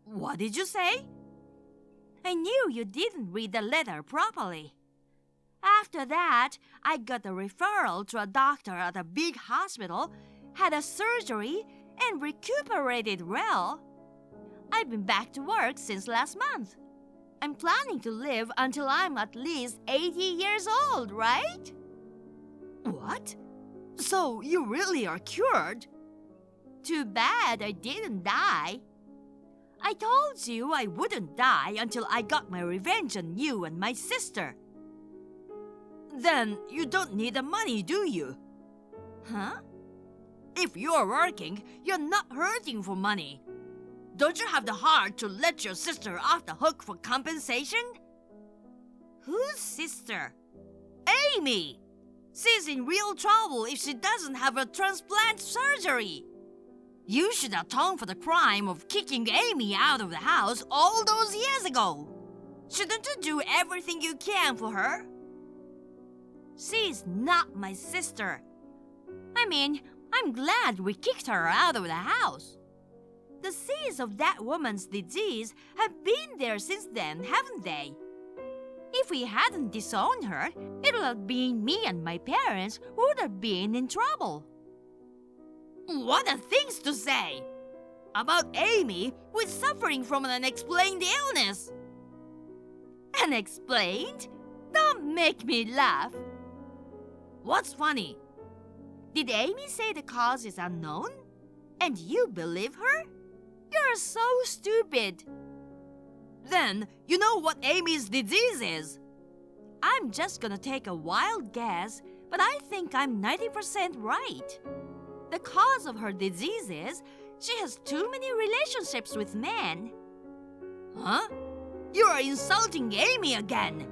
What did you say? I knew you didn't read the letter properly. After that, I got a referral to a doctor at a big hospital, had a surgery, and recuperated well. I've been back to work since last month. I'm planning to live until I'm at least 80 years old, right? What? So you really are cured? Too bad I didn't die. I told you I wouldn't die until I got my revenge on you and my sister. Then you don't need the money, do you? Huh? If you're working, you're not hurting for money. Don't you have the heart to let your sister off the hook for compensation? Whose sister? Amy! She's in real trouble if she doesn't have a transplant surgery. You should atone for the crime of kicking Amy out of the house all those years ago. Shouldn't you do everything you can for her? She's not my sister. I mean, I'm glad we kicked her out of the house. The seeds of that woman's disease have been there since then, haven't they? If we hadn't disowned her, it would have been me and my parents who would have been in trouble. What are things to say? About Amy, who is suffering from an unexplained illness. Unexplained? Don't make me laugh. What's funny? Did Amy say the cause is unknown? And you believe her? You're so stupid. Then, you know what Amy's disease is? I'm just gonna take a wild guess, but I think I'm 90% right. The cause of her disease is she has too many relationships with men. Huh? You are insulting Amy again.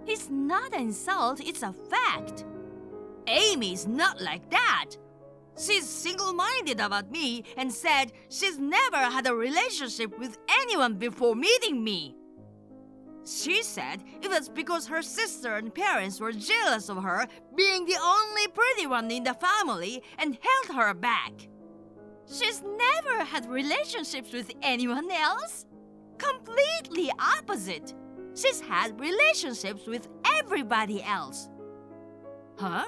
It's not an insult, it's a fact. Amy's not like that. She's single-minded about me and said she's never had a relationship with anyone before meeting me. She said it was because her sister and parents were jealous of her being the only pretty one in the family and held her back. She's never had relationships with anyone else. Completely opposite. She's had relationships with everybody else. Huh?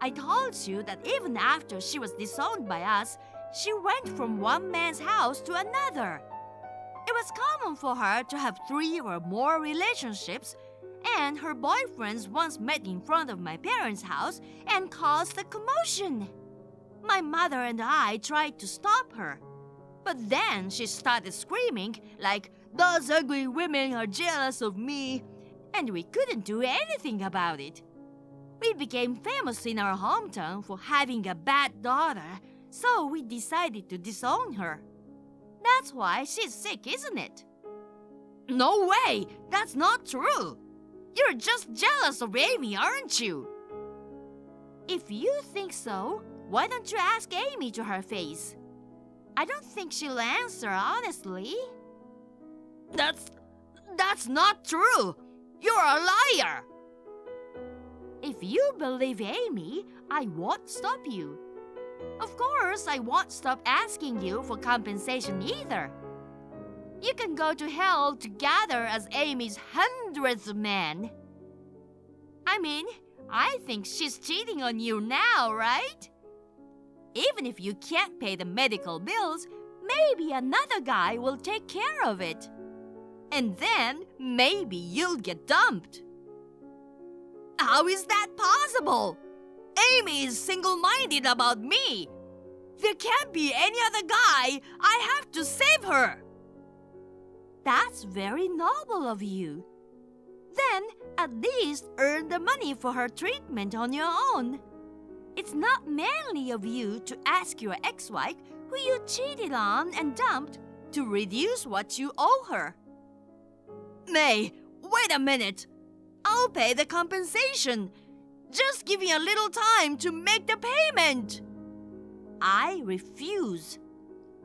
I told you that even after she was disowned by us, she went from one man's house to another. It was common for her to have 3 or more relationships, and her boyfriends once met in front of my parents' house and caused a commotion. My mother and I tried to stop her, but then she started screaming like, "Those ugly women are jealous of me," and we couldn't do anything about it. We became famous in our hometown for having a bad daughter, so we decided to disown her. That's why she's sick, isn't it? No way! That's not true! You're just jealous of Amy, aren't you? If you think so, why don't you ask Amy to her face? I don't think she'll answer honestly. That's not true! You're a liar! If you believe Amy, I won't stop you. Of course, I won't stop asking you for compensation either. You can go to hell together as Amy's 100th man. I mean, I think she's cheating on you now, right? Even if you can't pay the medical bills, maybe another guy will take care of it. And then maybe you'll get dumped. How is that possible? Amy is single-minded about me. There can't be any other guy. I have to save her. That's very noble of you. Then at least earn the money for her treatment on your own. It's not manly of you to ask your ex-wife, who you cheated on and dumped, to reduce what you owe her. May, wait a minute. I'll pay the compensation. Just give me a little time to make the payment. I refuse.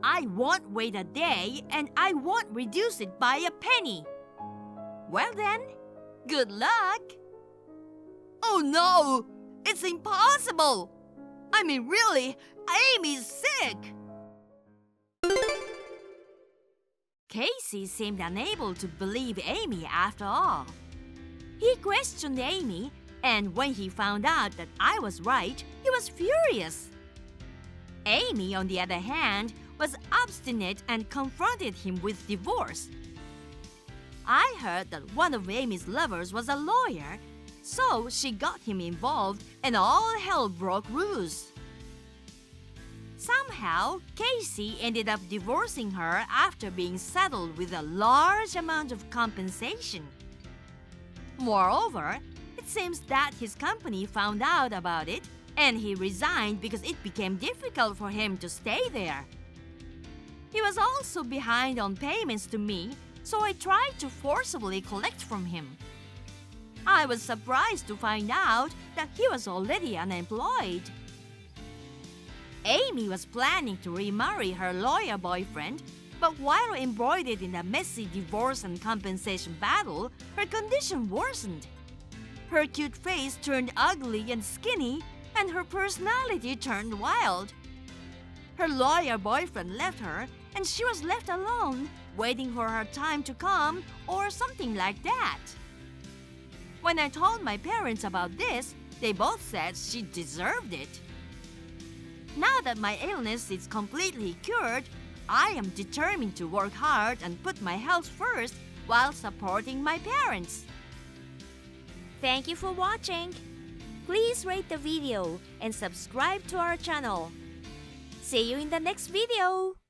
I won't wait a day and I won't reduce it by a penny. Well then, good luck. Oh no, it's impossible. I mean, really, Amy's sick. Casey seemed unable to believe Amy after all. He questioned Amy, and when he found out that I was right, he was furious. Amy, on the other hand, was obstinate and confronted him with divorce. I heard that one of Amy's lovers was a lawyer, so she got him involved and all hell broke loose. Somehow, Casey ended up divorcing her after being saddled with a large amount of compensation. Moreover, it seems that his company found out about it and he resigned because it became difficult for him to stay there. He was also behind on payments to me, so I tried to forcibly collect from him. I was surprised to find out that he was already unemployed. Amy was planning to remarry her lawyer boyfriend, but while embroidered in a messy divorce and compensation battle, her condition worsened. Her cute face turned ugly and skinny, and her personality turned wild. Her lawyer boyfriend left her, and she was left alone, waiting for her time to come or something like that. When I told my parents about this, they both said she deserved it. Now that my illness is completely cured, I am determined to work hard and put my health first while supporting my parents. Thank you for watching. Please rate the video and subscribe to our channel. See you in the next video.